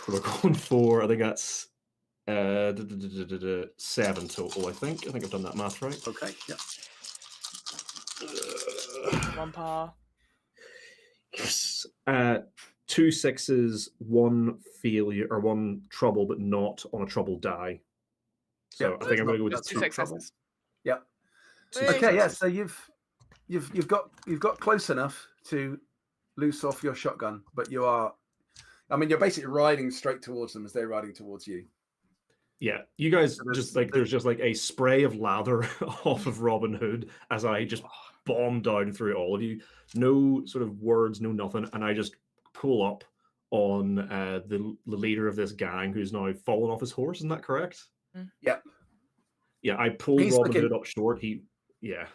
we're going for, I think that's 7 total. I think I've done that math right. Okay, yeah. One par. Yes. 2 6s, 1 failure or 1 trouble, but not on a trouble die. So Yep, I think I'm going to go with 2 successes. Yeah. Two Okay, yeah. successes. So you've got close enough to loose off your shotgun, but you're basically riding straight towards them as they're riding towards you. Yeah, you guys just there's just a spray of lather off of Robin Hood as I just bomb down through all of you. No sort of words, no nothing, and I just pull up on the leader of this gang who's now fallen off his horse. Isn't that correct? Yep. Yeah, I pulled Robin Hood up short. Yeah,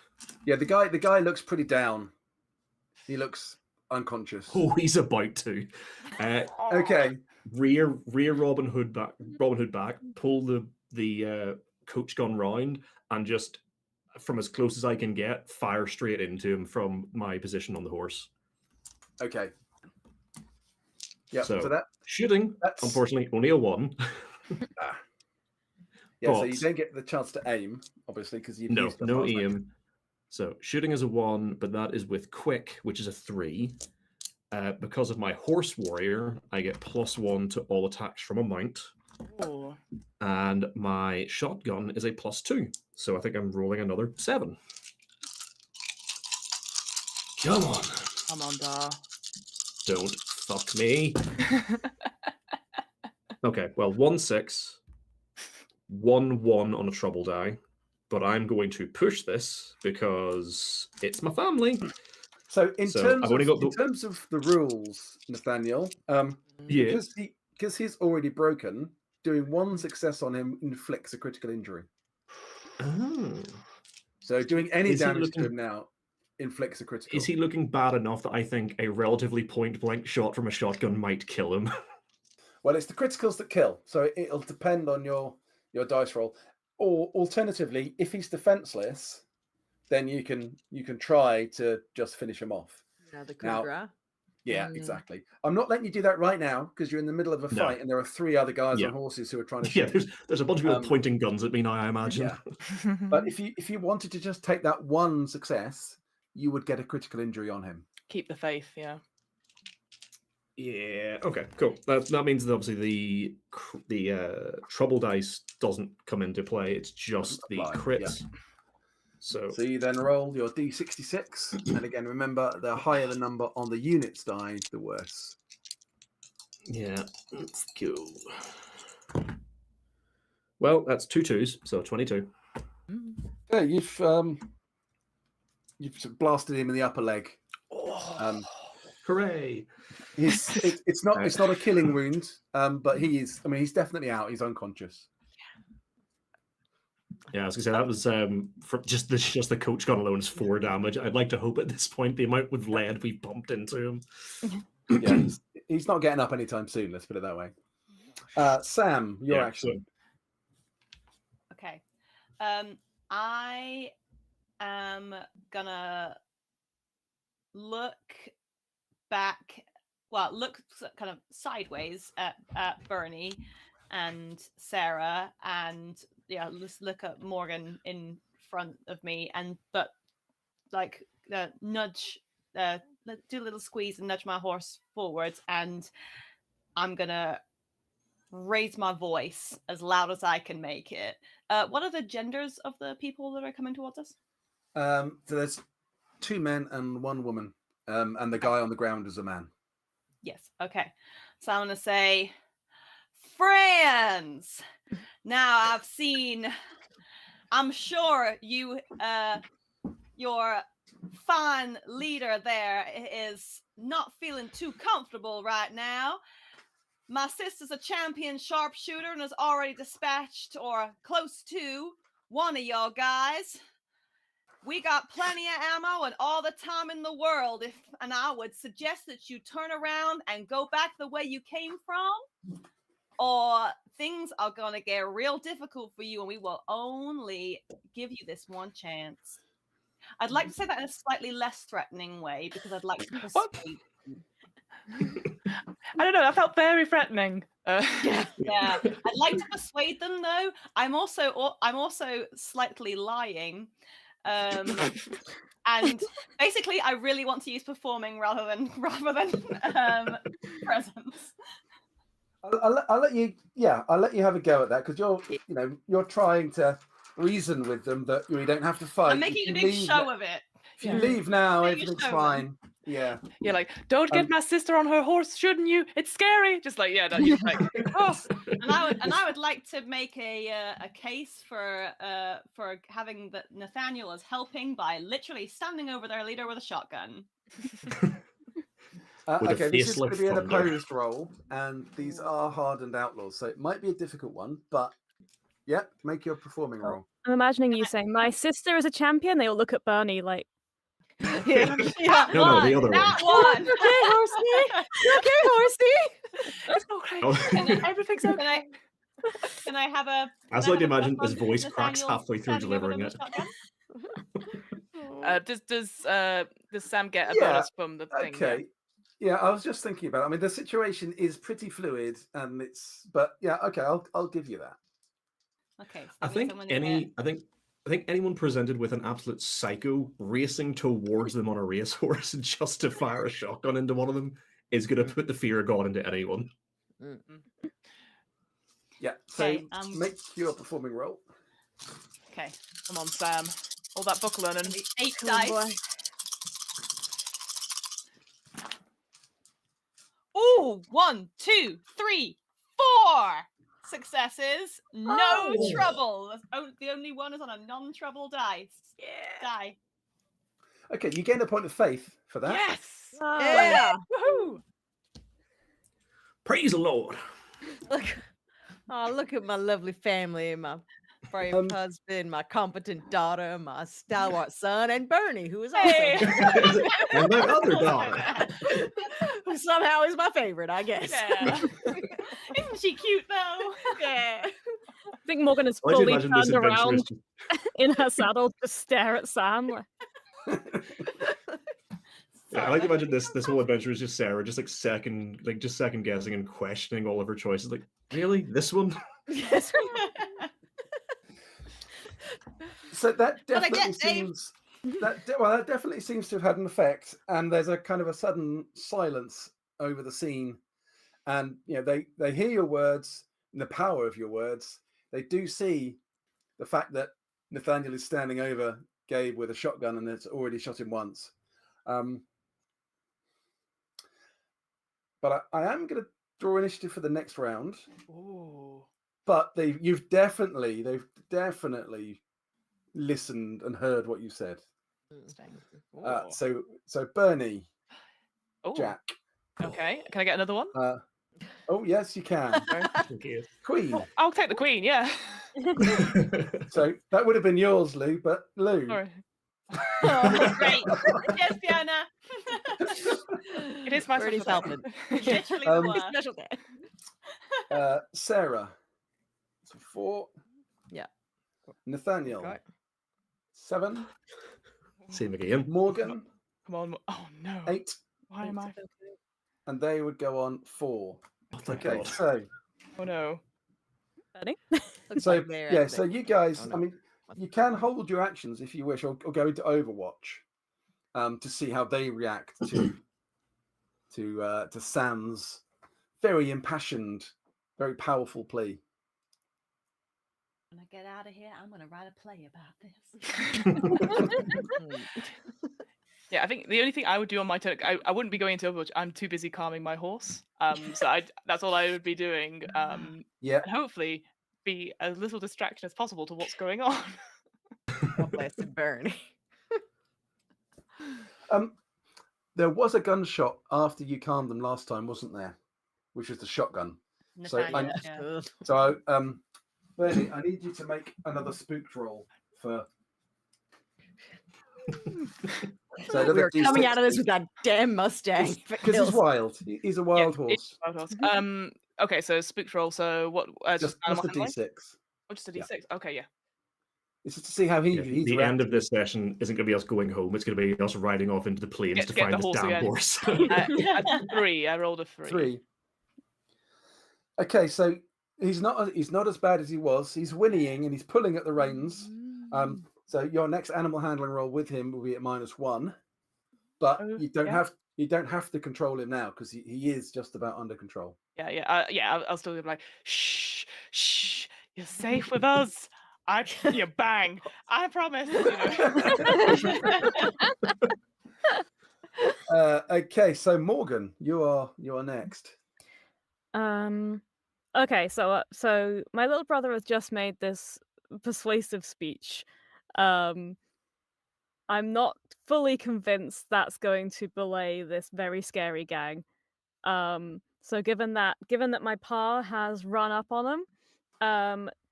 the guy looks pretty down. He looks unconscious. Oh, he's about to. Okay. Rear Robin Hood back, pull the coach gun round, and just from as close as I can get, fire straight into him from my position on the horse. Okay. Yeah. So that shooting, unfortunately, only a 1. Yeah, so you don't get the chance to aim, obviously, because you've used the no fast aim. action. So shooting is a 1, but that is with quick, which is a 3. Because of my horse warrior, I get +1 to all attacks from a mount. Ooh. And my shotgun is a +2. So I think I'm rolling another 7. Come on. Come on, Dar. Don't fuck me. Okay, well, 1 6, 1 1 on a trouble die. But I'm going to push this because it's my family. So in I've only got in terms of the rules, Nathaniel, Yeah. because he's already broken, doing one success on him inflicts a critical injury. Oh. So doing any Is he damage to looking- him now inflicts a critical. Is he looking bad enough that I think a relatively point-blank shot from a shotgun might kill him? Well, it's the criticals that kill, so it'll depend on your dice roll. Or alternatively, if he's defenseless, then you can try to just finish him off. Yeah, the coup Now- de grace. Yeah, Mm. exactly. I'm not letting you do that right now because you're in the middle of a No. fight and there are 3 other guys Yeah. on horses who are trying to Yeah, shoot. there's a bunch of people Um, pointing guns at me now, I imagine. Yeah. But if you wanted to just take that one success, you would get a critical injury on him. Keep the faith, yeah. Yeah. Okay. Cool. That means that obviously the trouble dice doesn't come into play. It's just Doesn't the apply, yeah. crits. So So you then roll your d66, and again, remember, the higher the number on the units die, the worse. yeah, let's go. Well, that's 2 2s, so 22. Yeah, you've sort of blasted him in the upper leg. Hooray! It's not a killing wound, but he is. I mean, he's definitely out. He's unconscious. Yeah, I was gonna say that was from just the coach gun alone is 4 damage. I'd like to hope at this point the amount with lead we bumped into him. Yeah, he's not getting up anytime soon. Let's put it that way. Sam, your Yeah, action. Okay. I am gonna look back, look kind of sideways at Bernie and Sarah, and let's look at Morgan in front of me, but like nudge, do a little squeeze and nudge my horse forwards, and I'm gonna raise my voice as loud as I can make it. What are the genders of the people that are coming towards us? So there's 2 men and 1 woman, and the guy on the ground is a man. Yes. Okay. So I'm gonna say, friends. Now I'm sure you, your fine leader there is not feeling too comfortable right now. My sister's a champion sharpshooter and has already dispatched or close to one of y'all guys. We got plenty of ammo and all the time in the world, and I would suggest that you turn around and go back the way you came from, or things are going to get real difficult for you, and we will only give you this one chance. I'd like to say that in a slightly less threatening way, because I'd like to persuade you. I don't know. That felt very threatening. Yeah, I'd like to persuade them, though. I'm also slightly lying. And basically, I really want to use performing rather than presence. I'll let you. Yeah, I'll let you have a go at that because you're trying to reason with them that you don't have to fight. I'm making a big show of it. If you leave now, Make a everything's show of fine. Yeah. You're like, don't get my sister on her horse, shouldn't you? It's scary. Just like, yeah, no, you're like, oh. And I would like to make a case for having Nathaniel as helping by literally standing over their leader with a shotgun. Okay, this is going to be an thunder. opposed roll, and these are hardened outlaws, so it might be a difficult one. But yeah, make your performing roll. I'm imagining you saying, "My sister is a champion." They all look at Bernie like, Yeah. No, the other that one. one. "Okay, horsey. You okay, horsey?" It's okay. Oh. Everything's okay. Can I have a? I just like to imagine his voice cracks Nathaniel halfway through standing over delivering them it. with shotgun? Does Sam get a Yeah, bonus from the thing? Okay. Yeah, I was just thinking about it. I mean, the situation is pretty fluid, and but yeah, okay, I'll give you that. Okay. So I that means think I'm gonna get- I think anyone presented with an absolute psycho racing towards them on a racehorse just to fire a shotgun into one of them is going to put the fear of God into anyone. Yeah. So Okay, make your performing roll. Okay. Come on, Sam. All that book learning. 8 Oh, dice. boy. Ooh, 1, 2, 3, 4 successes. No trouble. The only one is on a non-trouble die. Okay, you gain a point of faith for that. Yes. Yeah. Woohoo! Praise the Lord. Look, look at my lovely family, my brave husband, my competent daughter, my stalwart son, and Bernie, who is also Hey. And my other daughter. who somehow is my favorite, I guess. Yeah. Isn't she cute though? Yeah. I think Morgan is I like to fully imagine this turned adventure around is just- in her saddle to stare at Sam. Like, Yeah, I like to imagine this whole adventure is just Sarah, just second guessing and questioning all of her choices. Like, really, this one? Yes. So that Gotta definitely get Dave. seems that definitely seems to have had an effect. And there's a kind of a sudden silence over the scene, and they hear your words and the power of your words. They do see the fact that Nathaniel is standing over Gabe with a shotgun and it's already shot him once. But I am going to draw initiative for the next round. Ooh. But they've definitely listened and heard what you said. Ooh. So Bernie, Ooh. Jack. Okay. Can I get another one? Oh yes, you can. Thank you. Queen. Oh, I'll take the queen. Yeah. So that would have been yours, Lou. But Lou. Sorry. Oh, great. Yes, Fiona. It is my Bernie's special helping. day. Literally the worst. Special day. Sarah. So 4. Yeah. Nathaniel. Okay. 7. Same again. Morgan. Come on. Oh no. 8. Why am I? And they would go on 4. Oh, thank Okay, God. so Oh no. Bernie? Looks so like they're yeah, at so the- you guys, Oh, no. I mean, you can hold your actions if you wish, or go into Overwatch to see how they react to Sam's very impassioned, very powerful plea. When I get out of here, I'm gonna write a play about this. Yeah, I think the only thing I would do on my turn, I wouldn't be going into Overwatch. I'm too busy calming my horse. So that's all I would be doing. Yeah. And hopefully be as little distraction as possible to what's going on. God bless you, Bernie. There was a gunshot after you calmed them last time, wasn't there? Which was the shotgun. Nathaniel, Ugh. So, Bernie, I need you to make another spooked roll for. So We another were coming D6, out of this with that damn Mustang. because he's wild. He's a wild Yeah, horse. Wild horse. Okay, so spooked roll. So what? Just animal a handling? D6. Oh, just a Yeah. D6. Okay, yeah. It's just to see how he's The end of this session isn't going to be us going home. It's going to be us riding off into the plains Get- to get find the this horse damn again. horse. I 3. I rolled a 3. 3. Okay, so he's not as bad as he was. He's whinnying and he's pulling at the reins. So your next animal handling roll with him will be at -1, but Oh, you don't yeah. have to control him now because he is just about under control. Yeah. I'll still be like, shh, shh. You're safe with us. Bang. I promise. Okay, so Morgan, you are next. Okay, so my little brother has just made this persuasive speech. I'm not fully convinced that's going to belay this very scary gang. So given that my pa has run up on him,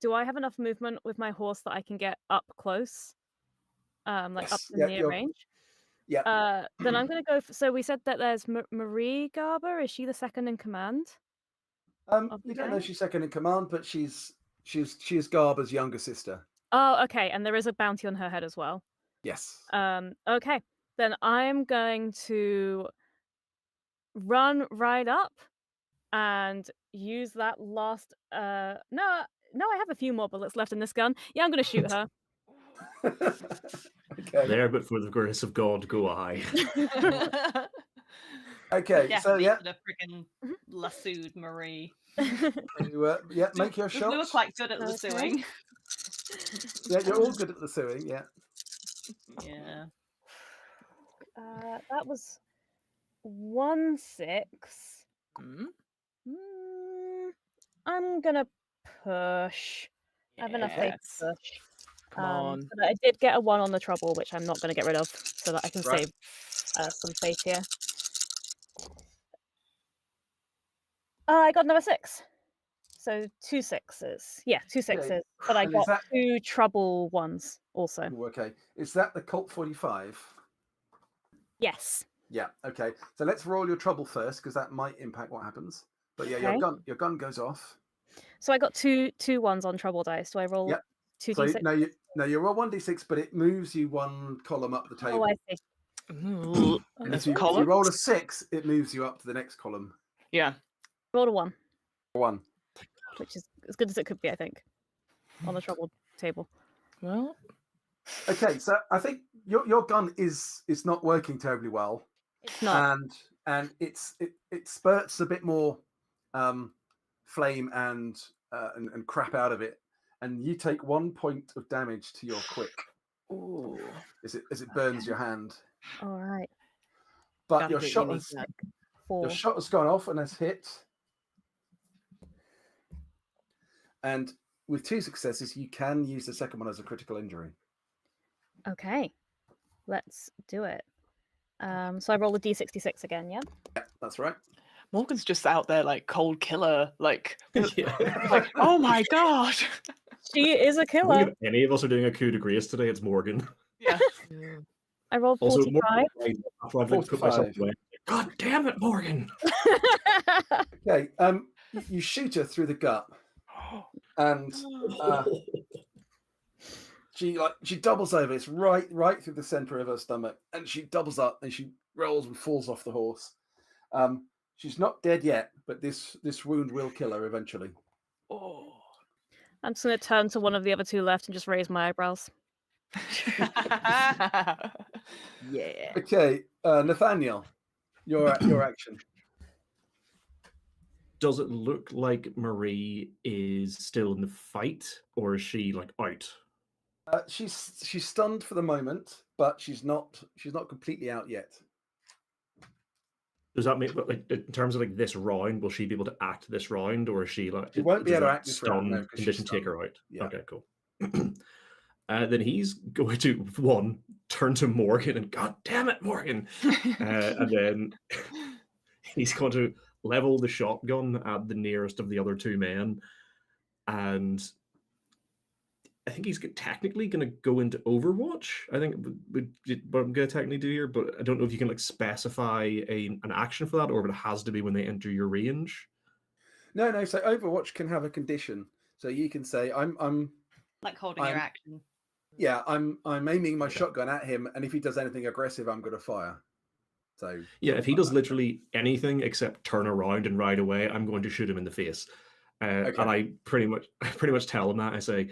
do I have enough movement with my horse that I can get up close? Up Yes, to yeah, near range? Yeah. Then I'm gonna go. So we said that there's Marie Garber. Is she the second in command? You don't know she's second in command, but she's Garber's younger sister. Oh, okay. And there is a bounty on her head as well. Yes. Okay. Then I'm going to run right up and use that last. No, I have a few more bullets left in this gun. Yeah, I'm gonna shoot her. Okay. There, but for the grace of God, go I. Okay. So Definitely yeah, could have freaking lassoed Marie. make your We shots. were quite good at lassoing. Yeah, you're all good at the suing. Yeah. Yeah. That was 1 6. I'm gonna push. I have enough faith to push. Come on. But I did get a 1 on the trouble, which I'm not going to get rid of, so that I can Right. save some fate here. I got another 6. So 2 6s. Yeah, 2 6s. But I And is got that- 2 trouble ones also. Ooh, okay. Is that the Colt 45? Yes. Yeah. Okay. So let's roll your trouble first, because that might impact what happens. But yeah, Okay. your gun goes off. So I got two ones on trouble dice. Do I roll Yep. 2d6? No, you roll 1d6, but it moves you 1 column up the table. Oh, I see. Ooh, And there's if you columns. roll a 6, it moves you up to the next column. Yeah. Rolled a 1, 1. which is as good as it could be, I think, on the trouble table. Well, Okay, so I think your gun is not working terribly well. It's not. And it spurts a bit more flame and crap out of it, and you take 1 point of damage to your quick ooh. as it burns your hand. All right. But Gotta your get shot unique has, luck. 4. your shot has gone off and has hit. And with 2 successes, you can use the second one as a critical injury. Okay. Let's do it. So I roll a d66 again, yeah? Yeah, that's right. Morgan's just out there like cold killer, like, Yeah. like oh my god. She is a I don't killer. think if any of us are doing a coup de grace today, it's Morgan. Yeah. I rolled Also, 45. Morgan, after I've like, put myself 45. away. God damn it, Morgan! Okay, you shoot her through the gut, and she doubles over. It's right through the center of her stomach, and she doubles up and she rolls and falls off the horse. She's not dead yet, but this wound will kill her eventually. Oh. I'm just going to turn to one of the other 2 left and just raise my eyebrows. Yeah. Okay, Nathaniel, your action. Does it look like Marie is still in the fight, or is she like out? She's stunned for the moment, but she's not completely out yet. Does that mean, like, in terms of like this round, will she be able to act this round, or is she like? She won't be does able to that act this round, no, stun 'cause she's condition take stunned. her out? Yeah. Okay, cool. Then he's going to one turn to Morgan and God damn it, Morgan, and then he's going to level the shotgun at the nearest of the other 2 men, and I think he's technically going to go into Overwatch. I think what I'm going to technically do here, but I don't know if you can like specify an action for that, or if it has to be when they enter your range. No. So Overwatch can have a condition. So you can say, I'm Like holding your I'm- action. yeah, I'm aiming my shotgun at him, and if he does anything aggressive, I'm going to fire. So Yeah, if he does literally anything except turn around and ride away, I'm going to shoot him in the face. Okay. And I pretty much tell him that. I say,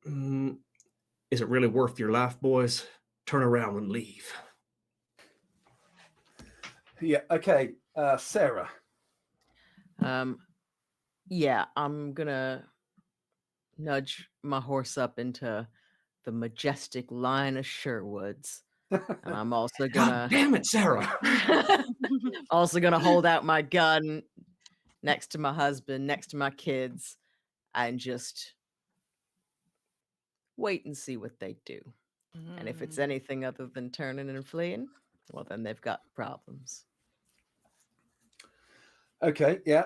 "Is it really worth your laugh, boys? Turn around and leave." yeah, okay, Sarah. Yeah, I'm gonna nudge my horse up into the majestic line of Sherwoods. And I'm also God gonna damn it, Sarah! hold out my gun next to my husband, next to my kids, and just wait and see what they do. And if it's anything other than turning and fleeing, well, then they've got problems. Okay, yeah,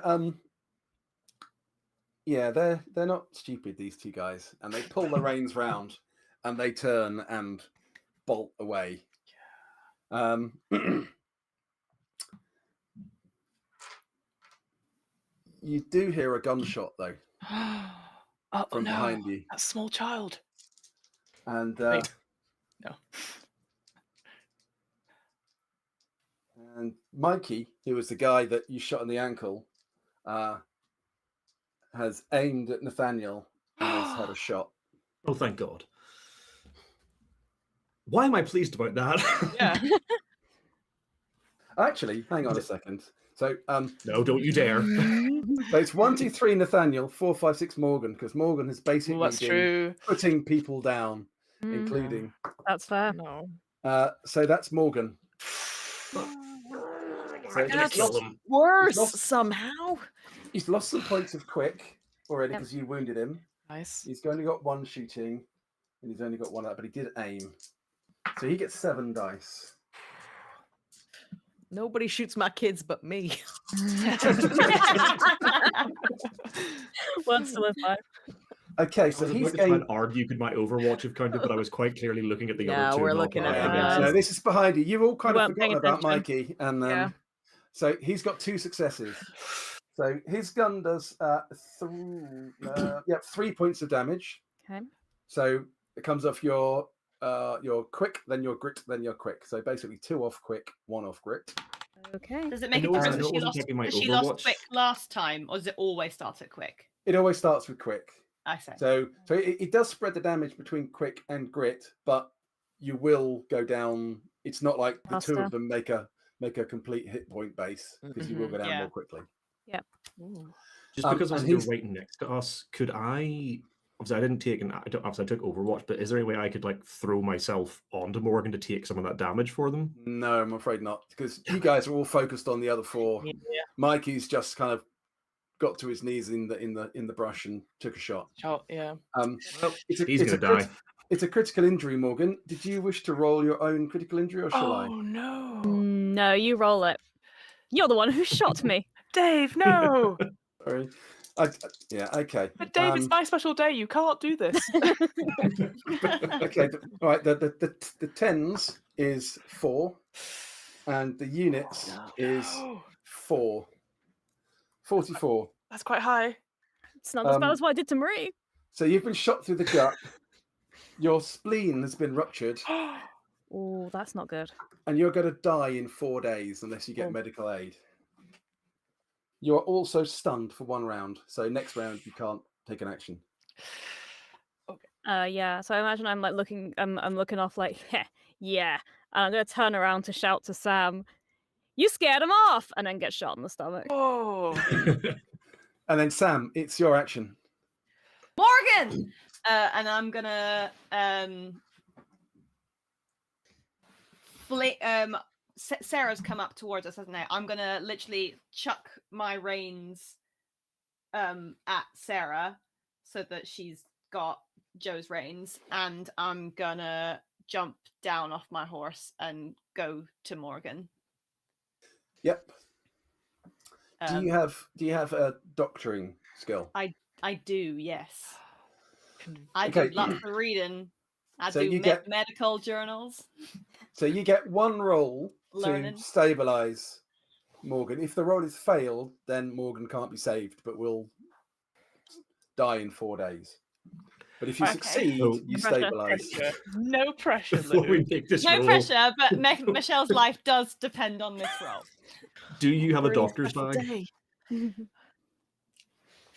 yeah, they're not stupid, these 2 guys, and they pull the reins round, and they turn and bolt away. You do hear a gunshot though Oh from no, behind you, that small child. and Wait. No. and Mikey, who was the guy that you shot in the ankle, has aimed at Nathaniel and has had a shot. Oh, thank God. Why am I pleased about that? Yeah. Actually, hang on a second. So, No, don't you dare. so it's 1, 2, 3 Nathaniel, 4, 5, 6 Morgan, because Morgan has basically Well, that's been true. putting people down, Mm, including. that's fair. No. So that's Morgan. So That's kill them. worse lost- somehow. he's lost some points of quick already Yep. because you wounded him. Nice. He's only got 1 shooting, and he's only got 1 out, but he did aim. So he gets 7 dice. Nobody shoots my kids but me. One to live by. Okay, I so was he's about to try gained. and argue could my Overwatch have counted, but I was quite clearly looking at the Yeah, other two. we're not looking at behind the me. guys. No, this is behind you. You've all kind You of weren't paying forgotten about attention. Mikey, and Yeah. so he's got 2 successes. So his gun does 3 points of damage. Okay. So it comes off your quick, then your grit, then your quick. So basically 2 off quick, 1 off grit. Okay. Does it make I a know- difference I know that it she wasn't lost? technically my She lost Overwatch. quick last time, or does it always start at quick? It always starts with quick. I say. So it does spread the damage between quick and grit, but you will go down. It's not like the 2 Faster. of them make a complete hit point base, because you will go down Yeah. more quickly. Just because and obviously you're he's- right next to us, could I? Obviously, I didn't take obviously I took Overwatch, but is there any way I could like throw myself onto Morgan to take some of that damage for them? No, I'm afraid not, because you guys are all focused on the other 4. Yeah. Mikey's just kind of got to his knees in the brush and took a shot. Shot, yeah. Well, It's he's gonna die. It's a critical injury, Morgan. Did you wish to roll your own critical injury, or shall I? Oh no, No, you roll it. You're the one who shot me. Dave! No, Sorry. Yeah. Okay. but Dave, it's my special day. You can't do this. Okay. All right. The tens is 4, and the units is No. 4. 44. That's quite high. It's not as bad as what I did to Marie. So you've been shot through the gut. Your spleen has been ruptured, Oh, that's not good. and you're going to die in 4 days unless you get Oh. medical aid. You are also stunned for 1 round. So next round you can't take an action. Yeah. So I imagine I'm like looking. I'm looking off like, yeah. And I'm gonna turn around to shout to Sam, "You scared him off!" and then get shot in the stomach. Oh, And then Sam, it's your action. Morgan! And I'm gonna Sarah's come up towards us, hasn't it? I'm gonna literally chuck my reins at Sarah so that she's got Joe's reins, and I'm gonna jump down off my horse and go to Morgan. Yep. Do you have a doctoring skill? I do, yes. I Okay. do lots of reading. I So do you get- medical journals. So you get 1 roll Learning. to stabilize Morgan. If the roll is failed, then Morgan can't be saved, but will die in 4 days. But if you Okay. succeed, So- you Pressure. stabilize. no pressure, Before we Lou. make this No roll, pressure, but Michelle's life does depend on this roll. do you have a Very doctor's special bag? day.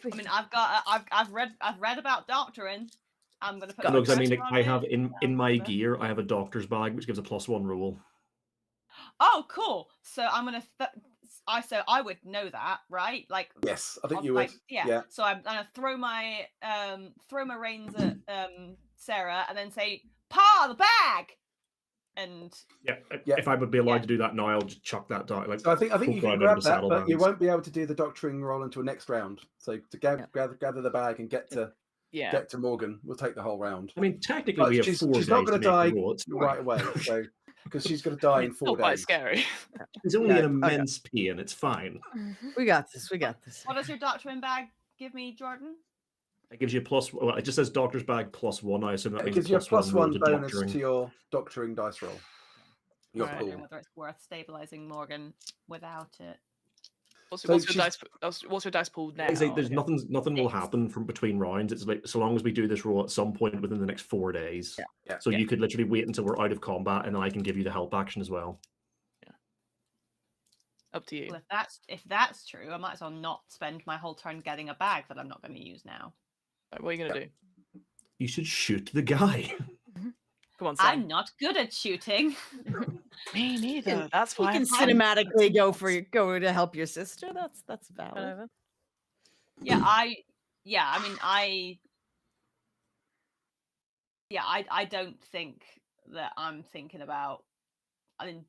I mean, I've read about doctoring. I'm gonna put. No, my because I mean, pressure like, on I it. have in my Yeah. gear, I have a doctor's bag which gives a +1 rule. Oh, cool. So I'm gonna. I would know that, right? Like. Yes, I think on- you would. like, yeah. So I'm gonna throw my reins at Sarah and then say, "Pa, the bag!" And Yeah, Yeah. if I would be allowed Yeah. to do that now, I'll just chuck that down. Like, So I think you poke can down grab into that, saddle but you bands. won't be able to do the doctoring roll until next round. So to gather the bag and get to Yeah. Morgan, we'll take the whole round. I mean, technically, But we have she's 4 days not to going make to die the roll. It's fine. right away, so because she's going to die in 4 Still quite days. scary. It's only Yeah, an okay. immense pain. It's fine. We got this. We got this. what does your doctoring bag give me, Jordan? It gives you a plus. Well, it just says doctor's bag +1. I assume that It means gives you a +1 roll +1 to bonus doctoring. to your doctoring dice roll. Your Right. Wondering pool. whether it's worth stabilizing Morgan without it. What's So your she's- dice pool now? Like I say, there's Yeah. nothing will Six. happen from between rounds. It's like so long as we do this roll at some point within the next 4 days. Yeah. So Yeah. you could literally wait until we're out of combat, and then I can give you the help action as well. Up to you. Well, if that's true, I might as well not spend my whole turn getting a bag that I'm not going to use now. Right, what are you gonna do? You should shoot the guy. Come on, Sam. I'm not good at shooting. Me neither. can- That's You why can I'm fine. cinematically go to help your sister. That's valid. Whatever. Yeah, I don't think that I'm thinking about. I mean,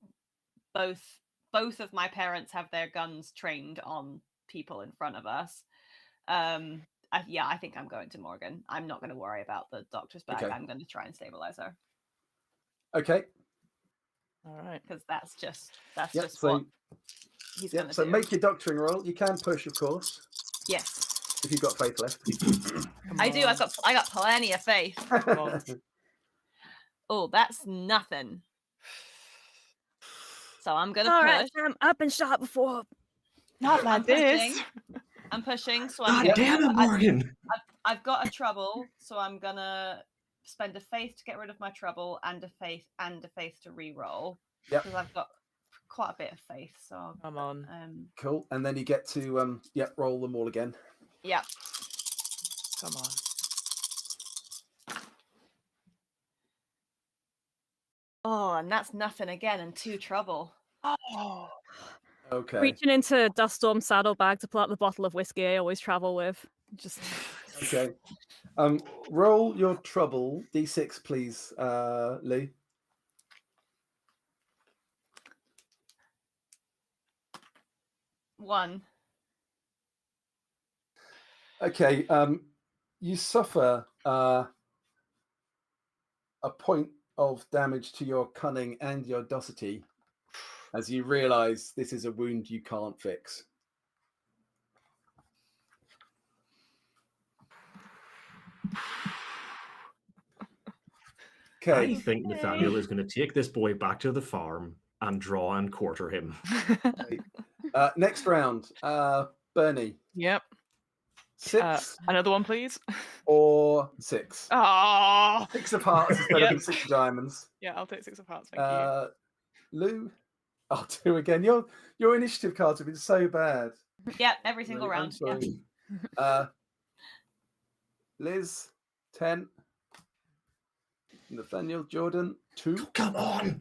both of my parents have their guns trained on people in front of us, I think I'm going to Morgan. I'm not going to worry about the doctor's bag. Okay. I'm going to try and stabilize her Okay. All right. because that's just Yep. what So he's going to so do. make your doctoring roll. You can push, of course, Yes, if you've got faith left. Come I do. on. I got plenty of faith. on. Oh, that's nothing. So I'm going to All push. right, Sam, I've been shot before. Not like this. I'm pushing, so God I'm damn it, Morgan! I've got a trouble, so I'm gonna spend a faith to get rid of my trouble and a faith to re-roll. Yep. Because I've got quite a bit of faith. So Come on. Cool. And then you get to roll them all again. Yeah. Come on. Oh, and that's nothing again, and 2 trouble. Oh. Okay. Reaching into Duststorm's saddlebag to pull out the bottle of whiskey I always travel with. Just Okay. Roll your trouble d6, please, Lee. One. Okay. You suffer a point of damage to your cunning and your docility as you realise this is a wound you can't fix. I Okay. think Nathaniel is going to take this boy back to the farm and draw and quarter him. Next round, Bernie. Yep. 6 Another one, please. or 6. Oh. 6 of hearts instead Yep. of 6 of diamonds. Yeah, I'll take 6 of hearts. Thank you. Lou, I'll do again. Your initiative cards have been so bad. Yeah, every single Lou, round. I'm sorry. Liz, 10. Nathaniel, Jordan, 2. Come on!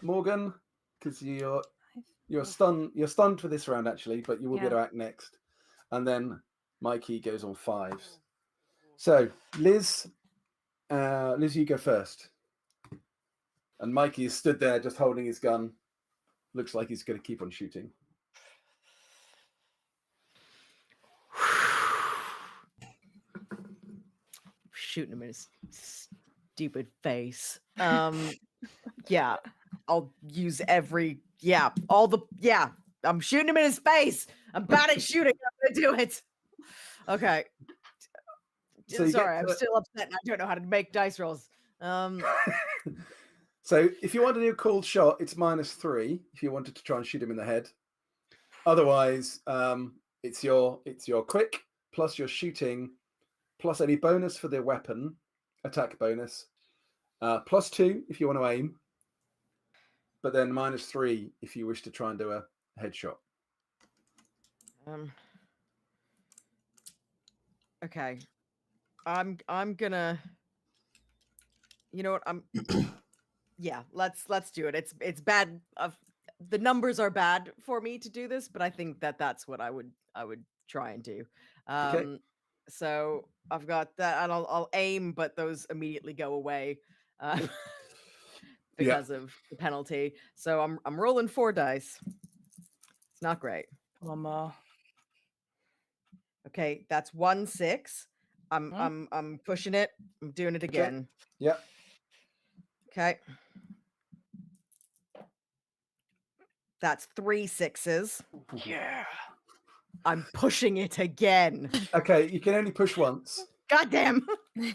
Morgan, because you're stunned for this round actually, but you will be able to act next. And then Mikey goes on 5s. So Liz, you go first. And Mikey is stood there just holding his gun. Looks like he's going to keep on shooting. Shooting him in his stupid face. Yeah, I'll use I'm shooting him in his face. I'm bad at shooting. I'm gonna do it. Okay. So you Sorry, get I'm to- still upset and I don't know how to make dice rolls. So if you want to do a cold shot, it's -3 if you wanted to try and shoot him in the head. Otherwise, it's your quick plus your shooting plus any bonus for the weapon attack bonus, +2 if you want to aim, but then -3 if you wish to try and do a headshot. Okay. I'm gonna. You know what? Yeah, let's do it. It's bad. The numbers are bad for me to do this, but I think that's what I would try and do. Okay. So I've got that, and I'll aim, but those immediately go away because of the penalty. So I'm rolling 4 dice. It's not great. Come on, Ma. Okay, that's 1 6. I'm pushing it. I'm doing it again. Yep. Okay. That's 3 6s. Yeah. I'm pushing it again. Okay, you can only push once Goddamn.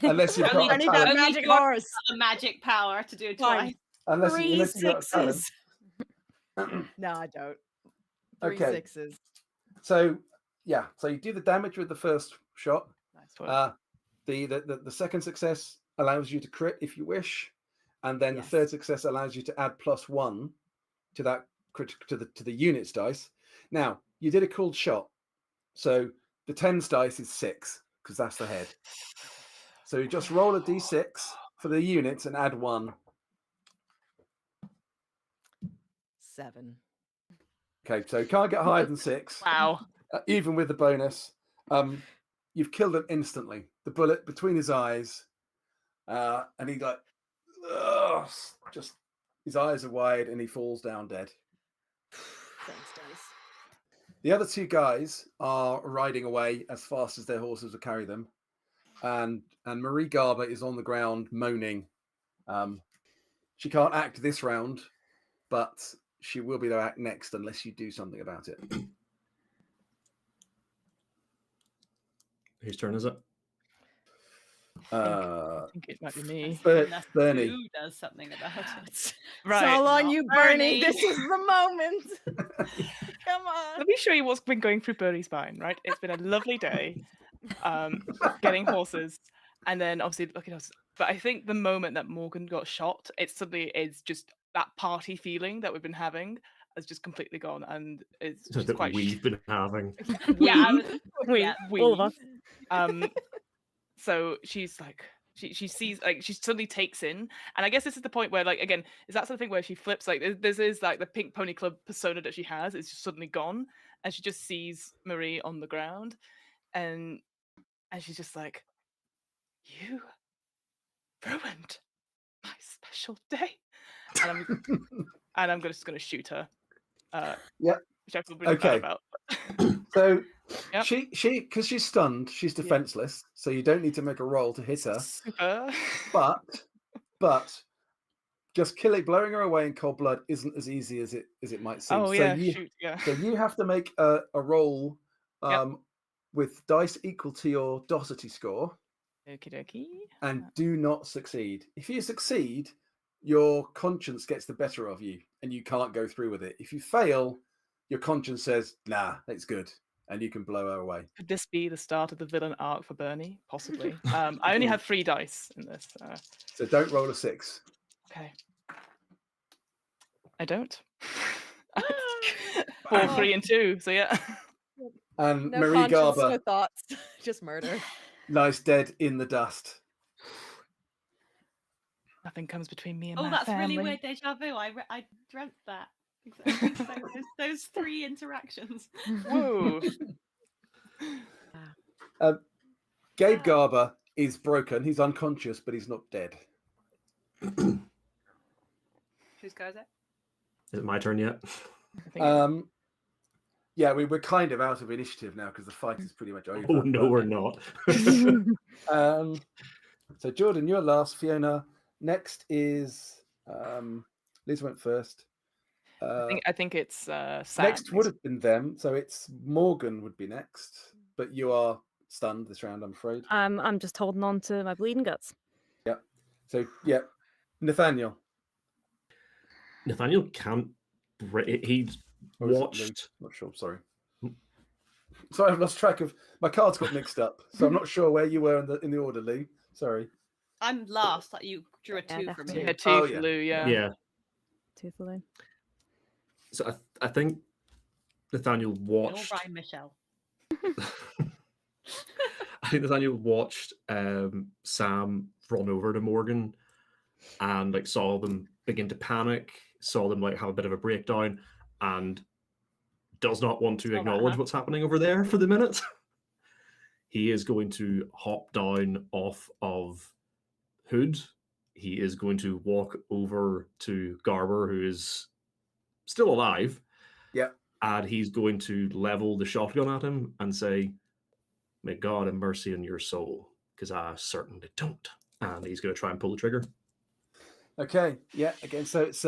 unless you've Only- got I a need that talent. magic you're- horse. The magic power to do it Fine. twice. Unless 3 you've got a talent. 6s. No, I don't. 3 Okay. 6s. So you do the damage with the first shot. Nice one. The second success allows you to crit if you wish, and then the Yes. third success allows you to add +1 to that crit to the units dice. Now you did a cooled shot, so the 10s dice is 6 because that's the head. So you just roll a d6 for the units and add 1. 7. Okay, so you can't get higher than 6. Wow. Even with the bonus. You've killed him instantly. The bullet between his eyes, and he just his eyes are wide and he falls down dead. Thanks, dice. The other two guys are riding away as fast as their horses will carry them, and Marie Garber is on the ground moaning. She can't act this round, but she will be able to act next unless you do something about it. Whose turn is it? I think it might be me. Unless Bernie. Who does something about it? It's Right. all on not you, Bernie. Bernie. This is the moment. Come on. Let me show you what's been going through Bernie's mind, right? It's been a lovely day, getting horses, and then obviously looking at us. But I think the moment that Morgan got shot, it suddenly is just that party feeling that we've been having has just completely gone, and it's So just that quite we've been having. Yeah, I was, We, yeah. all of us. So she's like, she sees, like, she suddenly takes in, and I guess this is the point where, like, again, is that sort of thing where she flips, like, this is like the Pink Pony Club persona that she has is just suddenly gone, and she just sees Marie on the ground, and she's just like, you ruined my special day, and I'm just gonna shoot her. Yep. Which I feel really bad Okay. about. So Yep. she because she's stunned, she's defenseless, so you don't need to make a roll to hit her. Super. But just blowing her away in cold blood isn't as easy as it might seem. Oh so yeah, you, shoot, yeah. So you have to make a roll Yep. with dice equal to your docility score, Okie dokie. and do not succeed. If you succeed, your conscience gets the better of you, and you can't go through with it. If you fail, your conscience says, "Nah, it's good," and you can blow her away. Could this be the start of the villain arc for Bernie? Possibly. I only have 3 dice in this. So don't roll a 6. Okay. I don't. 4, 3, and 2. So yeah. And No Marie conscience, Garber no thoughts, just murder. lies dead in the dust. Nothing comes between me and Oh, my that's family. really weird deja vu. I dreamt that. Exactly. those 3 interactions. Whoa. Gabe Garber is broken. He's unconscious, but he's not dead. Whose go is it? Is it my turn yet? I think Yeah, we're kind of out of initiative now because the fight is pretty much over. Oh no, we're not. So Jordan, you're last. Fiona, next is Liz went first. I think it's Sam. Next would have been them, so it's Morgan would be next, but you are stunned this round, I'm afraid. I'm just holding on to my bleeding guts. Yep. So yeah, Nathaniel. Nathaniel can't. He's Or is it watched. Lou? Not sure. Sorry. Sorry, I've lost track of my cards. Got mixed up, so I'm not sure where you were in the order, Lou. Sorry. I'm last. Like you drew a Yeah, 2 from definitely. me. Yeah, 2 Oh, for yeah. Lou, yeah. Yeah. 2 for Lou. So I think Nathaniel All watched. right, Michelle. I think Nathaniel watched Sam run over to Morgan and like saw them begin to panic, saw them like have a bit of a breakdown, and does not want to Saw that, acknowledge huh? what's happening over there for the minute. He is going to hop down off of Hood. He is going to walk over to Garber, who is still alive. Yeah. And he's going to level the shotgun at him and say, "May God have mercy on your soul, because I certainly don't." And he's going to try and pull the trigger. Okay. Yeah. Again, so it's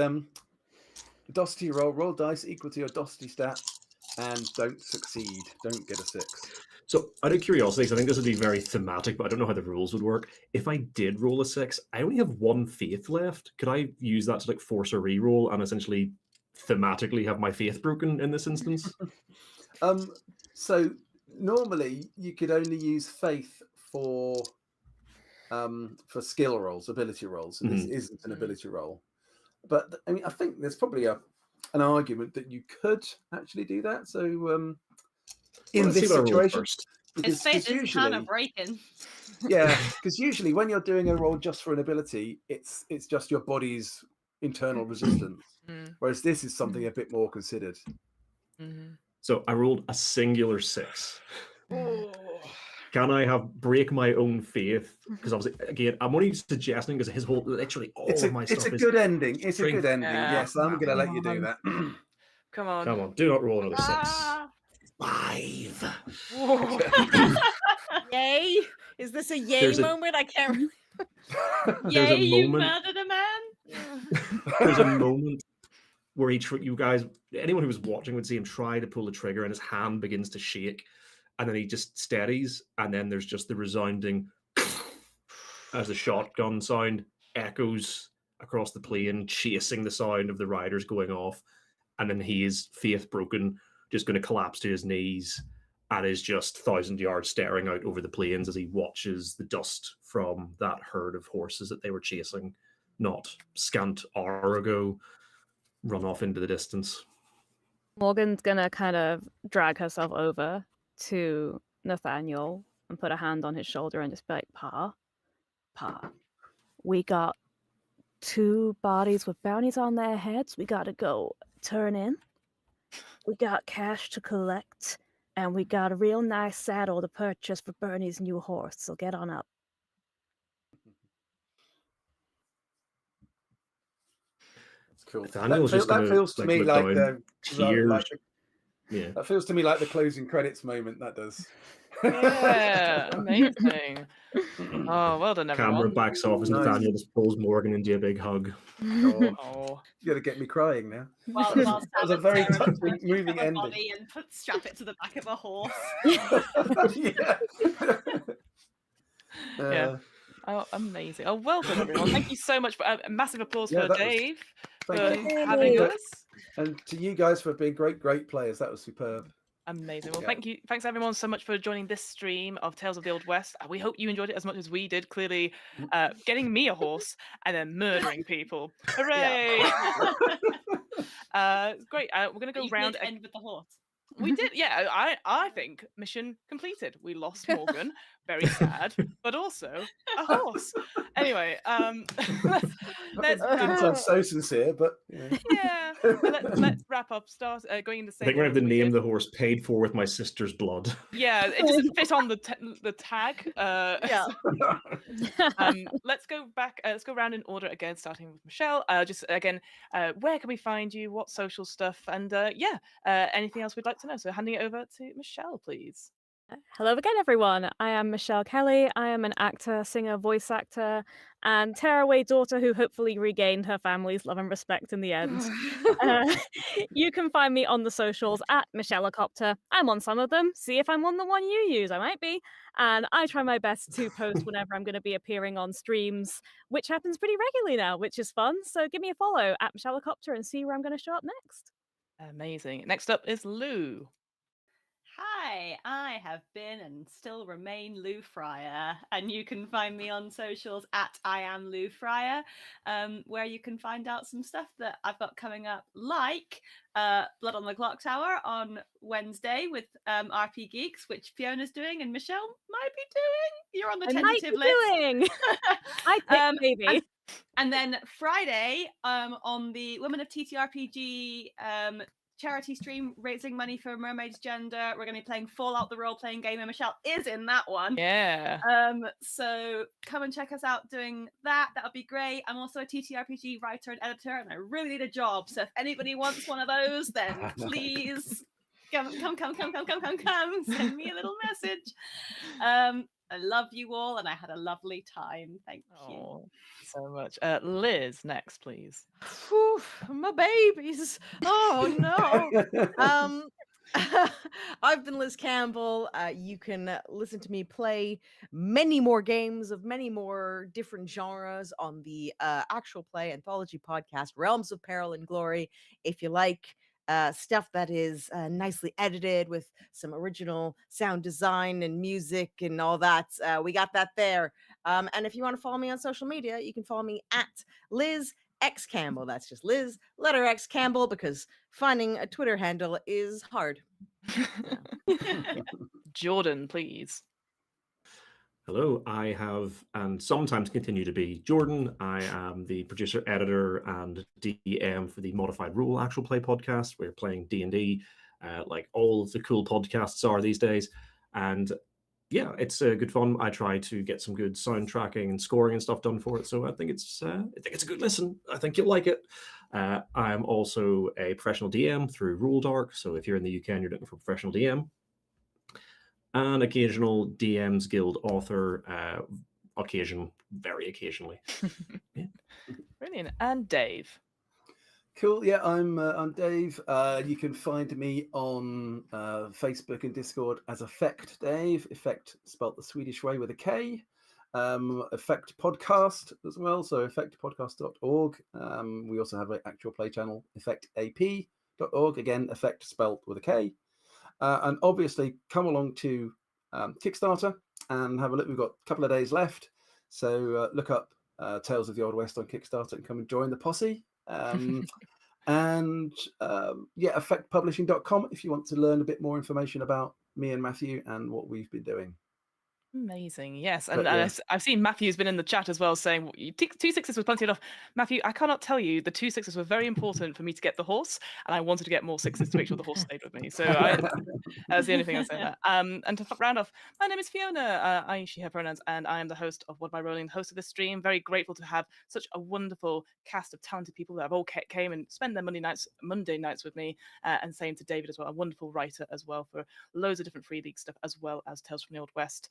docility roll dice equal to your docility stat, and don't succeed. Don't get a 6. So, out of curiosity, 'cause I think this would be very thematic, but I don't know how the rules would work. If I did roll a 6, I only have 1 faith left. Could I use that to like force a reroll and essentially thematically have my faith broken in this instance? So normally you could only use faith for skill rolls, ability rolls. And this isn't an ability roll. But I mean, I think there's probably an argument that you could actually do that. So in Let's see this what I roll situation, first. His face is kind of breaking. yeah, because usually when you're doing a roll just for an ability, it's just your body's internal resistance. Whereas this is something a bit more considered. So I rolled a singular 6. Can I break my own faith? Because obviously, again, I'm only suggesting because his whole literally all of my stuff It's a is good ending. It's strength. a good ending. Yeah. Yes, I'm going to let you do that. Come on. Come on, do not roll another 6. Ah! 5. Whoa. Yay! Is this a yay There's a- moment? I can't really. There's a Yay, you moment- murdered a man. There's a moment where you guys, anyone who was watching would see him try to pull the trigger and his hand begins to shake, and then he just steadies, and then there's just the resounding as the shotgun sound echoes across the plain, chasing the sound of the riders going off, and then he is faith broken, just going to collapse to his knees, and is just 1,000 yards staring out over the plains as he watches the dust from that herd of horses that they were chasing not scant hour ago run off into the distance. Morgan's gonna kind of drag herself over to Nathaniel and put a hand on his shoulder and just be like, Pa, we got 2 bodies with bounties on their heads. We gotta go turn in. We got cash to collect, and we got a real nice saddle to purchase for Bernie's new horse, so get on up. It's cool. Nathaniel's That just gonna, feels to like, me look like down, tears. Yeah. that feels to me like the closing credits moment. That does. Yeah, amazing. Oh, well done, Camera everyone. backs off as Nice. Nathaniel just pulls Morgan into a big hug. Oh, Oh, you're gonna get me crying now. While That was a very Sarah touching, takes moving up a ending. body and strap it to the back of a horse. Yeah. Yeah. Oh, amazing. Oh, well done, everyone. Thank you so much. For a massive applause Yeah, for that was- Dave for Thank you. having you. us. And to you guys for being great players. That was superb. Amazing. Well, Yeah. thanks everyone so much for joining this stream of Tales of the Old West. We hope you enjoyed it as much as we did. Clearly, getting me a horse and then murdering people. Hooray! It's great. We're gonna go You round. did end with the horse. We did, yeah. I think mission completed. We lost Morgan, very sad, but also a horse. Anyway, let's That didn't sound so sincere, but yeah. Let's wrap up. Start going in the I same. think we're gonna have to order we name did. the horse "Paid for with my sister's blood." Yeah, it doesn't fit on the tag. Yeah. Let's go back. Let's go round in order again, starting with Michelle. Just again, where can we find you? What social stuff? And anything else we'd like to know? So handing it over to Michelle, please. Hello again, everyone. I am Michelle Kelly. I am an actor, singer, voice actor, and tearaway daughter who hopefully regained her family's love and respect in the end. You can find me on the socials at Michellecopter. I'm on some of them. See if I'm on the one you use. I might be. And I try my best to post whenever I'm going to be appearing on streams, which happens pretty regularly now, which is fun. So give me a follow at Michellecopter and see where I'm going to show up next. Amazing. Next up is Lou. Hi, I have been and still remain Lou Fryer, and you can find me on socials at I am Lou Fryer, where you can find out some stuff that I've got coming up, like Blood on the Clock Tower on Wednesday with RP Geeks, which Fiona's doing and Michelle might be doing. You're on the I might tentative be list. doing. I think maybe. And then Friday, on the Women of TTRPG charity stream, raising money for Mermaid's Gender, we're going to be playing Fallout, the role-playing game, and Michelle is in that one. Yeah. So come and check us out doing that. That would be great. I'm also a TTRPG writer and editor, and I really need a job. So if anybody wants one of those, then please come. Send me a little message. I love you all, and I had a lovely time. Thank you. Oh, so much. Liz, next, please. Whew, my babies. Oh no. I've been Liz Campbell. You can listen to me play many more games of many more different genres on the actual play anthology podcast, Realms of Peril and Glory. If you like stuff that is nicely edited with some original sound design and music and all that, we got that there. And if you want to follow me on social media, you can follow me at Liz X Campbell. That's just Liz, letter X Campbell, because finding a Twitter handle is hard. Jordan, please. Hello, I have and sometimes continue to be Jordan. I am the producer, editor, and DM for the Modified Rule Actual Play podcast. We're playing D&D, like all of the cool podcasts are these days. And yeah, it's good fun. I try to get some good sound tracking and scoring and stuff done for it. So I think it's a good listen. I think you'll like it. I'm also a professional DM through RuleDark, so if you're in the UK and you're looking for a professional DM, an occasional DMs Guild author, very occasionally. Yeah. Brilliant. And Dave. Cool. Yeah, I'm Dave. You can find me on Facebook and Discord as Effekt Dave. Effekt spelt the Swedish way with a K. Effekt podcast as well, so effektpodcast.org. We also have an actual play channel, effektap.org. Again, Effekt spelt with a K. And obviously, come along to Kickstarter and have a look. We've got a couple of days left, so look up Tales of the Old West on Kickstarter and come and join the posse. And effektpublishing.com if you want to learn a bit more information about me and Matthew and what we've been doing. Amazing, yes. But, And yeah. I've seen Matthew's been in the chat as well saying 2 sixes was plenty enough. Matthew, I cannot tell you, the 2 sixes were very important for me to get the horse, and I wanted to get more 6s to make sure the horse stayed with me. So that's the only thing I'll say there. And to round off, my name is Fiona. I, she, her pronouns, and I am the host of What Am I Rolling, the host of this stream. Very grateful to have such a wonderful cast of talented people that have all came and spent their Monday nights with me, and same to David as well, a wonderful writer as well for loads of different Free League stuff, as well as Tales from the Old West.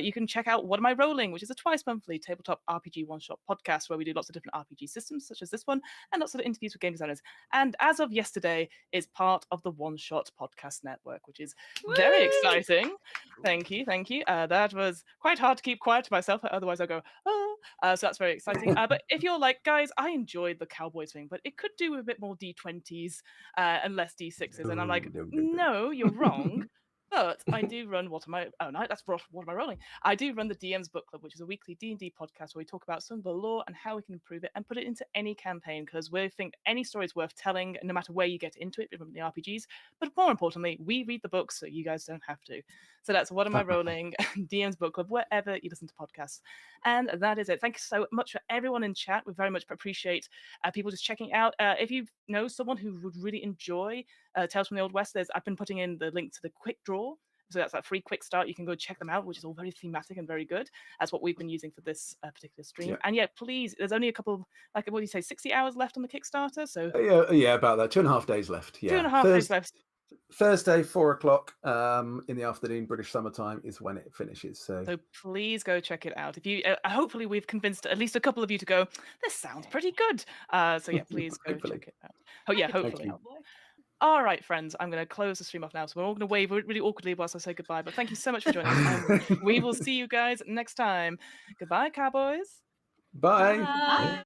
You can check out What Am I Rolling, which is a twice monthly tabletop RPG one-shot podcast where we do lots of different RPG systems, such as this one, and lots of interviews with game designers. And as of yesterday, is part of the One Shot Podcast Network, which is very exciting. Thank you. That was quite hard to keep quiet to myself, otherwise I'll go, oh. So that's very exciting. But if you're like, guys, I enjoyed the Cowboys thing, but it could do with a bit more D20s and less D6s. And I'm like, no, you're wrong. But I do run What Am I Rolling? I do run the DM's Book Club, which is a weekly D&D podcast where we talk about some of the lore and how we can improve it and put it into any campaign, because we think any story is worth telling, no matter where you get into it, from the RPGs. But more importantly, we read the books so you guys don't have to. So that's What Am I Rolling? DM's Book Club, wherever you listen to podcasts. And that is it. Thank you so much for everyone in chat. We very much appreciate people just checking out. If you know someone who would really enjoy Tales from the Old West, I've been putting in the link to the quick draw. So that's that free quick start. You can go check them out, which is all very thematic and very good. That's what we've been using for this particular stream. Yeah. And yeah, please, there's only a couple, like, what do you say, 60 hours left on the Kickstarter? So yeah, about that. 2.5 days left. Yeah, 2.5 days left. Thursday, 4:00 in the afternoon, British summertime is when it finishes. So please go check it out. If you, hopefully, we've convinced at least a couple of you to go, this sounds pretty good. So yeah, please go check it out. Oh yeah, hopefully. All right, friends, I'm going to close the stream off now. So we're all going to wave really awkwardly whilst I say goodbye. But thank you so much for joining us. We will see you guys next time. Goodbye, cowboys. Bye. Bye.